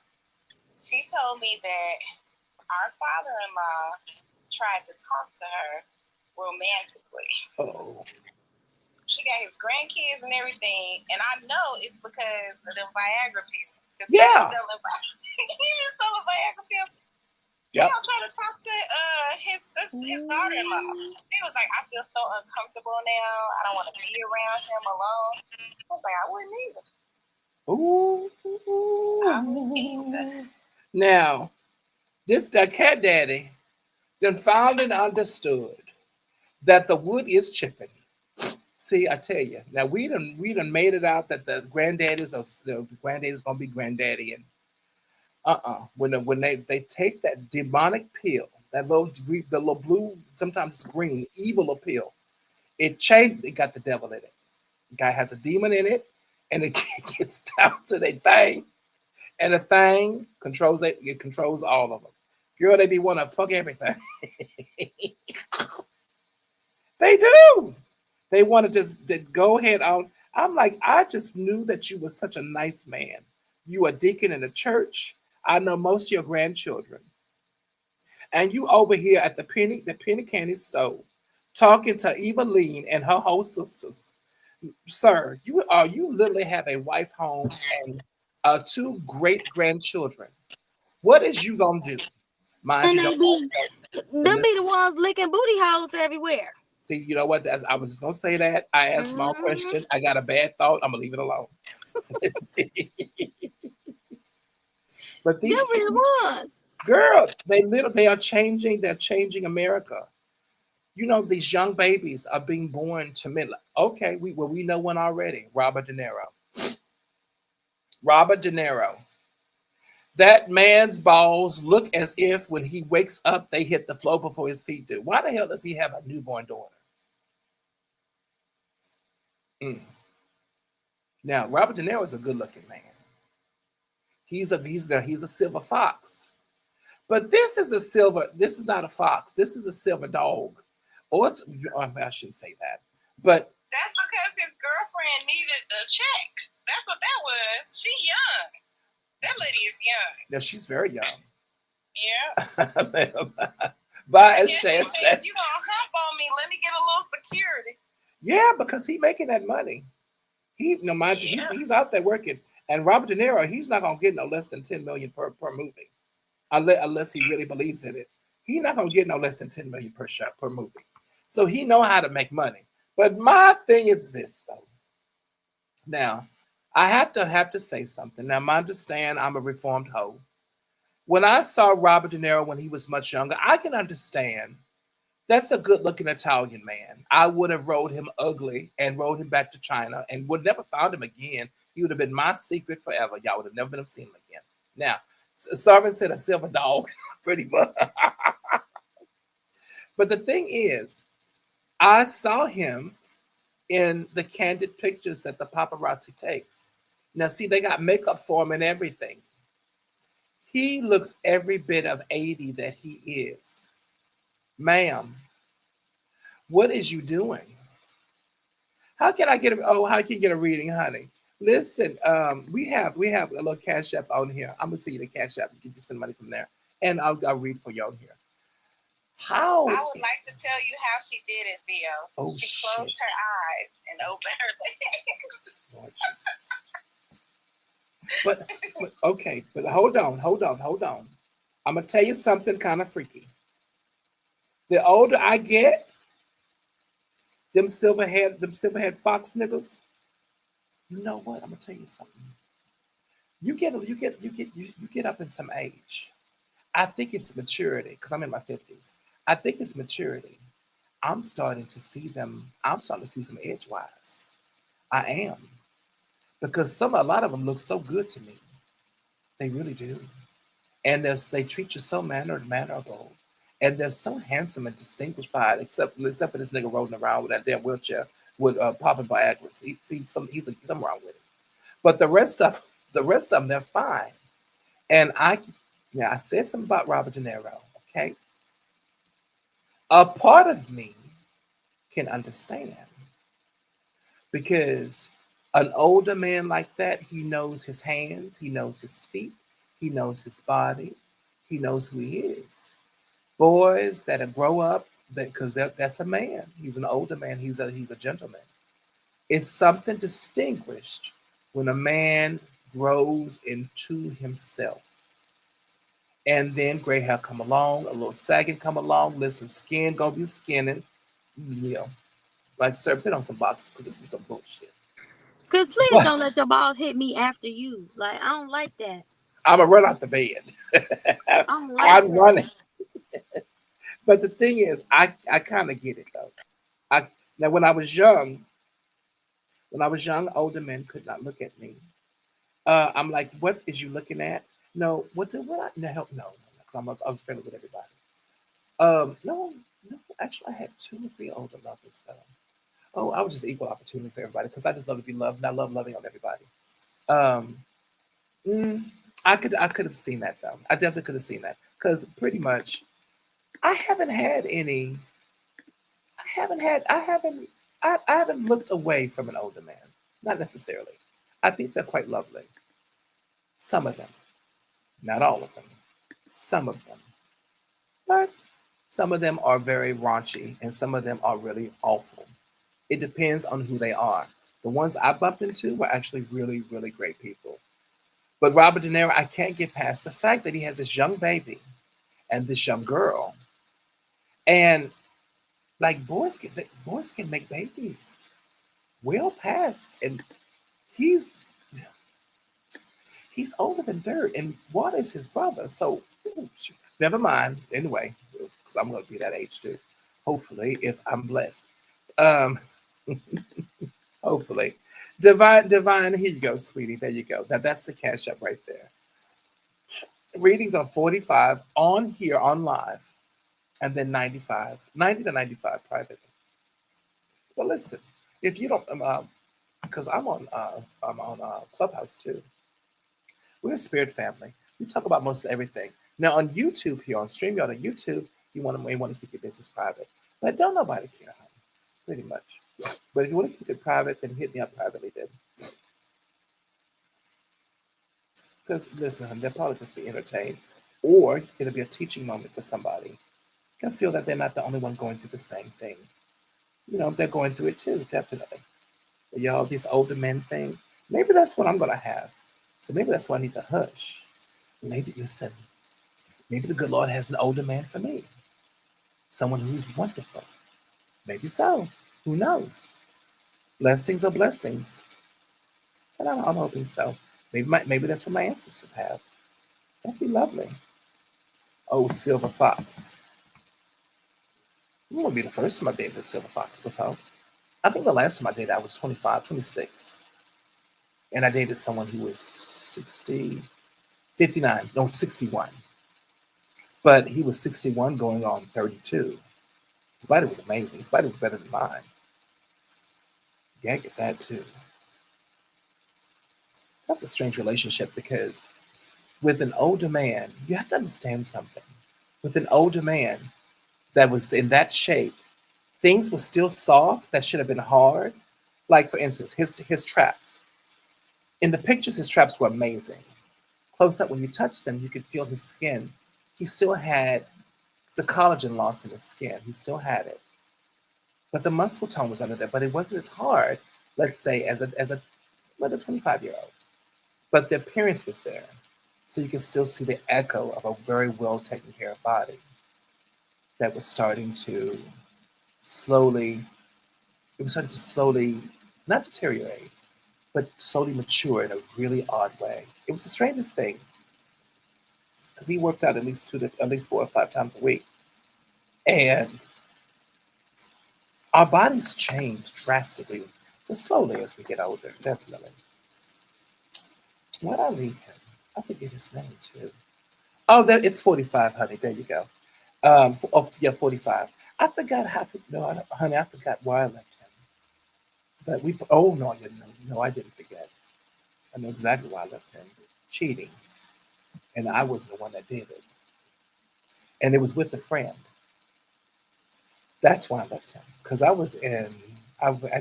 she told me that our father-in-law tried to talk to her romantically. Oh. She got his grandkids and everything, and I know it's because of the Viagra pills. Yeah. He was selling Viagra pills. Yep. He trying to talk to his daughter-in-law. She was like, I feel so uncomfortable now. I don't want to be around him alone. I was like, I wouldn't either. Ooh. I wouldn't either. Now, the cat daddy then found and understood that the wood is chipping. See, I tell you. Now we done made it out that the granddaddies gonna be granddaddy and when they take that demonic pill, the little blue, sometimes green, evil pill, it got the devil in it. The guy has a demon in it, and it gets down to their thing, and the thing controls it. It controls all of them. Girl, they be want to fuck everything. They do. They want to just go ahead on. I'm like, I just knew that you were such a nice man. You a deacon in a church. I know most of your grandchildren. And you over here at the penny candy stove talking to Eveline and her whole sisters. Sir, you literally have a wife home and 2 great grandchildren. What is you gonna do? Mind you, them be the ones licking booty holes everywhere. See, you know what? I was just gonna say that. I asked a small question. I got a bad thought. I'm gonna leave it alone. But these really was. Girl, they are changing. They're changing America. You know, these young babies are being born to men. Okay, we know one already. Robert De Niro. Robert De Niro. That man's balls look as if when he wakes up, they hit the floor before his feet do. Why the hell does he have a newborn daughter? Mm. Now, Robert De Niro is a good-looking man. He's a silver fox. But this is a silver. This is not a fox. This is a silver dog. Or I shouldn't say that. But that's because his girlfriend needed a check. That's what that was. She young. That lady is young. Yeah, she's very young. Yeah. But as Shay said, you gonna hump on me? Let me get a little security. Yeah, because he's making that money. Mind you, he's out there working. And Robert De Niro, he's not gonna get no less than 10 million per movie, unless he really believes in it. He's not gonna get no less than 10 million per movie. So he know how to make money. But my thing is this though. Now, I have to say something. Now, I understand I'm a reformed hoe. When I saw Robert De Niro when he was much younger, I can understand. That's a good-looking Italian man. I would have rode him ugly and rode him back to China and would never found him again. He would have been my secret forever. Y'all would have never been able to see him again. Now, Sarvin said a silver dog, pretty much. But the thing is, I saw him in the candid pictures that the paparazzi takes. Now, see, they got makeup for him and everything. He looks every bit of 80 that he is. Ma'am, what is you doing? How can I get how can you get a reading, honey? Listen, we have a little cash app on here. I'm gonna see you the cash app. You can just send money from there, and I'll read for you on here. How? I would like to tell you how she did it, Theo. Oh, she closed her eyes and opened her legs. But okay, but hold on. I'm gonna tell you something kind of freaky. The older I get, them silverhead fox niggas. You know what? I'm gonna tell you something. You get up in some age. I think it's maturity because I'm in my 50s. I think it's maturity. I'm starting to see some edgewise. I am. Because a lot of them look so good to me. They really do. And they treat you so mannerable. And they're so handsome and distinguished, except for this nigga rolling around with that damn wheelchair with popping Viagra. He's something wrong with it. But the rest of them, they're fine. And I said something about Robert De Niro, okay? A part of me can understand because an older man like that, he knows his hands, he knows his feet, he knows his body, he knows who he is. Boys that grow up, because that's a man. He's an older man. He's a gentleman. It's something distinguished when a man grows into himself. And then gray hair come along, a little sagging come along. Listen, skin gonna be skinning. Like, sir, put on some boxes because this is some bullshit. Cause please don't let your balls hit me after you. Like, I don't like that. I'm gonna run out the bed. I'm running. But the thing is, I kind of get it though. Now when I was young, older men could not look at me. I'm like, what is you looking at? No, because I was friendly with everybody. No, actually, I had 2 or 3 older lovers though. Oh, I was just equal opportunity for everybody because I just love to be loved, and I love loving on everybody. I could have seen that though. I definitely could have seen that because pretty much, I haven't looked away from an older man. Not necessarily. I think they're quite lovely. Some of them, not all of them. Some of them, but some of them are very raunchy, and some of them are really awful. It depends on who they are. The ones I bumped into were actually really, really great people. But Robert De Niro, I can't get past the fact that he has this young baby and this young girl. And like boys can make babies well past, and he's older than dirt, and Water is his brother. So Never mind. Anyway, because I'm going to be that age too. Hopefully, if I'm blessed. Um, hopefully. Divine, here you go, sweetie. There you go. That's the cash up right there. Readings are 45 on here on live, and then 90 to 95 privately. But listen, if you don't, because I'm on Clubhouse too. We're a spirit family. We talk about most of everything. Now on YouTube here on StreamYard on YouTube, may want to keep your business private, but don't nobody care, honey, pretty much. But if you want to keep it private, then hit me up privately then. Because listen, honey, they'll probably just be entertained, or it'll be a teaching moment for somebody. Can feel that they're not the only one going through the same thing. They're going through it too, definitely. But y'all, this older men thing, maybe that's what I'm gonna have. So maybe that's why I need to hush. Maybe listen. Maybe the good Lord has an older man for me. Someone who's wonderful. Maybe so. Who knows? Blessings are blessings. And I'm hoping so. Maybe that's what my ancestors have. That'd be lovely. Oh, silver fox. It won't be the first time I dated a silver fox before. I think the last time I dated, I was 25, 26. And I dated someone who was 60, 59, no, 61. But he was 61 going on 32. His body was amazing. His body was better than mine. Yeah, I get that too. That's a strange relationship because with an older man, you have to understand something. With an older man that was in that shape, things were still soft that should have been hard. Like, for instance, his traps. In the pictures, his traps were amazing. Close up, when you touched them, you could feel his skin. He still had the collagen loss in his skin. He still had it. But the muscle tone was under there. But it wasn't as hard, let's say, as a 25-year-old. But the appearance was there. So you can still see the echo of a very well taken care of body that was starting to slowly, not deteriorate, but slowly mature in a really odd way. It was the strangest thing. Because he worked out at least 4 or 5 times a week. And our bodies change drastically, so slowly as we get older, definitely. Why'd I leave him? I forget his name too. Oh, it's 45, honey. There you go. 45. I forgot honey, I forgot why I left him. But no, I didn't forget. I know exactly why I left him. Cheating. And I was the one that did it. And it was with a friend. That's why I left him. Because I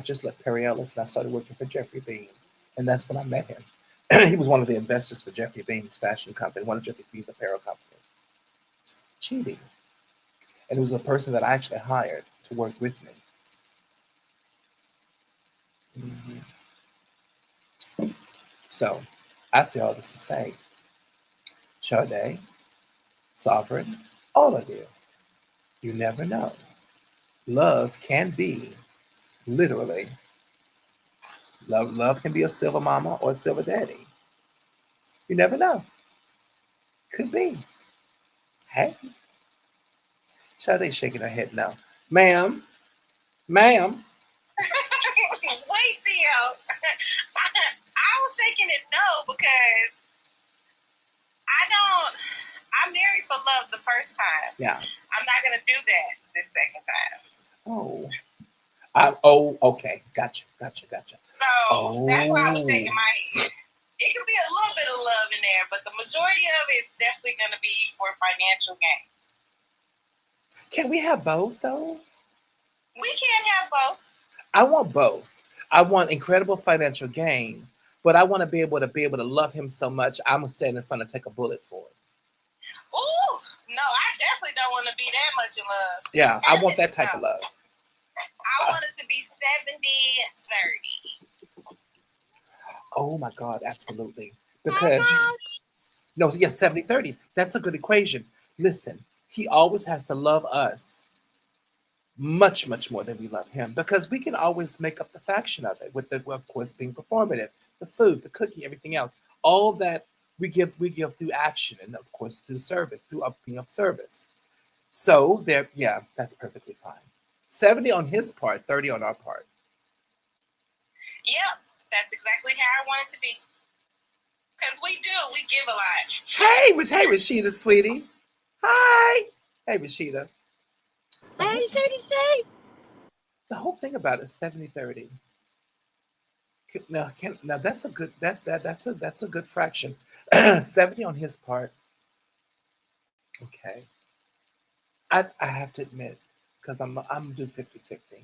just left Perry Ellis and I started working for Jeffrey Bean. And that's when I met him. He was one of the investors for Jeffrey Bean's fashion company, one of Jeffrey Bean's apparel company. Cheating. And it was a person that I actually hired to work with me. Mm-hmm. So I say all this to say, Sade, Sovereign, all of you never know. Love can be literally, love can be a silver mama or a silver daddy. You never know. Could be. Hey. Sade's shaking her head no. Ma'am. Wait, Theo. I was shaking it no because I'm married for love the first time. Yeah. I'm not going to do that this second time. Okay. Gotcha. So that's why I was shaking my head. It could be a little bit of love in there, but the majority of it is definitely going to be for financial gain. Can we have both, though? We can have both. I want both. I want incredible financial gain, but I want to be able to love him so much, I'm going to stand in front and take a bullet for him. Ooh, no, I definitely don't want to be that much in love. Yeah, I want that type of love. I want it to be 70-30. Oh my God, absolutely. Because, no, yes, 70-30. That's a good equation. Listen, he always has to love us much, much more than we love him, because we can always make up the faction of it, with of course, being performative, the food, the cooking, everything else. All that We give through action, and of course through service, through being of service. So there, yeah, that's perfectly fine. 70 on his part, 30 on our part. Yep, that's exactly how I want it to be. Because we give a lot. Hey, Rashida, sweetie. Hi. Hey, Rashida. Hey, Shady. The whole thing about it is 70-30. Now that's a good that's a good fraction. 70 on his part. Okay. I have to admit, because I'm do 50-50.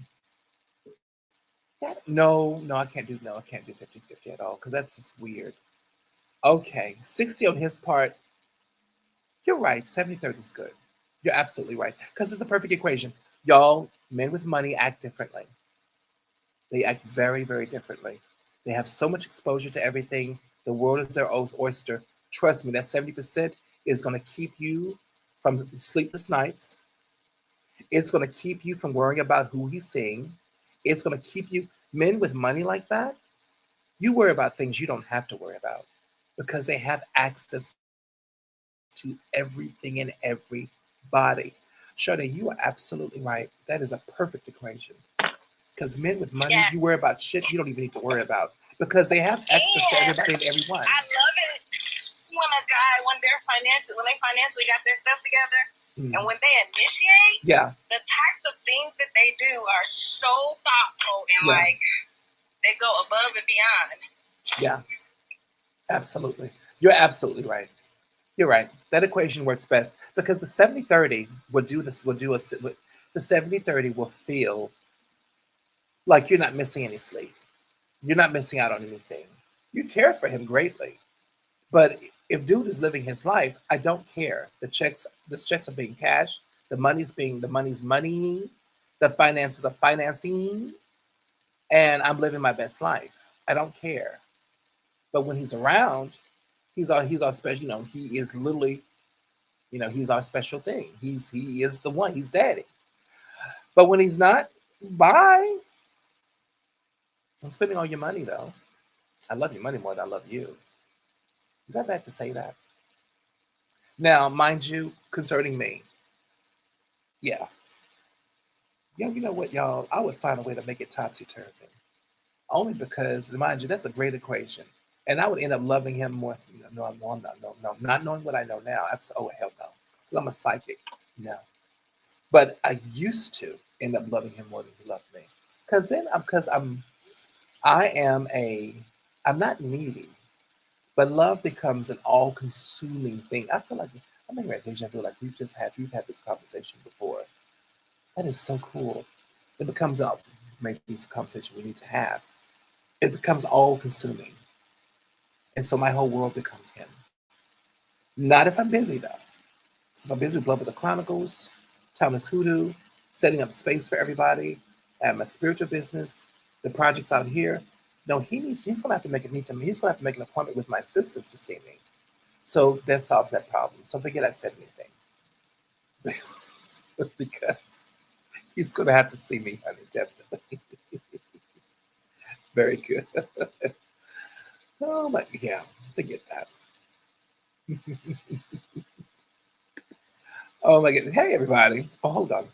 No, I can't do 50-50 at all, because that's just weird. Okay. 60 on his part. You're right. 70-30 is good. You're absolutely right. Because it's a perfect equation. Y'all, men with money act differently. They act very, very differently. They have so much exposure to everything. The world is their oyster. Trust me, that 70% is going to keep you from sleepless nights. It's going to keep you from worrying about who he's seeing. It's going to keep you, men with money like that, you worry about things you don't have to worry about because they have access to everything and everybody. Shade, you are absolutely right. That is a perfect equation. Because men with money, you worry about shit you don't even need to worry about because they have access to everybody and everyone. I love it when they financially got their stuff together, and when they initiate, the types of things that they do are so thoughtful and like they go above and beyond. Yeah, absolutely. You're absolutely right. You're right. That equation works best because the 70-30 the 70-30 will feel like you're not missing any sleep. You're not missing out on anything. You care for him greatly. But if dude is living his life, I don't care. The checks are being cashed, the money's money, the finances are financing, and I'm living my best life. I don't care. But when he's around, he's our special, he is literally, he's our special thing. He is the one, he's daddy. But when he's not, bye. I'm spending all your money though. I love your money more than I love you. Is that bad to say that? Now, mind you, concerning me, yeah, you know what, y'all? I would find a way to make it topsy-turvy. Only because, mind you, that's a great equation. And I would end up loving him more. I'm not knowing what I know now. Oh, hell no. Because I'm a psychic. No. But I used to end up loving him more than he loved me. I'm not needy. But love becomes an all-consuming thing. I feel like I'm having a deja vu, like we've had this conversation before. That is so cool. It becomes maybe it's a conversation we need to have. It becomes all-consuming. And so my whole world becomes him. Not if I'm busy, though. If I'm busy with Blood of the Chronicles, Thomas Hoodoo, setting up space for everybody, and my spiritual business, the projects out here. No, he's going to have to make an appointment with my sisters to see me. So that solves that problem. So forget I said anything. Because he's going to have to see me, honey, definitely. Very good. Oh, my, yeah, forget that. Oh, my goodness. Hey, everybody. Oh, hold on.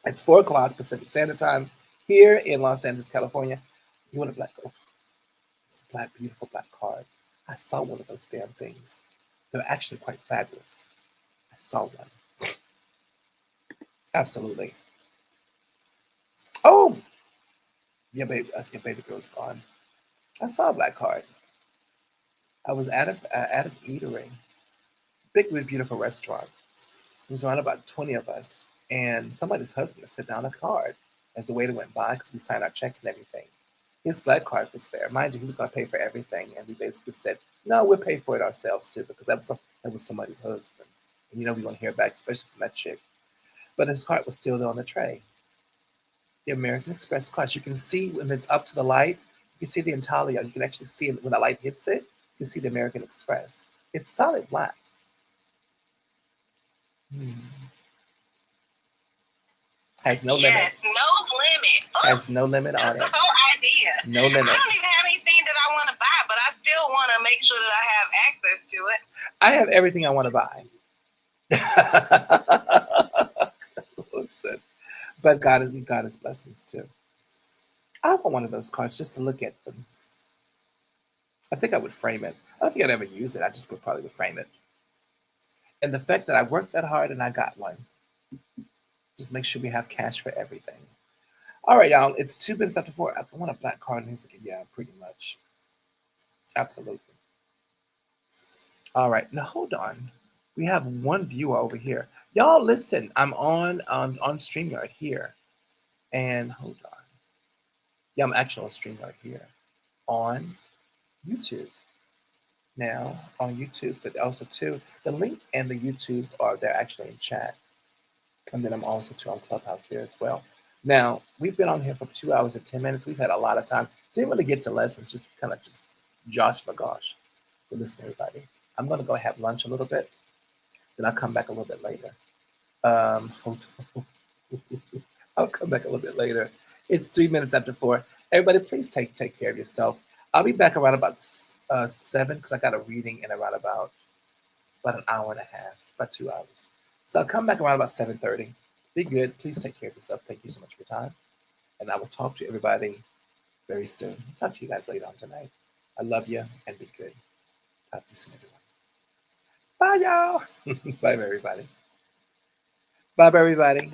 It's 4 o'clock Pacific Standard Time here in Los Angeles, California. You want a beautiful black card? I saw one of those damn things. They're actually quite fabulous. I saw one. Absolutely. Oh, your baby girl's gone. I saw a black card. I was at an eatery, big, beautiful restaurant. It was around about 20 of us, and somebody's husband set down a card as the waiter went by because we signed our checks and everything. His black card was there. Mind you, he was going to pay for everything, and we basically said, "No, we'll pay for it ourselves too," because that was somebody's husband. And we're going to hear back, especially from that chick. But his card was still there on the tray. The American Express card. You can see when it's up to the light. You can see the Intaglio. You can actually see it when the light hits it. You see the American Express. It's solid black. Has no limit. No limit. Has no limit on it. That's the whole idea. No limit. I don't even have anything that I want to buy, but I still want to make sure that I have access to it. I have everything I want to buy. Listen, but God is blessings too. I want one of those cards just to look at them. I think I would frame it. I don't think I'd ever use it. I just would probably frame it. And the fact that I worked that hard and I got one, just make sure we have cash for everything. All right, y'all. It's 2 minutes after 4. I want a black card. And he's like, yeah, pretty much. Absolutely. All right. Now, hold on. We have one viewer over here. Y'all, listen. I'm on StreamYard here. And hold on. Yeah, I'm actually on StreamYard here. On YouTube. Now, on YouTube, but also, too, the link and the YouTube they're actually in chat. And then I'm also, too, on Clubhouse there as well. Now, we've been on here for 2 hours and 10 minutes. We've had a lot of time. Didn't really get to lessons, just kind of just josh my gosh. But listen, everybody, I'm going to go have lunch a little bit. Then I'll come back a little bit later. I'll come back a little bit later. It's 3 minutes after 4. Everybody, please take care of yourself. I'll be back around about 7 because I got a reading in around about an hour and a half, about 2 hours. So I'll come back around about 7:30. Be good. Please take care of yourself. Thank you so much for your time. And I will talk to everybody very soon. Talk to you guys later on tonight. I love you and be good. Talk to you soon, everyone. Bye, y'all. Bye, everybody. Bye, everybody.